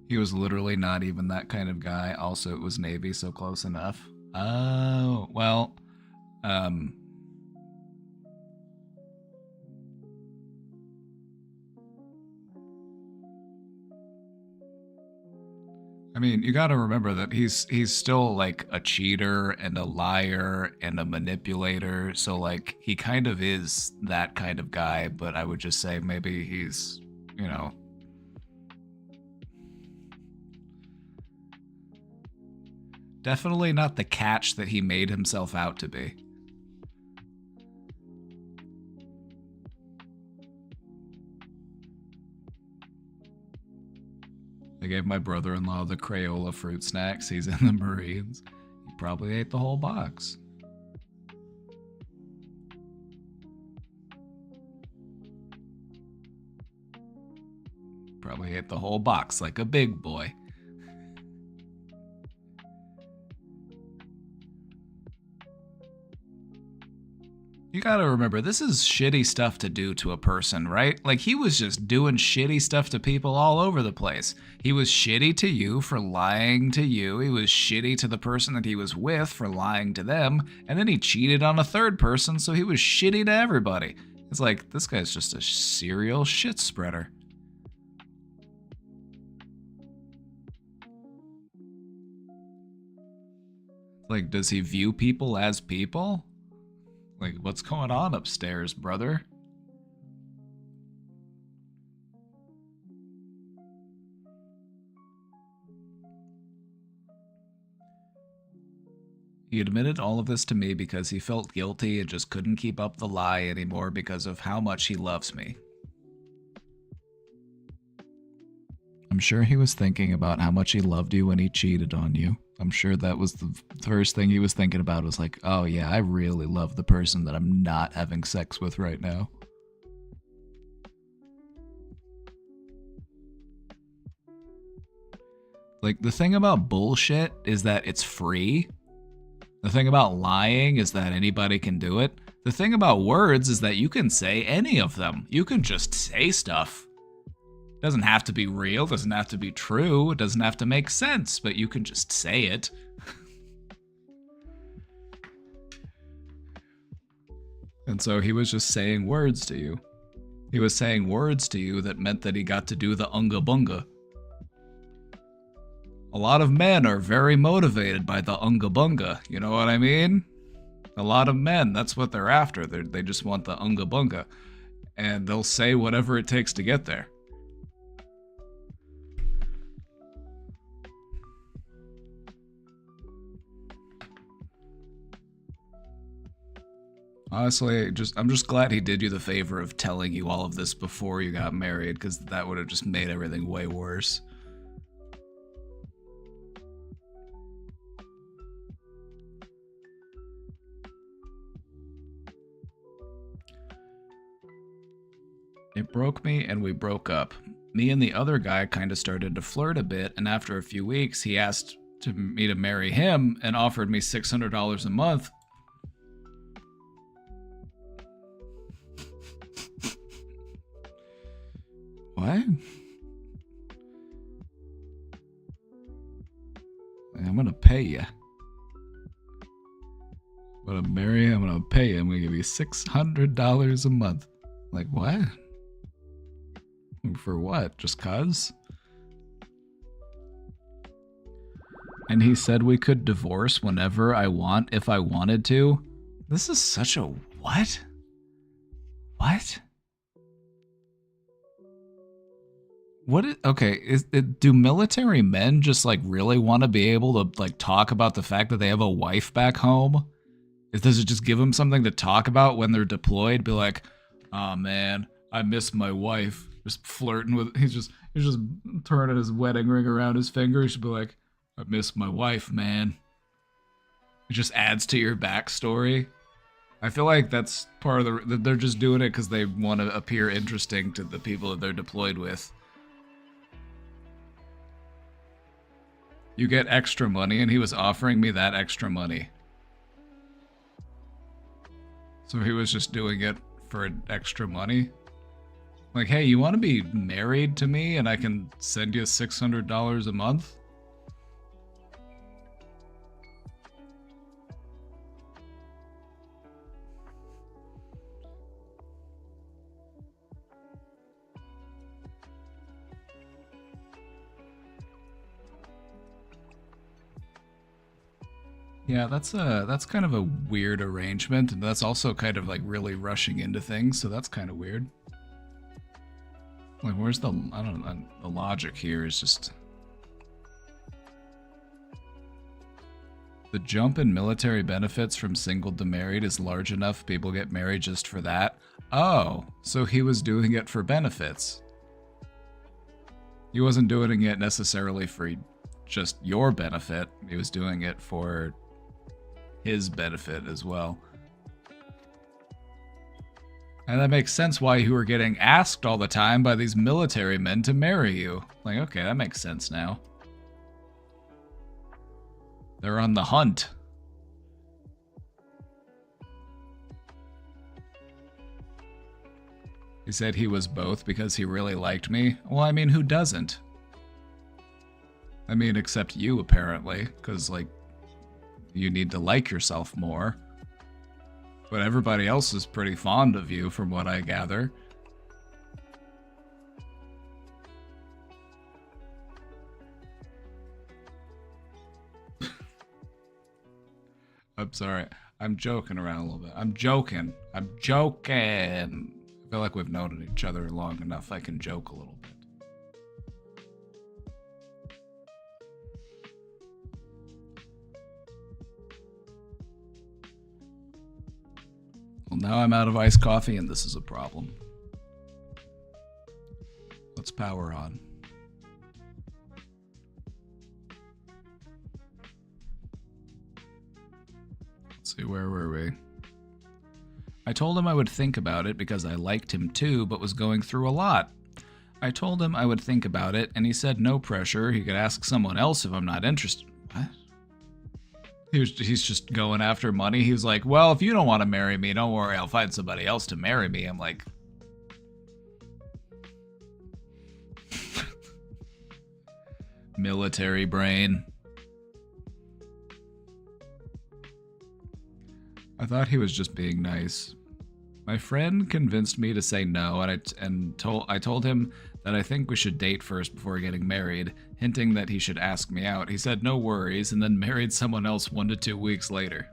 He was literally not even that kind of guy. Also, it was Navy, so close enough. Oh, well, I mean, you got to remember that he's still like a cheater and a liar and a manipulator. So like he kind of is that kind of guy, but I would just say maybe he's, you know, definitely not the catch that he made himself out to be. I gave my brother-in-law the Crayola fruit snacks. He's in the Marines. He probably ate the whole box. Probably ate the whole box like a big boy. You gotta remember, this is shitty stuff to do to a person, right? Like, he was just doing shitty stuff to people all over the place. He was shitty to you for lying to you. He was shitty to the person that he was with for lying to them. And then he cheated on a third person, so he was shitty to everybody. It's like, this guy's just a serial shit spreader. Like, does he view people as people? Like, what's going on upstairs, brother? He admitted all of this to me because he felt guilty and just couldn't keep up the lie anymore because of how much he loves me. I'm sure he was thinking about how much he loved you when he cheated on you. I'm sure that was the first thing he was thinking about, was like, oh yeah, I really love the person that I'm not having sex with right now. Like, the thing about bullshit is that it's free. The thing about lying is that anybody can do it. The thing about words is that you can say any of them. You can just say stuff. It doesn't have to be real, doesn't have to be true, it doesn't have to make sense, but you can just say it. And so he was just saying words to you. He was saying words to you that meant that he got to do the unga bunga. A lot of men are very motivated by the unga bunga, you know what I mean? A lot of men, that's what they're after. They just want the unga bunga. And they'll say whatever it takes to get there. Honestly, I'm just glad he did you the favor of telling you all of this before you got married, because that would have just made everything way worse. It broke me and we broke up. Me and the other guy kind of started to flirt a bit, and after a few weeks, he asked me to marry him and offered me $600 a month. What? I'm gonna pay you. I'm gonna marry you, I'm gonna pay you, I'm gonna give you $600 a month. Like, what? For what? Just cuz? And he said we could divorce whenever I want if I wanted to. This is such a what? What? What? Okay, do military men just like really want to be able to like talk about the fact that they have a wife back home? Does it just give them something to talk about when they're deployed? Be like, oh man, I miss my wife. Just flirting with, he's just turning his wedding ring around his finger. He should be like, I miss my wife, man. It just adds to your backstory. I feel like that's part of they're just doing it because they want to appear interesting to the people that they're deployed with. You get extra money, and he was offering me that extra money. So he was just doing it for extra money. Like, hey, you want to be married to me and I can send you $600 a month? Yeah, that's kind of a weird arrangement, and that's also kind of like really rushing into things, so that's kind of weird. Like, where's the, I don't know, the logic here is just... The jump in military benefits from single to married is large enough people get married just for that. Oh, so he was doing it for benefits. He wasn't doing it necessarily for just your benefit. He was doing it for his benefit as well. And that makes sense why you were getting asked all the time by these military men to marry you. Like, okay, that makes sense now. They're on the hunt. He said he was both because he really liked me. Well, I mean, who doesn't? I mean, except you, apparently, because, like, you need to like yourself more. But everybody else is pretty fond of you, from what I gather. I'm sorry. I'm joking around a little bit. I'm joking. I feel like we've known each other long enough. I can joke a little bit. Well, now I'm out of iced coffee, and this is a problem. Let's power on. Let's see, where were we? I told him I would think about it because I liked him too, but was going through a lot. I told him I would think about it, and he said no pressure. He could ask someone else if I'm not interested. What? He's just going after money. He was like, well, if you don't want to marry me, don't worry, I'll find somebody else to marry me. I'm like... Military brain. I thought he was just being nice. My friend convinced me to say no, and I told him that I think we should date first before getting married, hinting that he should ask me out. He said no worries, and then married someone else 1 to 2 weeks later.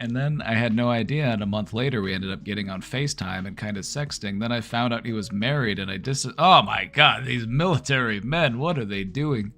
And then I had no idea, and a month later we ended up getting on FaceTime and kind of sexting. Then I found out he was married, and oh my god, these military men, what are they doing?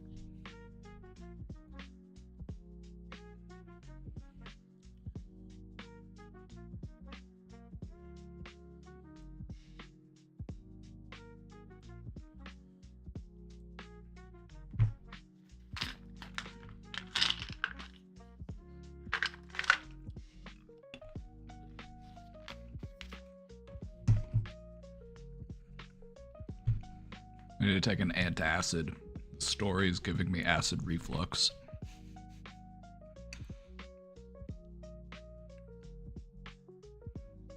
I need to take an antacid. The story is giving me acid reflux.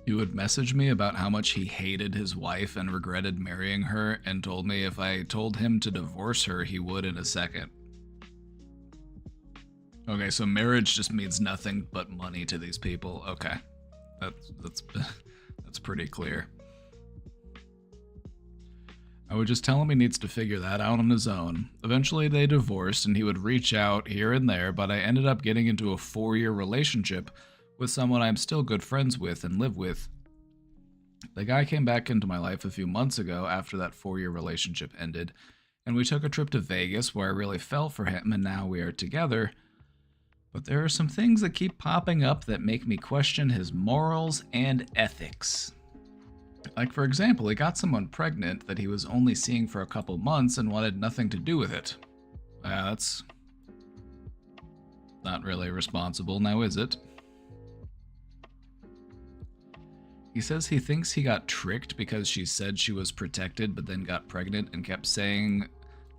He would message me about how much he hated his wife and regretted marrying her, and told me if I told him to divorce her, he would in a second. Okay, so marriage just means nothing but money to these people. Okay, that's pretty clear. I would just tell him he needs to figure that out on his own. Eventually they divorced, and he would reach out here and there, but I ended up getting into a 4-year relationship with someone I'm still good friends with and live with. The guy came back into my life a few months ago after that 4-year relationship ended, and we took a trip to Vegas where I really fell for him, and now we are together. But there are some things that keep popping up that make me question his morals and ethics. Like, for example, he got someone pregnant that he was only seeing for a couple months and wanted nothing to do with it. That's not really responsible now, is it? He says he thinks he got tricked because she said she was protected but then got pregnant and kept saying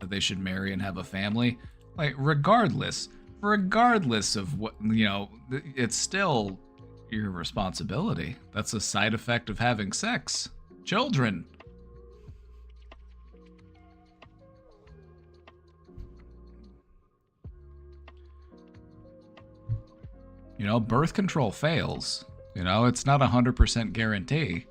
that they should marry and have a family. Like, regardless of what, you know, it's still your responsibility. That's a side effect of having sex. Children. You know, birth control fails. You know, it's not 100% guarantee.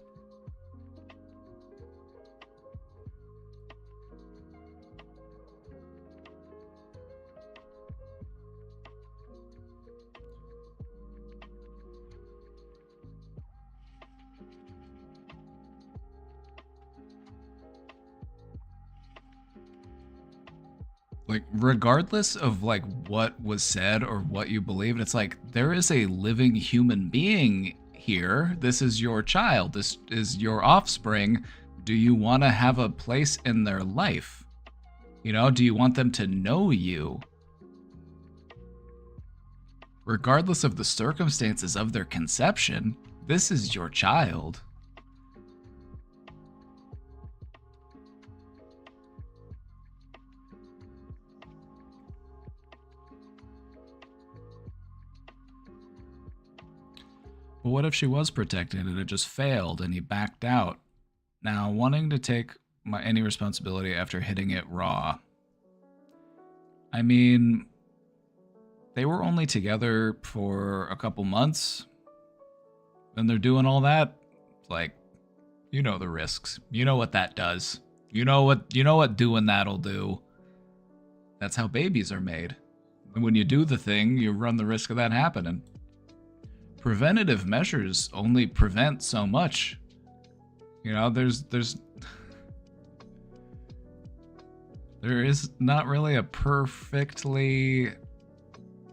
Like, regardless of like what was said or what you believe, it's like there is a living human being here. This is your child. This is your offspring. Do you want to have a place in their life? You know, do you want them to know you? Regardless of the circumstances of their conception, this is your child. But what if she was protected and it just failed and he backed out? Now, wanting to take any responsibility after hitting it raw. I mean, they were only together for a couple months, and they're doing all that. Like, you know the risks. You know what that does. You know what doing that'll do. That's how babies are made. And when you do the thing, you run the risk of that happening. Preventative measures only prevent so much. You know, there is not really a perfectly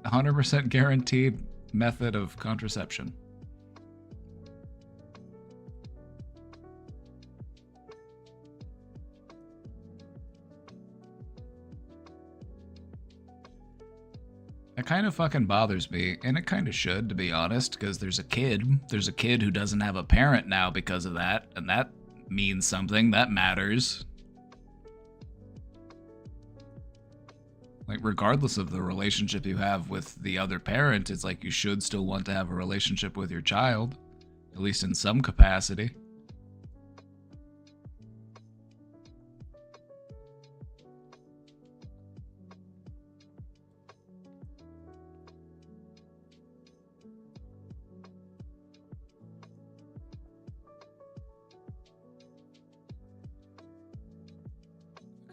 100% guaranteed method of contraception. It kind of fucking bothers me, and it kind of should, to be honest, because there's a kid who doesn't have a parent now because of that, and that means something, that matters. Like, regardless of the relationship you have with the other parent, it's like you should still want to have a relationship with your child, at least in some capacity.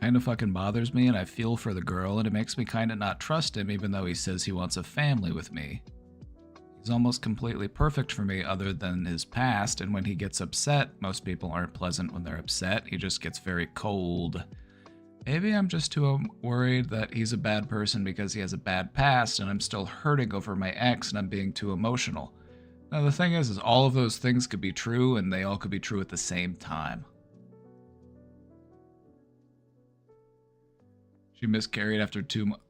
Kind of fucking bothers me, and I feel for the girl, and it makes me kind of not trust him even though he says he wants a family with me. He's almost completely perfect for me other than his past, and when he gets upset, most people aren't pleasant when they're upset, he just gets very cold. Maybe I'm just too worried that he's a bad person because he has a bad past, and I'm still hurting over my ex and I'm being too emotional. Now the thing is all of those things could be true, and they all could be true at the same time. She miscarried after 2 months.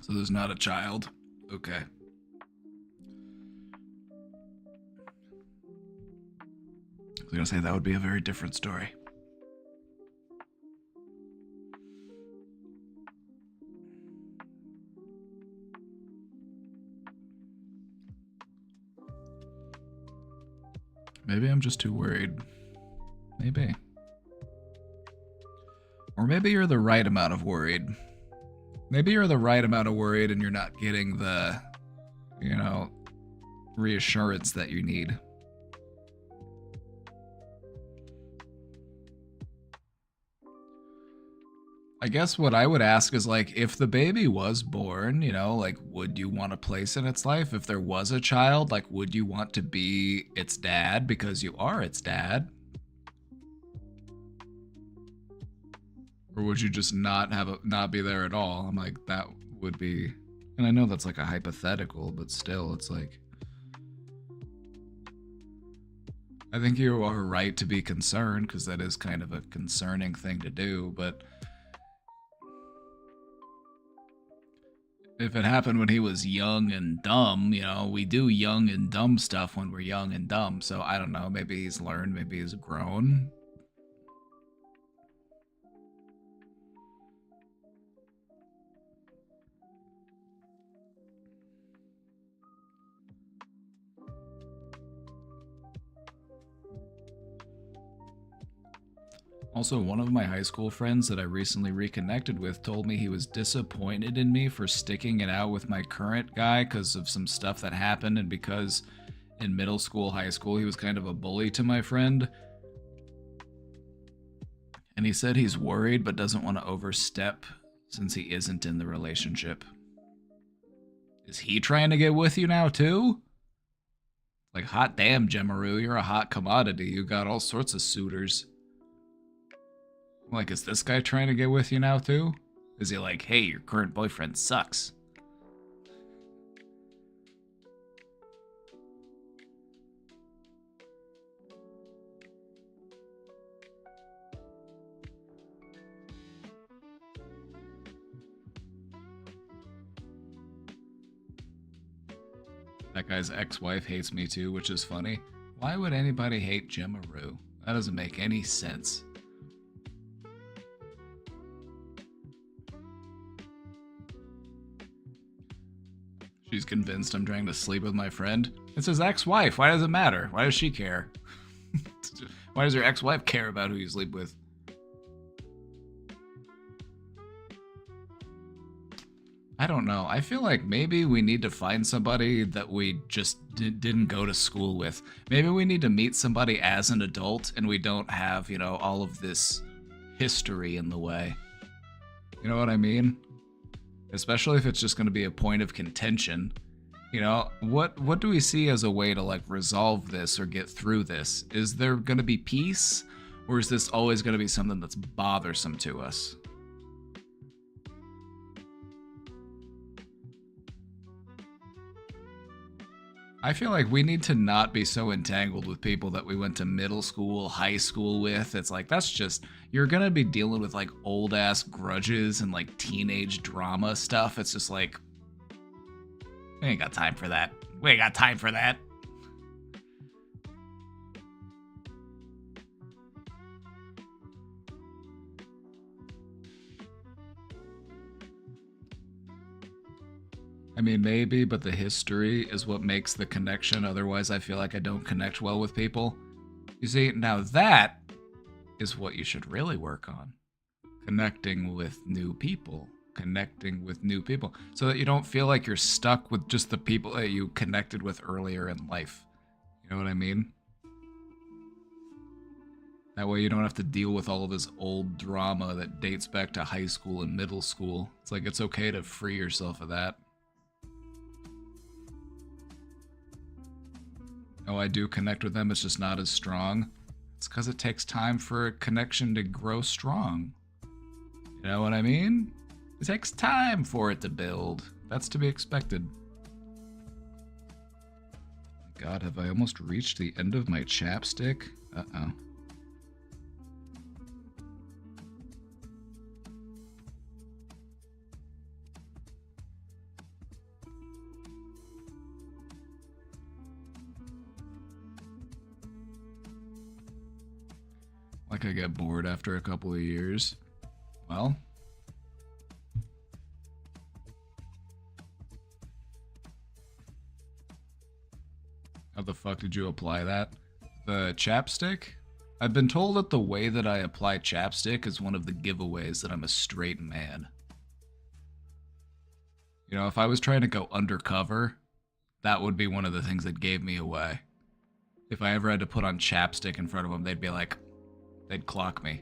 So there's not a child? Okay. I was gonna say that would be a very different story. Maybe I'm just too worried. Maybe. Or maybe you're the right amount of worried. Maybe you're the right amount of worried and you're not getting the, you know, reassurance that you need. I guess what I would ask is like, if the baby was born, you know, like, would you want a place in its life? If there was a child, like, would you want to be its dad because you are its dad? Or would you just not be there at all? I'm like, that would be, and I know that's like a hypothetical, but still, it's like, I think you are right to be concerned because that is kind of a concerning thing to do, but if it happened when he was young and dumb, you know, we do young and dumb stuff when we're young and dumb. So I don't know, maybe he's learned, maybe he's grown. Also, one of my high school friends that I recently reconnected with told me he was disappointed in me for sticking it out with my current guy because of some stuff that happened and because in middle school, high school, he was kind of a bully to my friend. And he said he's worried but doesn't want to overstep since he isn't in the relationship. Is he trying to get with you now too? Like, hot damn, Gemaru, you're a hot commodity. You got all sorts of suitors. Like, is this guy trying to get with you now, too? Is he like, hey, your current boyfriend sucks? That guy's ex-wife hates me, too, which is funny. Why would anybody hate Gemaru? That doesn't make any sense. She's convinced I'm trying to sleep with my friend. It's his ex-wife. Why does it matter? Why does she care? Why does your ex-wife care about who you sleep with? I don't know. I feel like maybe we need to find somebody that we just didn't go to school with. Maybe we need to meet somebody as an adult and we don't have, you know, all of this history in the way. You know what I mean? Especially if it's just going to be a point of contention. You know, what do we see as a way to like resolve this or get through this? Is there going to be peace, or is this always going to be something that's bothersome to us? I feel like we need to not be so entangled with people that we went to middle school, high school with. It's like, that's just, you're going to be dealing with like old ass grudges and like teenage drama stuff. It's just like, we ain't got time for that. We ain't got time for that. I mean, maybe, but the history is what makes the connection. Otherwise, I feel like I don't connect well with people. You see, now that is what you should really work on. Connecting with new people. Connecting with new people. So that you don't feel like you're stuck with just the people that you connected with earlier in life. You know what I mean? That way you don't have to deal with all of this old drama that dates back to high school and middle school. It's like, it's okay to free yourself of that. Oh, I do connect with them, it's just not as strong. It's because it takes time for a connection to grow strong. You know what I mean? It takes time for it to build. That's to be expected. God, have I almost reached the end of my chapstick? Uh-oh. Like I get bored after a couple of years. Well. How the fuck did you apply that? The chapstick? I've been told that the way that I apply chapstick is one of the giveaways that I'm a straight man. You know, if I was trying to go undercover, that would be one of the things that gave me away. If I ever had to put on chapstick in front of them, they'd be like, they'd clock me.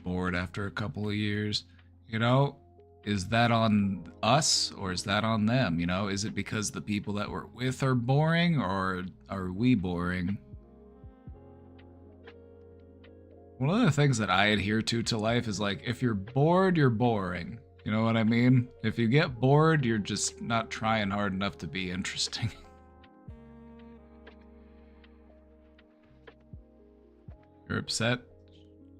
bored after a couple of years. You know, is that on us or is that on them? You know, is it because the people that we're with are boring or are we boring? One of the things that I adhere to life is like, if you're bored, you're boring. You know what I mean? If you get bored, you're just not trying hard enough to be interesting. You're upset?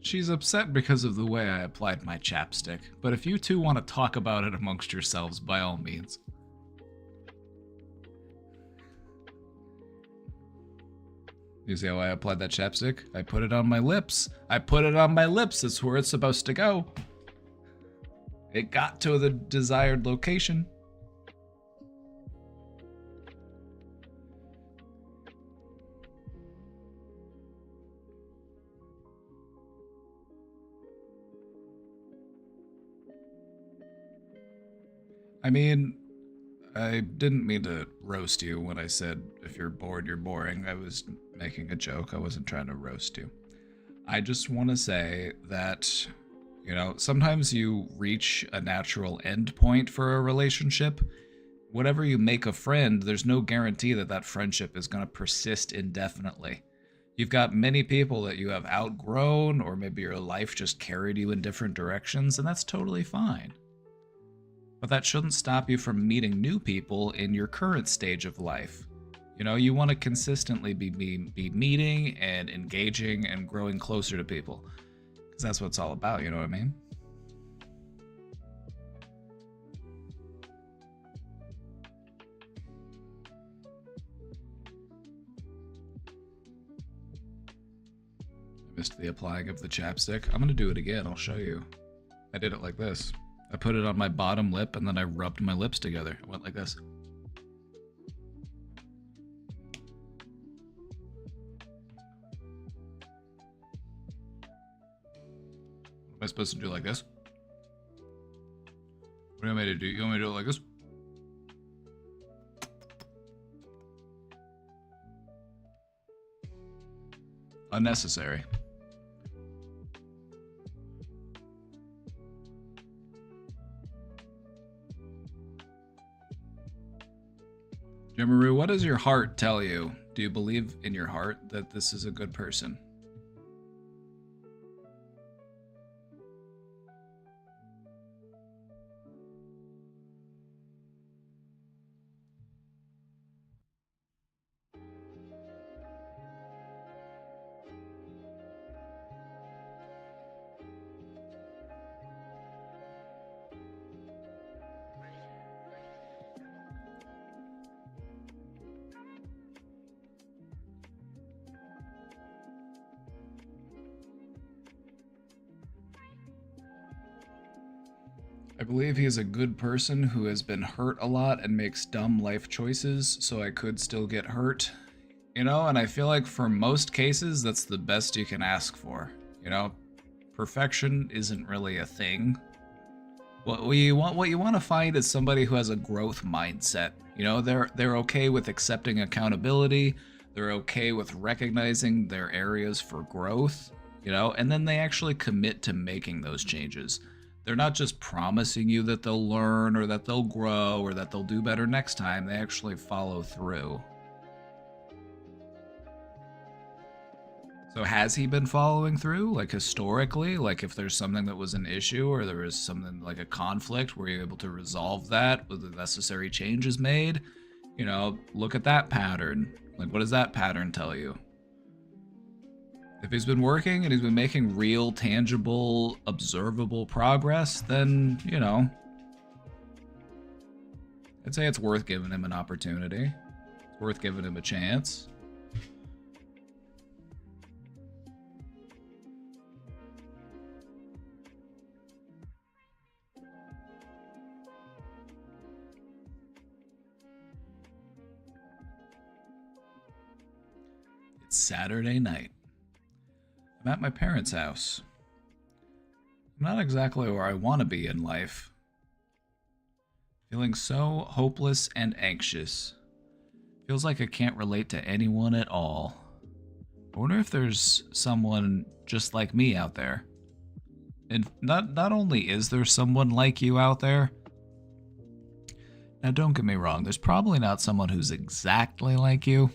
She's upset because of the way I applied my chapstick, but if you two want to talk about it amongst yourselves, by all means. You see how I applied that chapstick? I put it on my lips. I put it on my lips. That's where it's supposed to go. It got to the desired location. I mean, I didn't mean to roast you when I said if you're bored, you're boring. I was making a joke. I wasn't trying to roast you. I just want to say that, you know, sometimes you reach a natural end point for a relationship. Whatever you make a friend, there's no guarantee that that friendship is going to persist indefinitely. You've got many people that you have outgrown, or maybe your life just carried you in different directions, and that's totally fine. But that shouldn't stop you from meeting new people in your current stage of life. You know, you want to consistently be meeting and engaging and growing closer to people. Because that's what it's all about, you know what I mean? I missed the applying of the chapstick. I'm going to do it again. I'll show you. I did it like this. I put it on my bottom lip and then I rubbed my lips together. It went like this. Am I supposed to do like this? What do you want me to do? You want me to do it like this? Unnecessary. Jimaru, what does your heart tell you? Do you believe in your heart that this is a good person? I believe he is a good person who has been hurt a lot and makes dumb life choices, so I could still get hurt. You know, and I feel like for most cases, that's the best you can ask for. You know, perfection isn't really a thing. What you want to find is somebody who has a growth mindset. You know, they're okay with accepting accountability. They're okay with recognizing their areas for growth, you know, and then they actually commit to making those changes. They're not just promising you that they'll learn or that they'll grow or that they'll do better next time. They actually follow through. So has he been following through, like historically? Like if there's something that was an issue or there was something like a conflict, were you able to resolve that with the necessary changes made? You know, look at that pattern. Like what does that pattern tell you? If he's been working and he's been making real, tangible, observable progress, then, you know, I'd say it's worth giving him an opportunity. It's worth giving him a chance. It's Saturday night. I'm at my parents' house. I'm not exactly where I want to be in life. Feeling so hopeless and anxious. Feels like I can't relate to anyone at all. I wonder if there's someone just like me out there. And not only is there someone like you out there, now don't get me wrong, there's probably not someone who's exactly like you.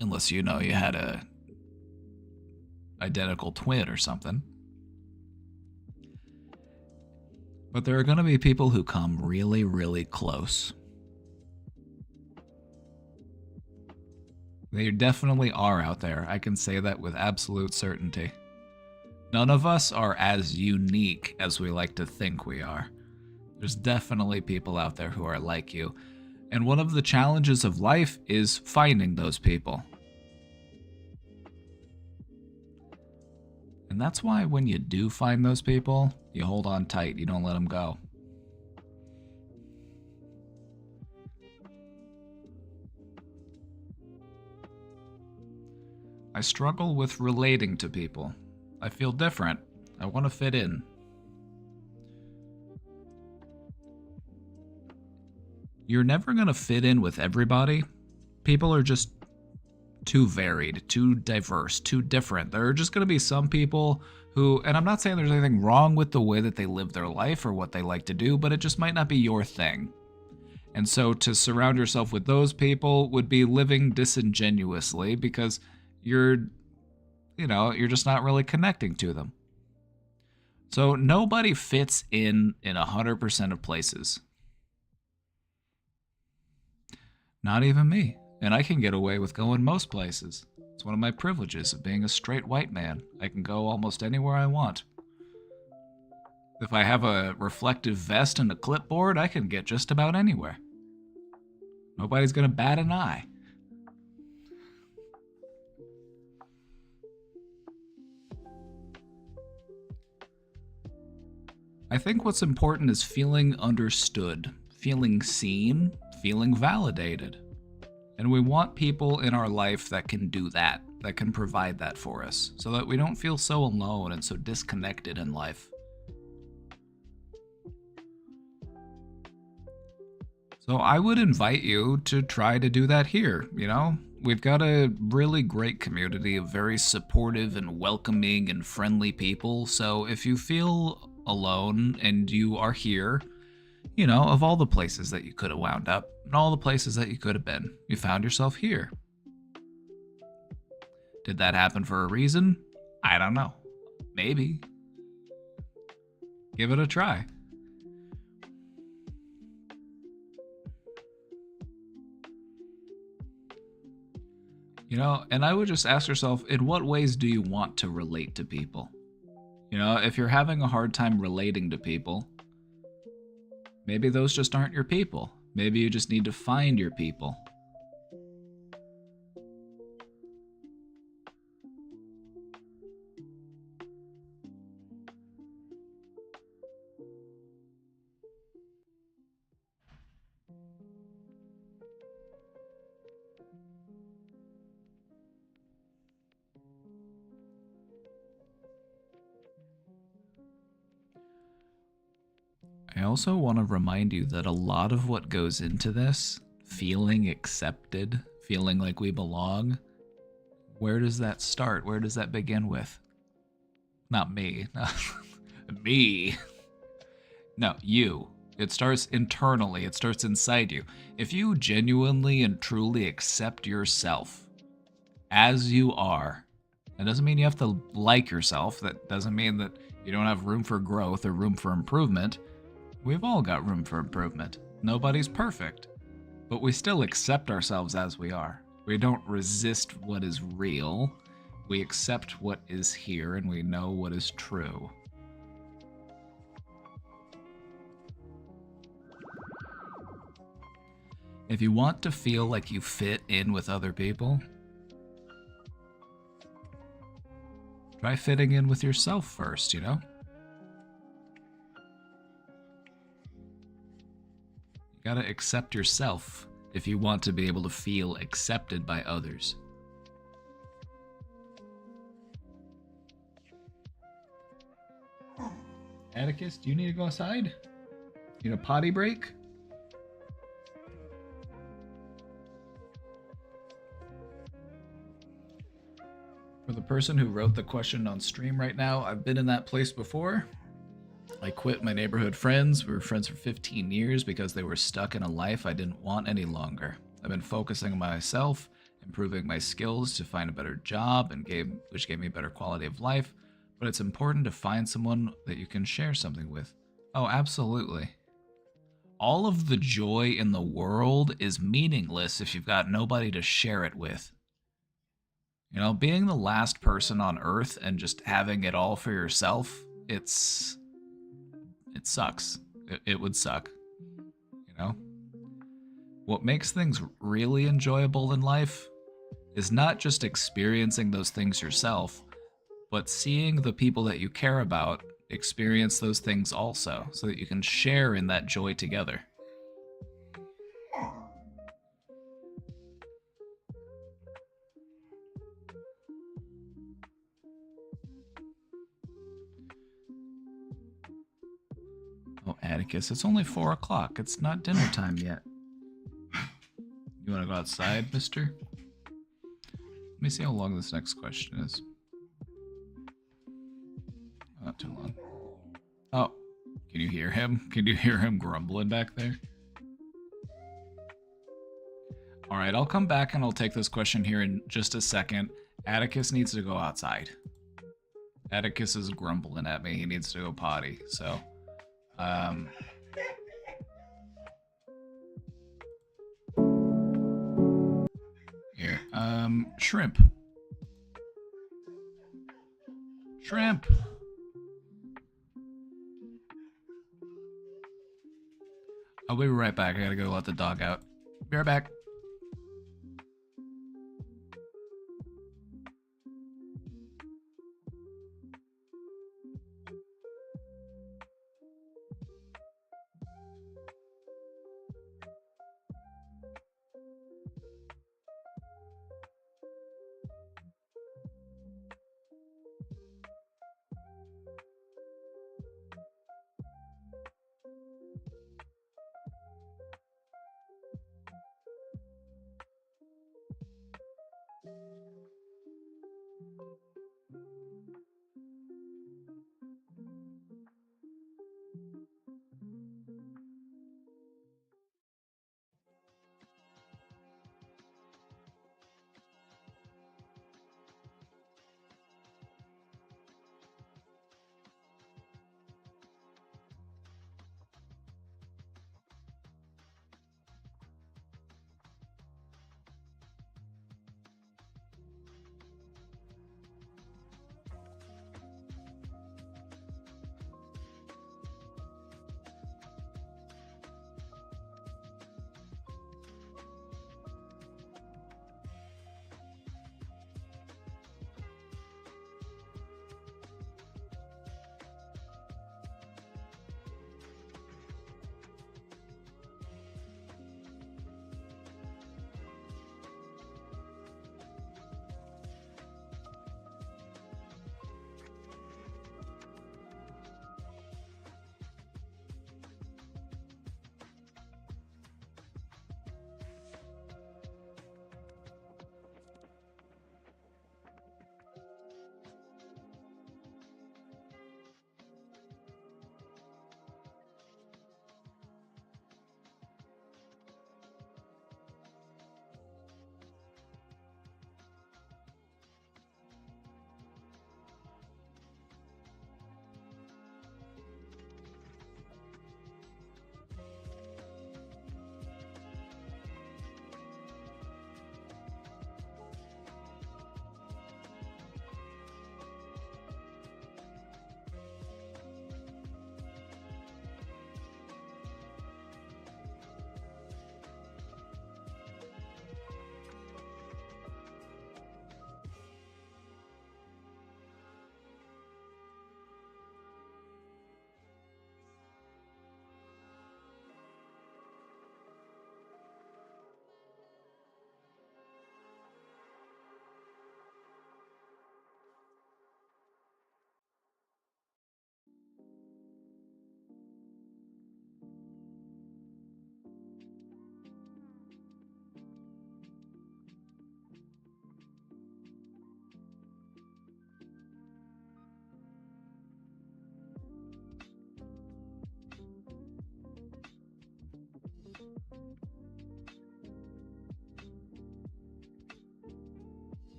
Unless you had a identical twin or something. But there are going to be people who come really, really close. They definitely are out there. I can say that with absolute certainty. None of us are as unique as we like to think we are. There's definitely people out there who are like you. And one of the challenges of life is finding those people. And that's why when you do find those people, you hold on tight. You don't let them go. I struggle with relating to people. I feel different. I want to fit in. You're never going to fit in with everybody. People are just too varied, too diverse, too different. There are just going to be some people who, and I'm not saying there's anything wrong with the way that they live their life or what they like to do, but it just might not be your thing. And so to surround yourself with those people would be living disingenuously because you're just not really connecting to them. So nobody fits in 100% of places. Not even me. And I can get away with going most places. It's one of my privileges of being a straight white man. I can go almost anywhere I want. If I have a reflective vest and a clipboard, I can get just about anywhere. Nobody's gonna bat an eye. I think what's important is feeling understood, feeling seen, feeling validated. And we want people in our life that can do that can provide that for us, so that we don't feel so alone and so disconnected in life. So I would invite you to try to do that here, We've got a really great community of very supportive and welcoming and friendly people, so if you feel alone and you are here, of all the places that you could have wound up and all the places that you could have been, you found yourself here. Did that happen for a reason? I don't know. Maybe. Give it a try. And I would just ask yourself, in what ways do you want to relate to people? If you're having a hard time relating to people, maybe those just aren't your people. Maybe you just need to find your people. I also want to remind you that a lot of what goes into this, feeling accepted, feeling like we belong, where does that start? Where does that begin with? Not me. Me. No, you. It starts internally. It starts inside you. If you genuinely and truly accept yourself as you are, that doesn't mean you have to like yourself. That doesn't mean that you don't have room for growth or room for improvement. We've all got room for improvement. Nobody's perfect. But we still accept ourselves as we are. We don't resist what is real. We accept what is here and we know what is true. If you want to feel like you fit in with other people, try fitting in with yourself first, You gotta accept yourself if you want to be able to feel accepted by others. Atticus, do you need to go outside? Need a potty break? For the person who wrote the question on stream right now, I've been in that place before. I quit my neighborhood friends. We were friends for 15 years because they were stuck in a life I didn't want any longer. I've been focusing on myself, improving my skills to find a better job, which gave me a better quality of life. But it's important to find someone that you can share something with. Oh, absolutely. All of the joy in the world is meaningless if you've got nobody to share it with. You know, being the last person on Earth and just having it all for yourself, it sucks. It would suck. You know? What makes things really enjoyable in life is not just experiencing those things yourself, but seeing the people that you care about experience those things also, so that you can share in that joy together. Oh, Atticus, it's only 4 o'clock. It's not dinner time yet. You want to go outside, mister? Let me see how long this next question is. Not too long. Oh, can you hear him? Can you hear him grumbling back there? All right, I'll come back and I'll take this question here in just a second. Atticus needs to go outside. Atticus is grumbling at me. He needs to go potty, so... Here, shrimp. Shrimp! I'll be right back. I gotta go let the dog out. Be right back.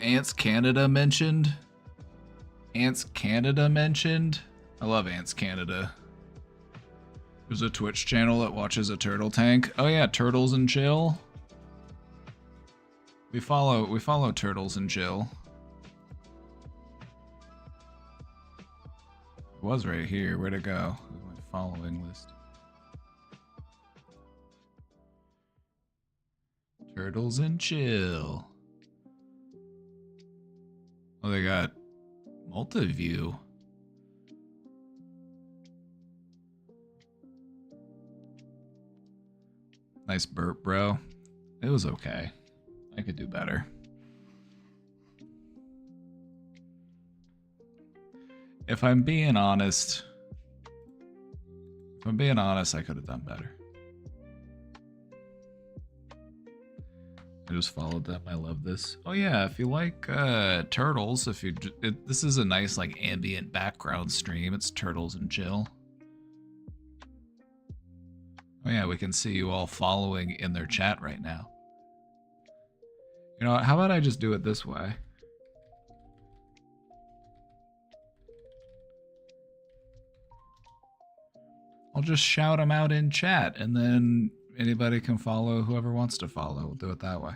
Ants Canada mentioned. Ants Canada mentioned. I love Ants Canada. There's a Twitch channel that watches a turtle tank. Oh yeah, Turtles and Chill. We follow Turtles and Chill. It was right here. Where'd it go? My following list. Turtles and Chill. Oh, they got multi-view. Nice burp, bro. It was okay. I could do better. If I'm being honest, I could have done better. I just followed them. I love this. Oh yeah, if you like turtles, this is a nice like ambient background stream. It's Turtles and Chill. Oh yeah, we can see you all following in their chat right now. You know what? How about I just do it this way? I'll just shout them out in chat, and then anybody can follow whoever wants to follow. We'll do it that way.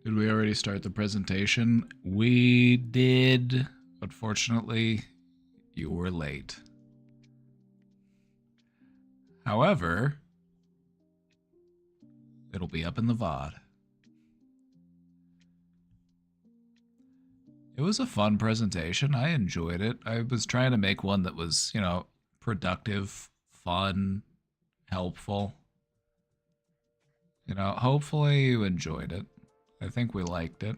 Did we already start the presentation? We did. Unfortunately, you were late. However, it'll be up in the VOD. It was a fun presentation. I enjoyed it. I was trying to make one that was, you know, productive, fun, helpful. You know, hopefully you enjoyed it. I think we liked it.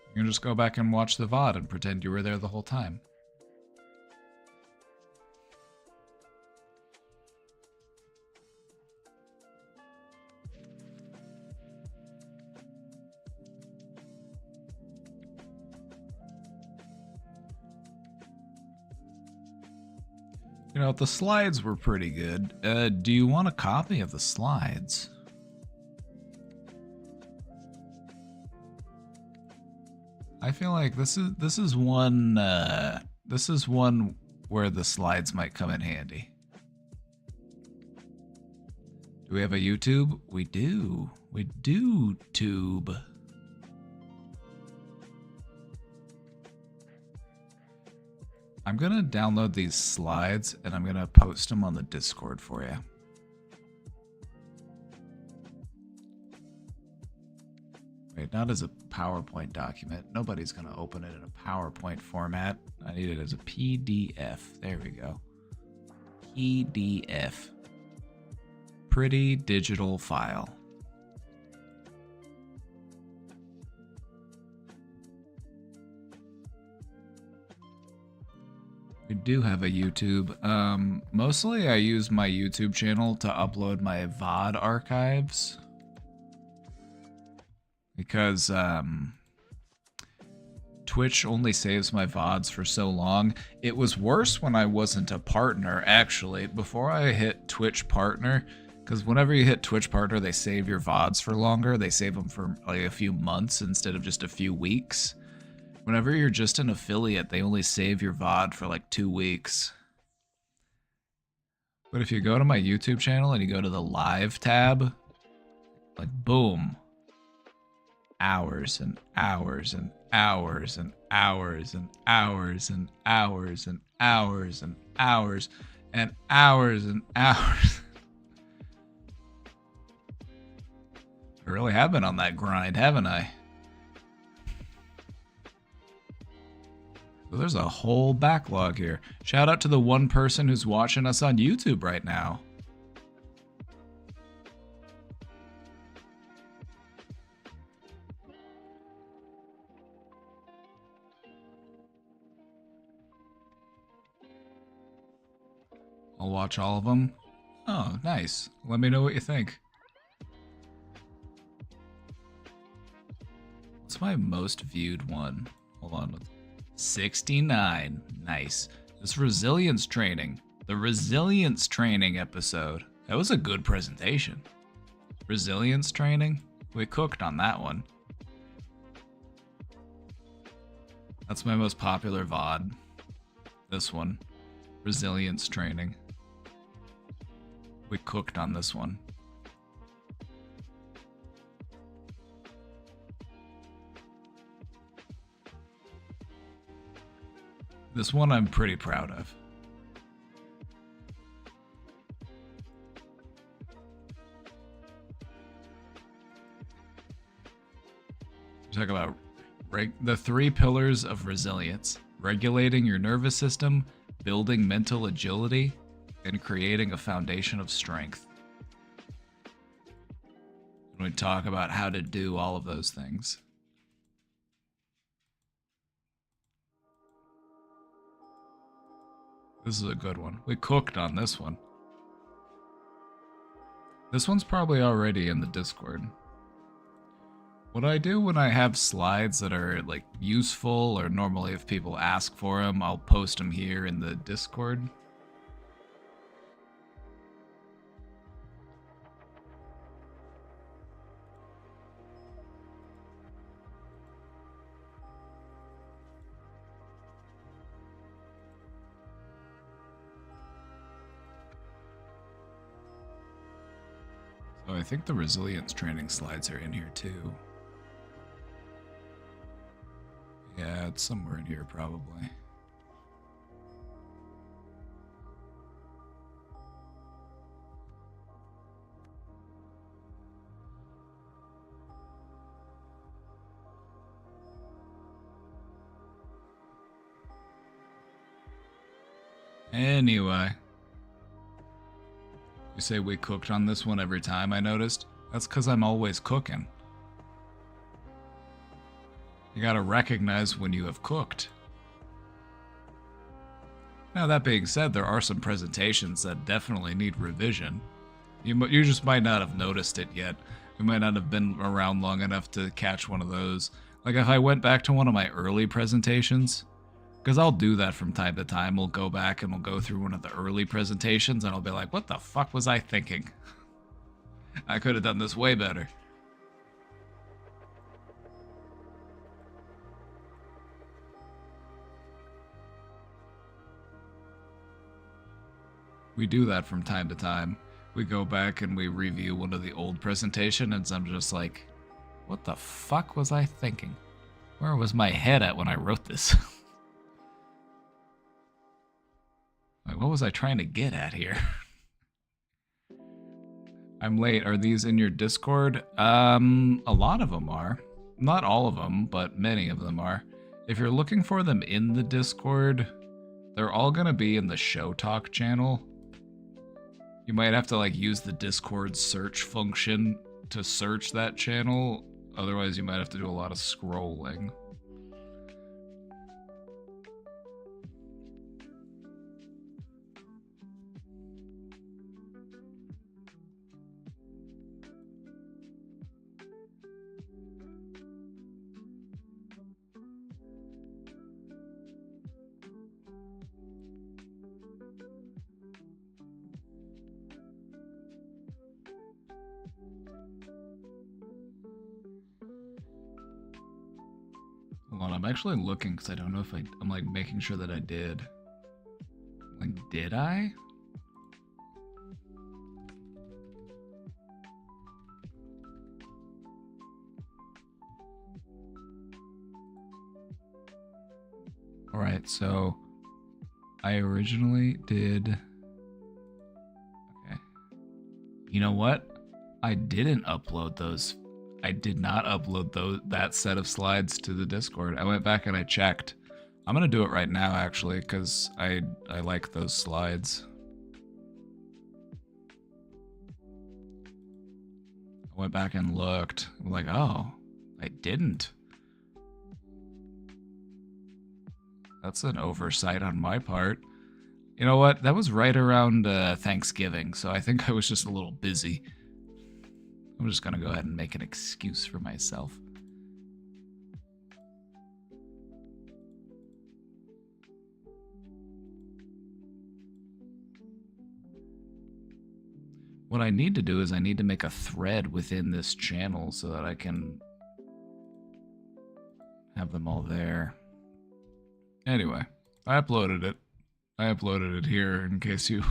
You can just go back and watch the VOD and pretend you were there the whole time. You know, the slides were pretty good. Do you want a copy of the slides? I feel like this is one where the slides might come in handy. Do we have a YouTube? We do. We do tube. I'm gonna download these slides and I'm gonna post them on the Discord for you. Wait, not as a PowerPoint document. Nobody's gonna open it in a PowerPoint format. I need it as a PDF. There we go. PDF. Pretty digital file. We do have a YouTube. Mostly I use my YouTube channel to upload my VOD archives. Because Twitch only saves my VODs for so long. It was worse when I wasn't a partner, actually. Before I hit Twitch Partner, because whenever you hit Twitch Partner, they save your VODs for longer. They save them for like a few months instead of just a few weeks. Whenever you're just an affiliate, they only save your VOD for like 2 weeks. But if you go to my YouTube channel and you go to the live tab, like boom, hours and hours and hours and hours and hours and hours and hours and hours and hours and hours. I really have been on that grind, haven't I? So there's a whole backlog here. Shout out to the one person who's watching us on YouTube right now. I'll watch all of them. Oh, nice. Let me know what you think. What's my most viewed one? Hold on. 69. Nice. This resilience training. The resilience training episode. That was a good presentation. Resilience training? We cooked on that one. That's my most popular VOD. This one. Resilience training. We cooked on this one. This one I'm pretty proud of. Talk about the 3 pillars of resilience: regulating your nervous system, building mental agility, and creating a foundation of strength. And we talk about how to do all of those things. This is a good one. We cooked on this one. This one's probably already in the Discord. What I do when I have slides that are like useful, or normally if people ask for them, I'll post them here in the Discord. So I think the resilience training slides are in here too. Yeah, it's somewhere in here probably. Anyway. You say we cooked on this one every time, I noticed? That's because I'm always cooking. You gotta recognize when you have cooked. Now that being said, there are some presentations that definitely need revision. You just might not have noticed it yet. You might not have been around long enough to catch one of those. Like if I went back to one of my early presentations, because I'll do that from time to time. We'll go back and we'll go through one of the early presentations and I'll be like, what the fuck was I thinking? I could have done this way better. We do that from time to time. We go back and we review one of the old presentations and I'm just like, what the fuck was I thinking? Where was my head at when I wrote this? Like, what was I trying to get at here? I'm late. Are these in your Discord? A lot of them are. Not all of them, but many of them are. If you're looking for them in the Discord, they're all gonna be in the Show Talk channel. You might have to like use the Discord search function to search that channel. Otherwise, you might have to do a lot of scrolling. Hold on, I'm actually looking because I don't know if I'm like making sure that I did. Like, did I? Alright, so I originally did... Okay. You know what? I didn't upload those. I did not upload that set of slides to the Discord. I went back and I checked I'm gonna do it right now, actually, because I like those slides. I went back and looked. I'm like, oh, I didn't. That's an oversight on my part. You know what? That was right around Thanksgiving, so I think I was just a little busy. I'm just gonna go ahead and make an excuse for myself. What I need to do is I need to make a thread within this channel so that I can have them all there. Anyway, I uploaded it. I uploaded it here in case you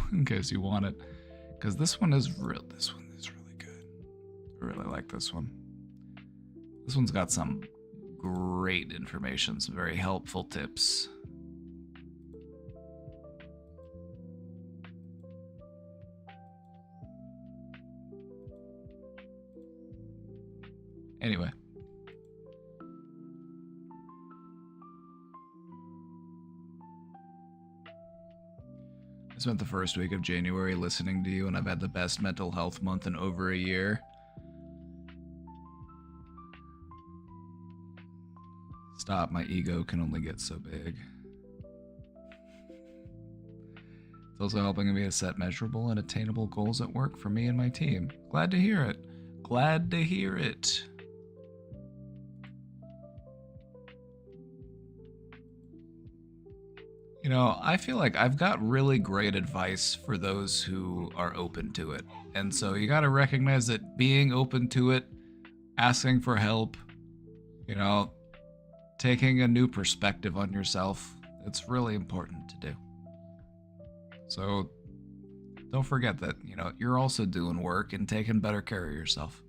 want it, because this one is really good. I really like this one. This one's got some great information, some very helpful tips. Anyway. I spent the first week of January listening to you, and I've had the best mental health month in over a year. Stop, my ego can only get so big. It's also helping me to set measurable and attainable goals at work for me and my team. Glad to hear it. Glad to hear it. You know, I feel like I've got really great advice for those who are open to it. And so you got to recognize that being open to it, asking for help, you know, taking a new perspective on yourself, it's really important to do. So don't forget that, you know, you're also doing work and taking better care of yourself.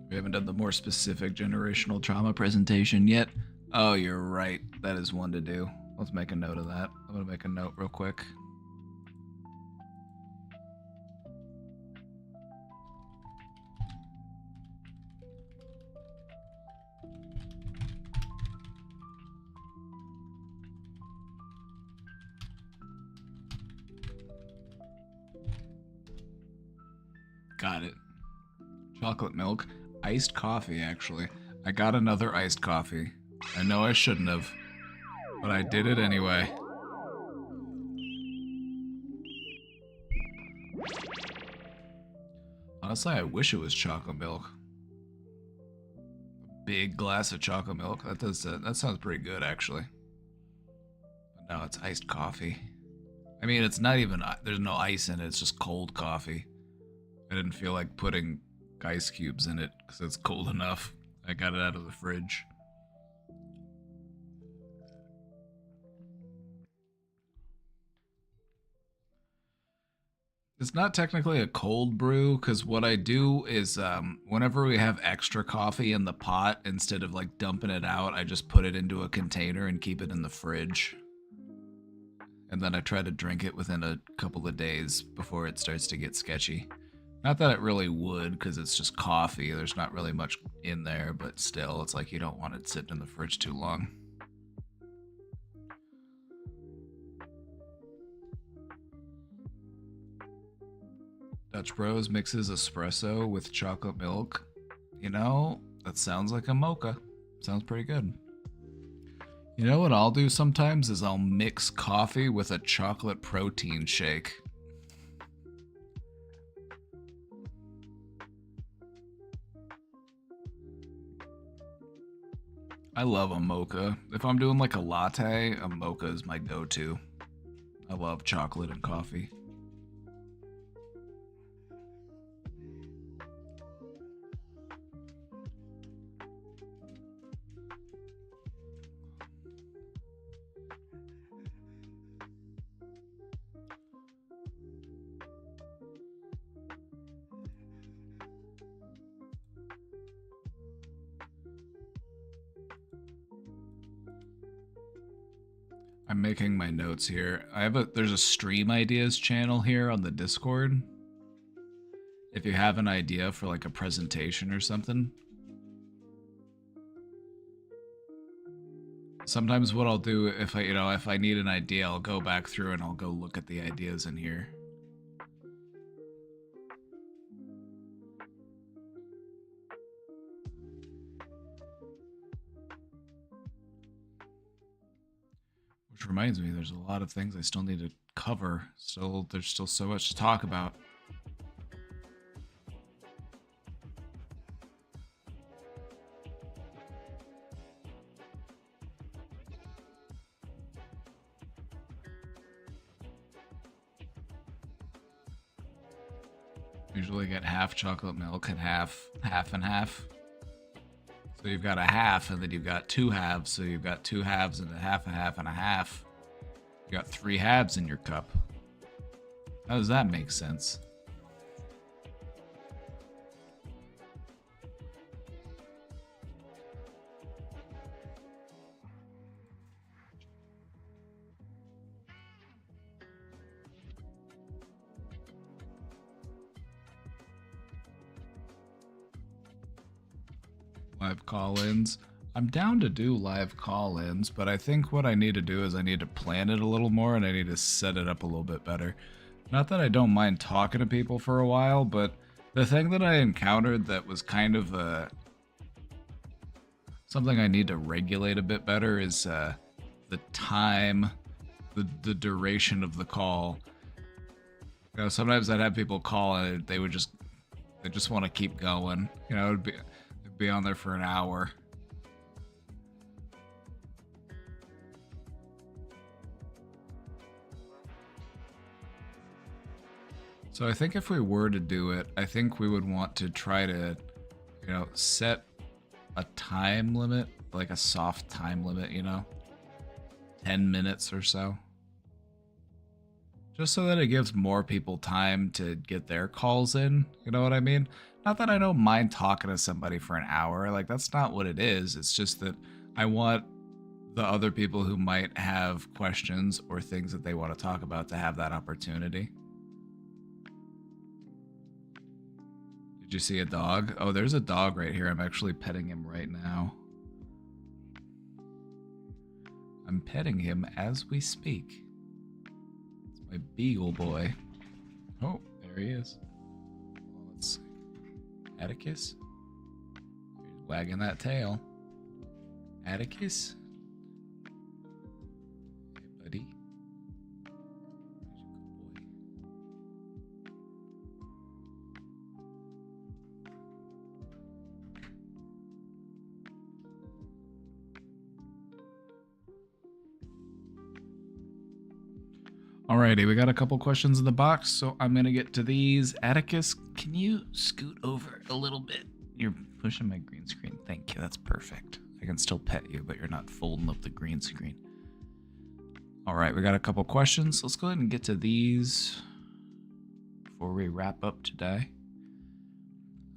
We haven't done the more specific generational trauma presentation yet. Oh, you're right. That is one to do. Let's make a note of that. I'm going to make a note real quick. Got it. Chocolate milk. Iced coffee, actually. I got another iced coffee. I know I shouldn't have, but I did it anyway. Honestly, I wish it was chocolate milk. A big glass of chocolate milk. That sounds pretty good, actually. But no, it's iced coffee. I mean, it's not even, there's no ice in it, it's just cold coffee. I didn't feel like putting ice cubes in it because it's cold enough. I got it out of the fridge. It's not technically a cold brew because what I do is whenever we have extra coffee in the pot, instead of like dumping it out, I just put it into a container and keep it in the fridge. And then I try to drink it within a couple of days before it starts to get sketchy. Not that it really would, because it's just coffee. There's not really much in there, but still, it's like you don't want it sitting in the fridge too long. Dutch Bros mixes espresso with chocolate milk. You know, that sounds like a mocha. Sounds pretty good. You know what I'll do sometimes is I'll mix coffee with a chocolate protein shake. I love a mocha. If I'm doing like a latte, a mocha is my go-to. I love chocolate and coffee. I'm making my notes here. There's a stream ideas channel here on the Discord. if you have an idea for like a presentation or something, sometimes what I'll do if I need an idea, I'll go back through and I'll go look at the ideas in here. Which reminds me, there's a lot of things I still need to cover. There's still so much to talk about. Usually get half chocolate milk and half and half. So you've got a half, and then you've got two halves. So you've got two halves and a half and a half. You got 3 halves in your cup. How does that make sense? Live call-ins. I'm down to do live call-ins, but I think what I need to do is I need to plan it a little more and I need to set it up a little bit better. Not that I don't mind talking to people for a while, but the thing that I encountered that was kind of something I need to regulate a bit better is the time, the duration of the call. You know, sometimes I'd have people call and they just want to keep going. You know, it'd be on there for an hour. So I think if we were to do it, I think we would want to try to, you know, set a time limit, like a soft time limit, you know, 10 minutes or so. Just so that it gives more people time to get their calls in, you know what I mean? Not that I don't mind talking to somebody for an hour, like that's not what it is. It's just that I want the other people who might have questions or things that they want to talk about to have that opportunity. Did you see a dog? Oh, there's a dog right here. I'm actually petting him right now. I'm petting him as we speak. It's my beagle boy. Oh, there he is. Well, let's see. Atticus? He's wagging that tail. Atticus? Hey, buddy. Alrighty, we got a couple questions in the box, so I'm gonna get to these. Atticus, can you scoot over a little bit? You're pushing my green screen. Thank you, that's perfect. I can still pet you, but you're not folding up the green screen. Alright, we got a couple questions. Let's go ahead and get to these before we wrap up today.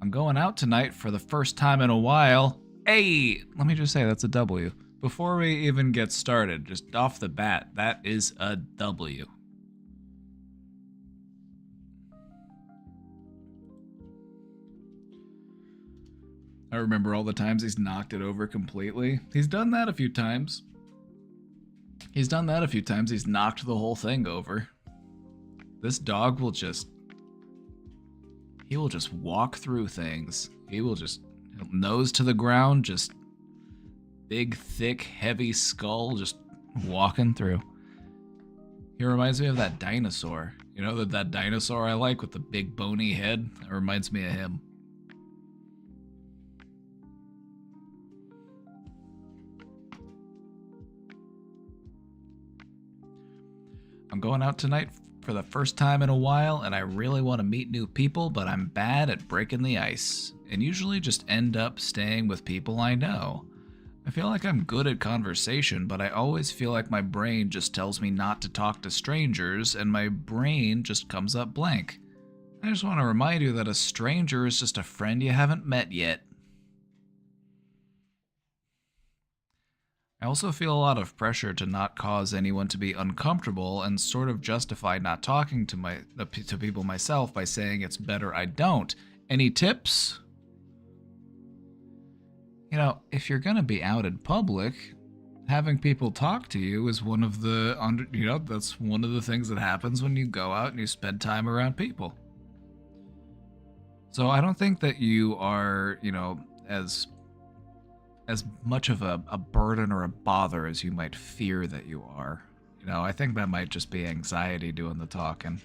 I'm going out tonight for the first time in a while. Hey, let me just say that's a W. Before we even get started, just off the bat, that is a W. I remember all the times he's knocked it over completely. He's done that a few times. He's knocked the whole thing over. This dog will just... He will just walk through things. He'll nose to the ground, just big, thick, heavy skull, just walking through. He reminds me of that dinosaur. You know, that dinosaur I like with the big bony head? That reminds me of him. I'm going out tonight for the first time in a while, and I really want to meet new people, but I'm bad at breaking the ice, and usually just end up staying with people I know. I feel like I'm good at conversation, but I always feel like my brain just tells me not to talk to strangers, and my brain just comes up blank. I just want to remind you that a stranger is just a friend you haven't met yet. I also feel a lot of pressure to not cause anyone to be uncomfortable and sort of justify not talking to to people myself by saying it's better I don't. Any tips? You know, if you're going to be out in public, having people talk to you is one of the that's one of the things that happens when you go out and you spend time around people. So I don't think that you are, as much of a burden or a bother as you might fear that you are. I think that might just be anxiety doing the talking.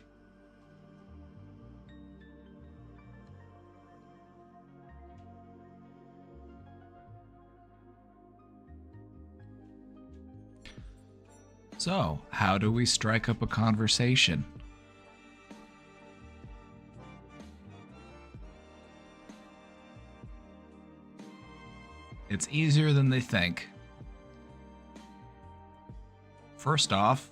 So, how do we strike up a conversation? It's easier than they think. First off,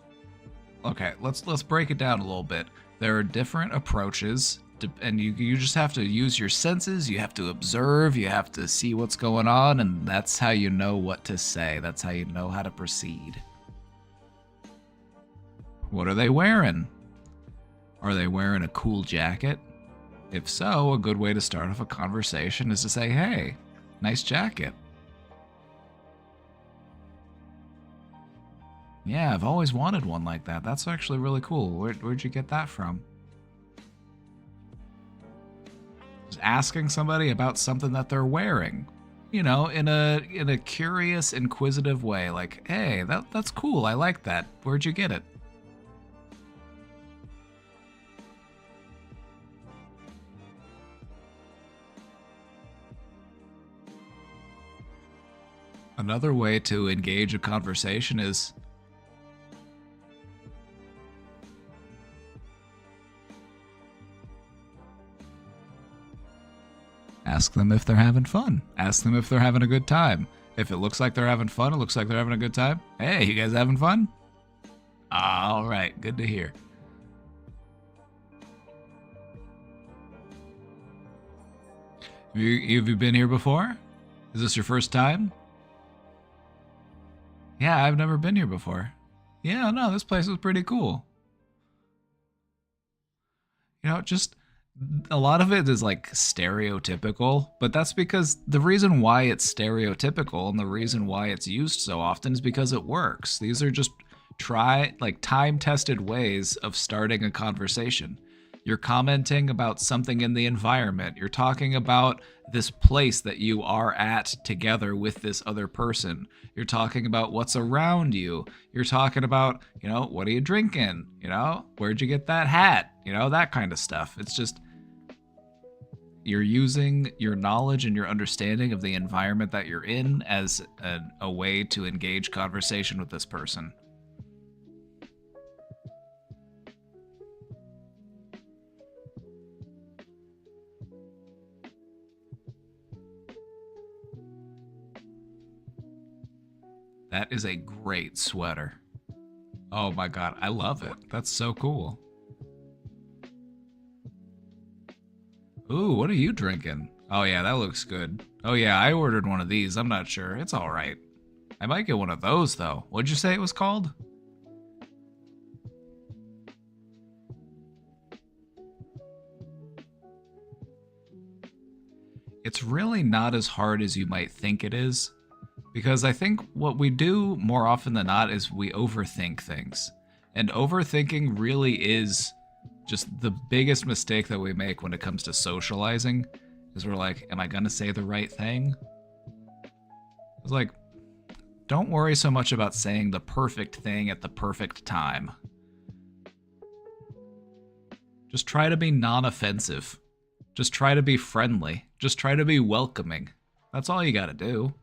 okay, let's break it down a little bit. There are different approaches, and you just have to use your senses. You have to observe. You have to see what's going on, and that's how you know what to say. That's how you know how to proceed. What are they wearing? Are they wearing a cool jacket? If so, a good way to start off a conversation is to say, "Hey, nice jacket." Yeah, I've always wanted one like that. That's actually really cool. Where'd you get that from? Just asking somebody about something that they're wearing. In a curious, inquisitive way, like, "Hey, that's cool. I like that. Where'd you get it?" Another way to engage a conversation is ask them if they're having fun. Ask them if they're having a good time. If it looks like they're having fun, it looks like they're having a good time. "Hey, you guys having fun?" All right, good to hear. Have you been here before? Is this your first time? Yeah, I've never been here before. Yeah, no, this place was pretty cool. Just a lot of it is like stereotypical, but that's because the reason why it's stereotypical and the reason why it's used so often is because it works. These are just time-tested ways of starting a conversation. You're commenting about something in the environment. You're talking about this place that you are at together with this other person. You're talking about what's around you. You're talking about, what are you drinking? Where'd you get that hat? That kind of stuff. It's just, you're using your knowledge and your understanding of the environment that you're in as a way to engage conversation with this person. That is a great sweater. Oh my god, I love it. That's so cool. Ooh, what are you drinking? Oh yeah, that looks good. Oh yeah, I ordered one of these. I'm not sure. It's alright. I might get one of those though. What'd you say it was called? It's really not as hard as you might think it is. Because I think what we do more often than not is we overthink things. And overthinking really is just the biggest mistake that we make when it comes to socializing. Is we're like, am I going to say the right thing? It's like, don't worry so much about saying the perfect thing at the perfect time. Just try to be non-offensive. Just try to be friendly. Just try to be welcoming. That's all you gotta do.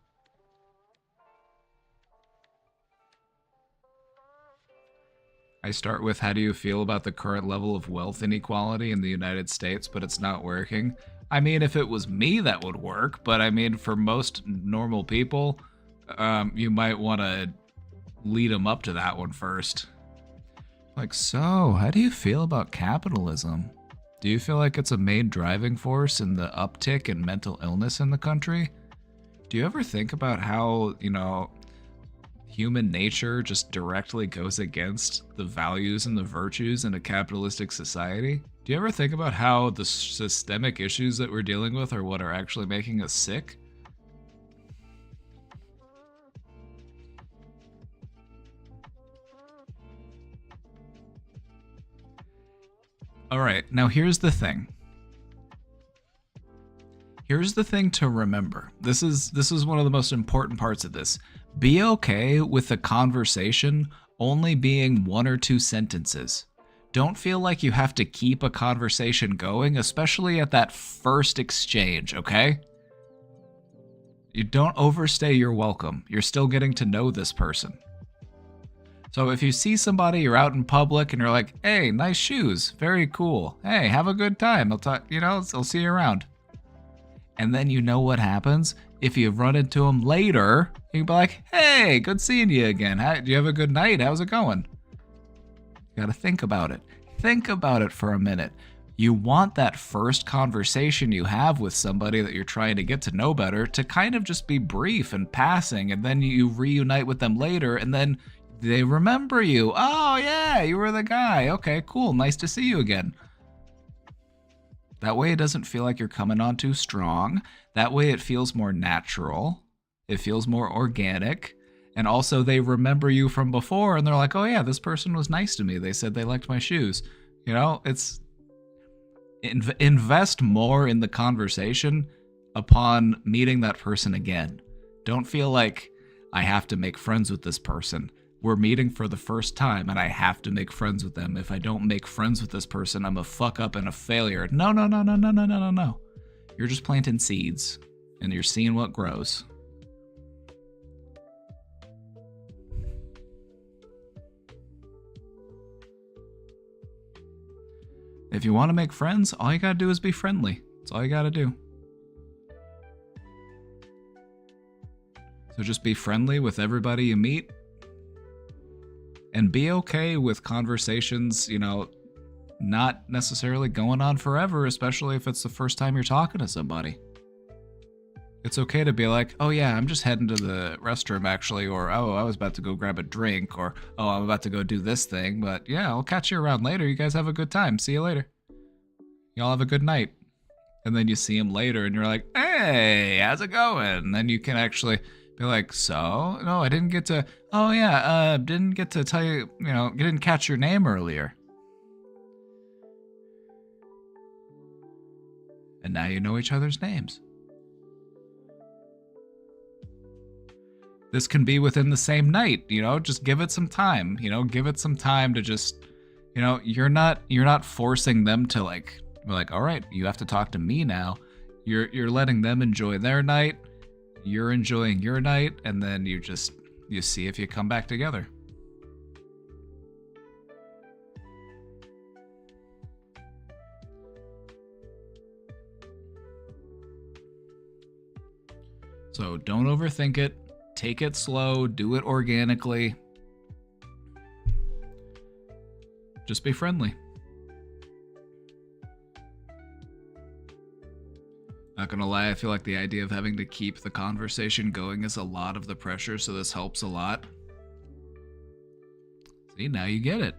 I start with, how do you feel about the current level of wealth inequality in the United States, but it's not working? I mean, if it was me, that would work, but I mean, for most normal people, you might want to lead them up to that one first. Like, so, how do you feel about capitalism? Do you feel like it's a main driving force in the uptick in mental illness in the country? Do you ever think about how, human nature just directly goes against the values and the virtues in a capitalistic society? Do you ever think about how the systemic issues that we're dealing with are what are actually making us sick? All right, now here's the thing. Here's the thing to remember. This is one of the most important parts of this. Be okay with the conversation only being 1 or 2 sentences. Don't feel like you have to keep a conversation going, especially at that first exchange, okay? You don't overstay your welcome. You're still getting to know this person. So if you see somebody, you're out in public and you're like, "Hey, nice shoes. Very cool. Hey, have a good time. I'll see you around." And then you know what happens? If you run into them later, you can be like, "Hey, good seeing you again. Do you have a good night? How's it going?" You gotta think about it. Think about it for a minute. You want that first conversation you have with somebody that you're trying to get to know better to kind of just be brief and passing, and then you reunite with them later, and then they remember you. "Oh, yeah, you were the guy. Okay, cool. Nice to see you again." That way it doesn't feel like you're coming on too strong. That way it feels more natural. It feels more organic. And also they remember you from before and they're like, "Oh yeah, this person was nice to me. They said they liked my shoes." You know, it's invest more in the conversation upon meeting that person again. Don't feel like I have to make friends with this person. We're meeting for the first time and I have to make friends with them. If I don't make friends with this person, I'm a fuck up and a failure. No. You're just planting seeds and you're seeing what grows. If you want to make friends, all you gotta do is be friendly. That's all you gotta do. So just be friendly with everybody you meet. And be okay with conversations, not necessarily going on forever, especially if it's the first time you're talking to somebody. It's okay to be like, "Oh yeah, I'm just heading to the restroom actually," or "Oh, I was about to go grab a drink," or "Oh, I'm about to go do this thing, but yeah, I'll catch you around later. You guys have a good time. See you later. Y'all have a good night." And then you see him later and you're like, "Hey, how's it going?" And then you can actually be like, "So, no, I didn't get to, oh yeah, didn't get to tell you, didn't catch your name earlier." And now you know each other's names. This can be within the same night, just give it some time, give it some time to just, you're not forcing them to be like, "All right, you have to talk to me now." You're letting them enjoy their night. You're enjoying your night, and then you see if you come back together. So don't overthink it. Take it slow. Do it organically. Just be friendly. Not gonna lie, I feel like the idea of having to keep the conversation going is a lot of the pressure, so this helps a lot. See, now you get it.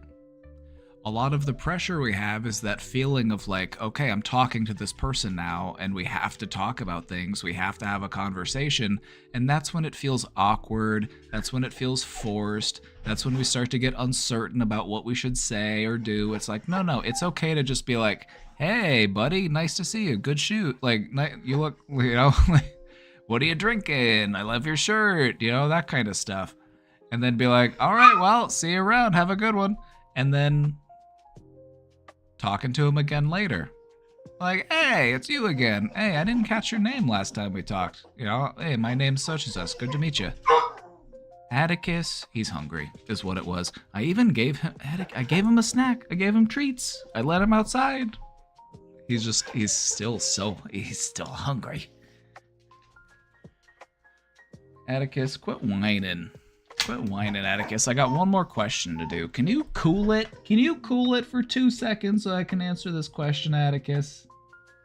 A lot of the pressure we have is that feeling of like, okay, I'm talking to this person now, and we have to talk about things, we have to have a conversation, and that's when it feels awkward, that's when it feels forced, that's when we start to get uncertain about what we should say or do. It's like, no, it's okay to just be like, "Hey, buddy, nice to see you. Good shoot. You look, what are you drinking? I love your shirt," that kind of stuff. And then be like, "All right, well, see you around. Have a good one." And then talking to him again later. Like, "Hey, it's you again. Hey, I didn't catch your name last time we talked. Hey, my name's such and such. Good to meet you." Atticus, he's hungry, is what it was. I even gave him a snack. I gave him treats. I let him outside. He's still hungry. Atticus, quit whining. Quit whining, Atticus. I got one more question to do. Can you cool it? Can you cool it for 2 seconds so I can answer this question, Atticus?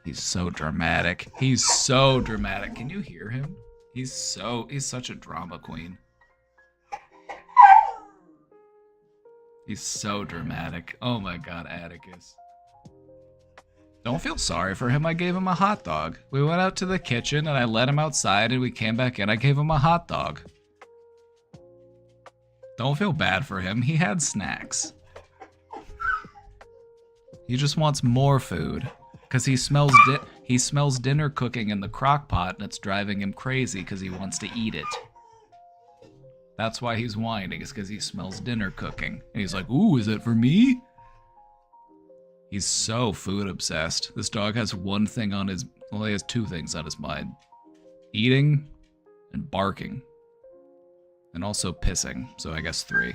He's so dramatic. He's so dramatic. Can you hear him? He's such a drama queen. He's so dramatic. Oh my god, Atticus. Don't feel sorry for him. I gave him a hot dog. We went out to the kitchen and I let him outside and we came back in. I gave him a hot dog. Don't feel bad for him. He had snacks. He just wants more food. Because he smells dinner cooking in the crock pot and it's driving him crazy because he wants to eat it. That's why he's whining, is because he smells dinner cooking. And he's like, ooh, is it for me? He's so food obsessed. This dog has one thing on his, well, he has two things on his mind. Eating and barking. And also pissing, so I guess 3.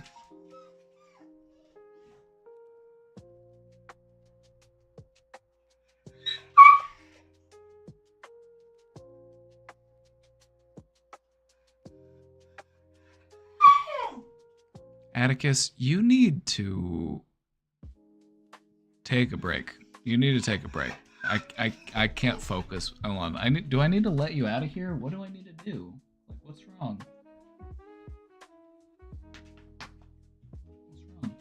Atticus, you need to take a break. You need to take a break. I can't focus. Hold on. Do I need to let you out of here? What do I need to do? Like, what's wrong? What's wrong?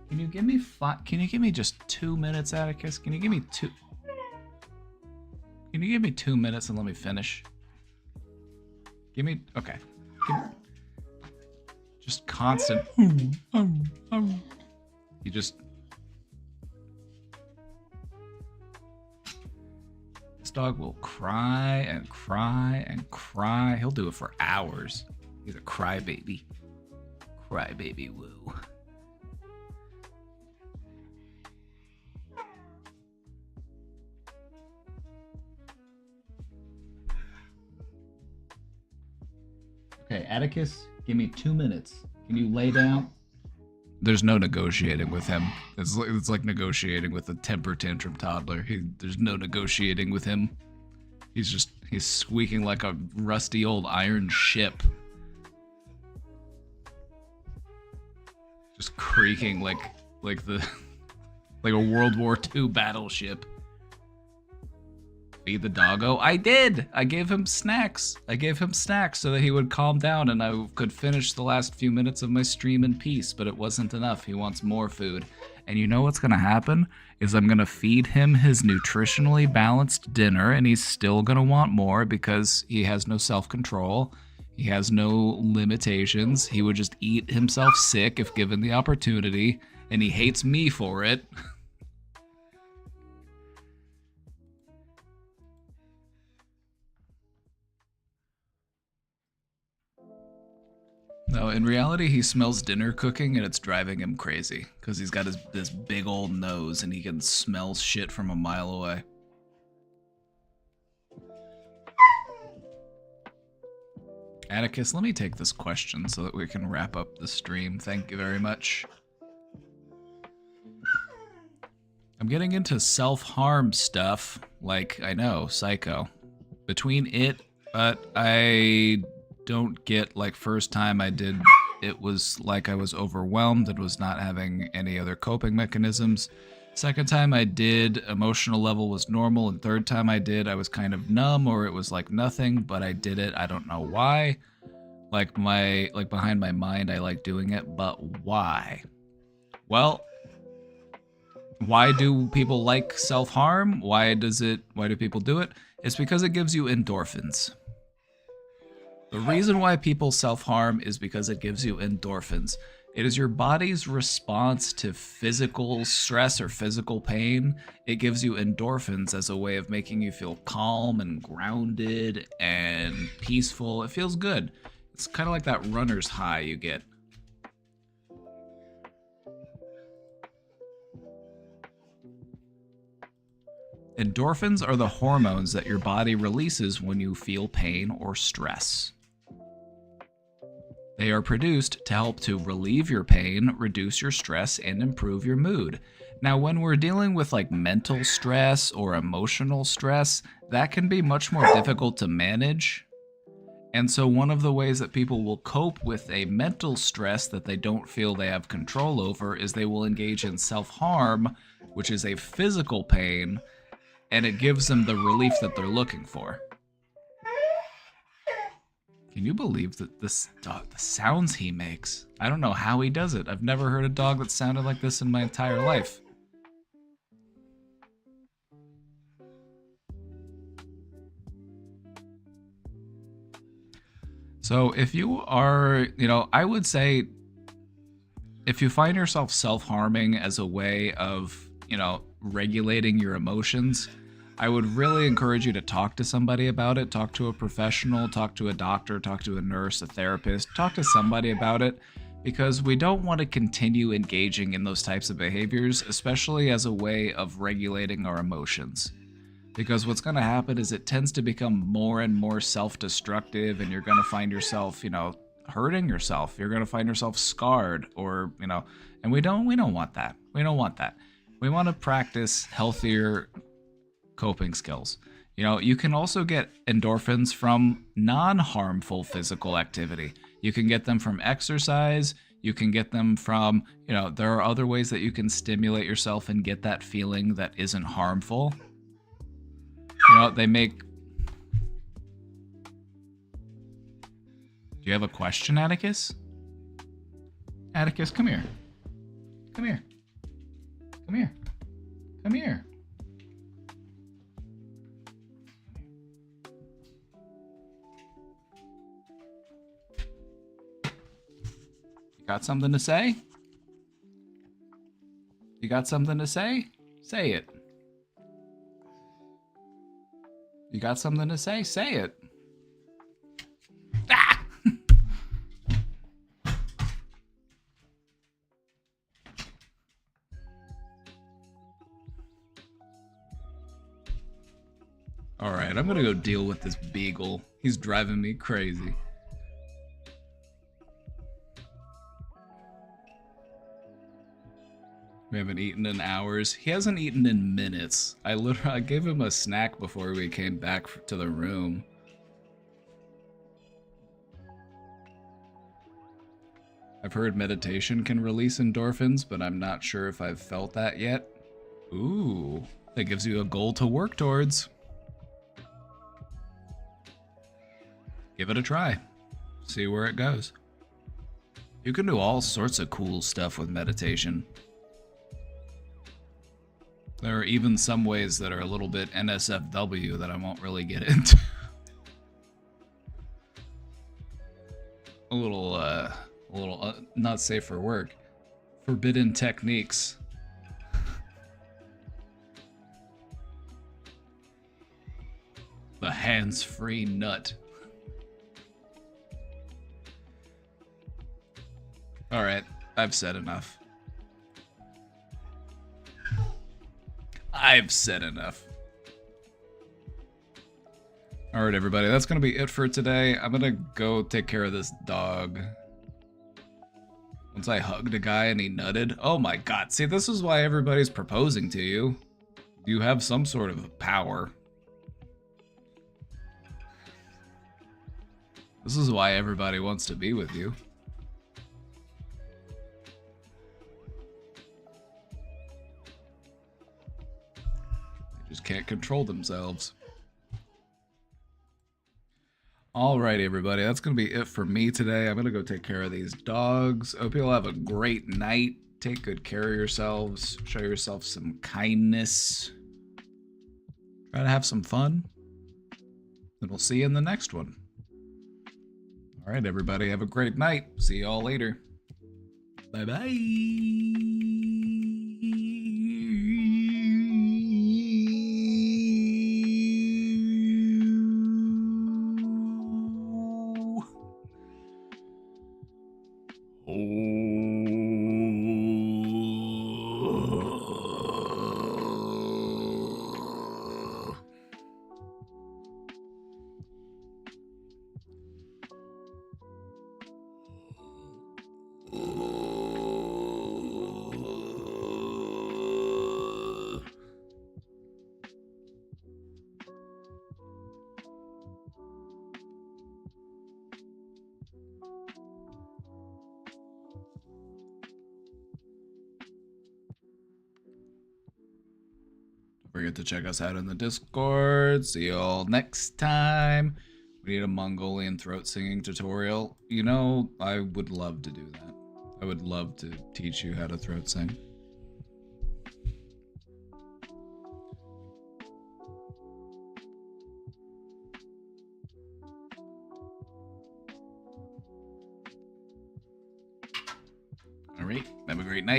Can you give me Can you give me just 2 minutes, Atticus? Can you give me 2? Can you give me 2 minutes and let me finish? Give me. Okay. Just constant. You just. This dog will cry and cry and cry. He'll do it for hours. He's a crybaby. Crybaby woo. Okay, Atticus, give me 2 minutes. Can you lay down? There's no negotiating with him. It's like negotiating with a temper tantrum toddler. There's no negotiating with him. He's squeaking like a rusty old iron ship. Just creaking like a World War II battleship. Feed the doggo? I did! I gave him snacks. I gave him snacks so that he would calm down and I could finish the last few minutes of my stream in peace, but it wasn't enough. He wants more food. And you know what's gonna happen? Is I'm gonna feed him his nutritionally balanced dinner and he's still gonna want more because he has no self-control. He has no limitations. He would just eat himself sick if given the opportunity, and he hates me for it. No, in reality, he smells dinner cooking and it's driving him crazy because he's got this big old nose and he can smell shit from a mile away. Atticus, let me take this question so that we can wrap up the stream. Thank you very much. I'm getting into self-harm stuff, like, I know, Psycho. Between it, but I don't get, like, first time I did, it was like I was overwhelmed and was not having any other coping mechanisms. Second time I did, emotional level was normal, and third time I did, I was kind of numb, or it was like nothing, but I did it, I don't know why. Like behind my mind, I like doing it, but why? Well, why do people like self-harm? Why do people do it? It's because it gives you endorphins. The reason why people self-harm is because it gives you endorphins. It is your body's response to physical stress or physical pain. It gives you endorphins as a way of making you feel calm and grounded and peaceful. It feels good. It's kind of like that runner's high you get. Endorphins are the hormones that your body releases when you feel pain or stress. They are produced to help to relieve your pain, reduce your stress, and improve your mood. Now, when we're dealing with like mental stress or emotional stress, that can be much more difficult to manage. And so one of the ways that people will cope with a mental stress that they don't feel they have control over is they will engage in self-harm, which is a physical pain, and it gives them the relief that they're looking for. Can you believe that this dog, the sounds he makes? I don't know how he does it. I've never heard a dog that sounded like this in my entire life. So if you are, I would say if you find yourself self-harming as a way of, regulating your emotions, I would really encourage you to talk to somebody about it. Talk to a professional, talk to a doctor, talk to a nurse, a therapist, talk to somebody about it, because we don't want to continue engaging in those types of behaviors, especially as a way of regulating our emotions. Because what's going to happen is it tends to become more and more self-destructive, and you're going to find yourself, hurting yourself. You're going to find yourself scarred, or, and we don't want that. We don't want that. We want to practice healthier coping skills. You can also get endorphins from non-harmful physical activity. You can get them from exercise. You can get them from, there are other ways that you can stimulate yourself and get that feeling that isn't harmful. They make... Do you have a question, Atticus? Atticus, come here. Come here. Come here. Come here. You got something to say? You got something to say? Say it. You got something to say? Say it. Ah! All right, I'm gonna go deal with this beagle. He's driving me crazy. We haven't eaten in hours. He hasn't eaten in minutes. I gave him a snack before we came back to the room. I've heard meditation can release endorphins, but I'm not sure if I've felt that yet. Ooh, that gives you a goal to work towards. Give it a try. See where it goes. You can do all sorts of cool stuff with meditation. There are even some ways that are a little bit NSFW that I won't really get into. a little not safe for work. Forbidden techniques. The hands-free nut. All right, I've said enough. I've said enough. All right, everybody, that's going to be it for today. I'm going to go take care of this dog. Once I hugged a guy and he nutted. Oh my god, see, this is why everybody's proposing to you. You have some sort of power. This is why everybody wants to be with you. Just can't control themselves. Alright, everybody, that's going to be it for me today. I'm going to go take care of these dogs. Hope you'll have a great night. Take good care of yourselves. Show yourself some kindness. Try to have some fun. And we'll see you in the next one. Alright, everybody, have a great night. See you all later. Bye-bye. Don't forget to check us out in the Discord. See you all next time. We need a Mongolian throat singing tutorial. You know, I would love to do that. I would love to teach you how to throat sing. All right, have a great night.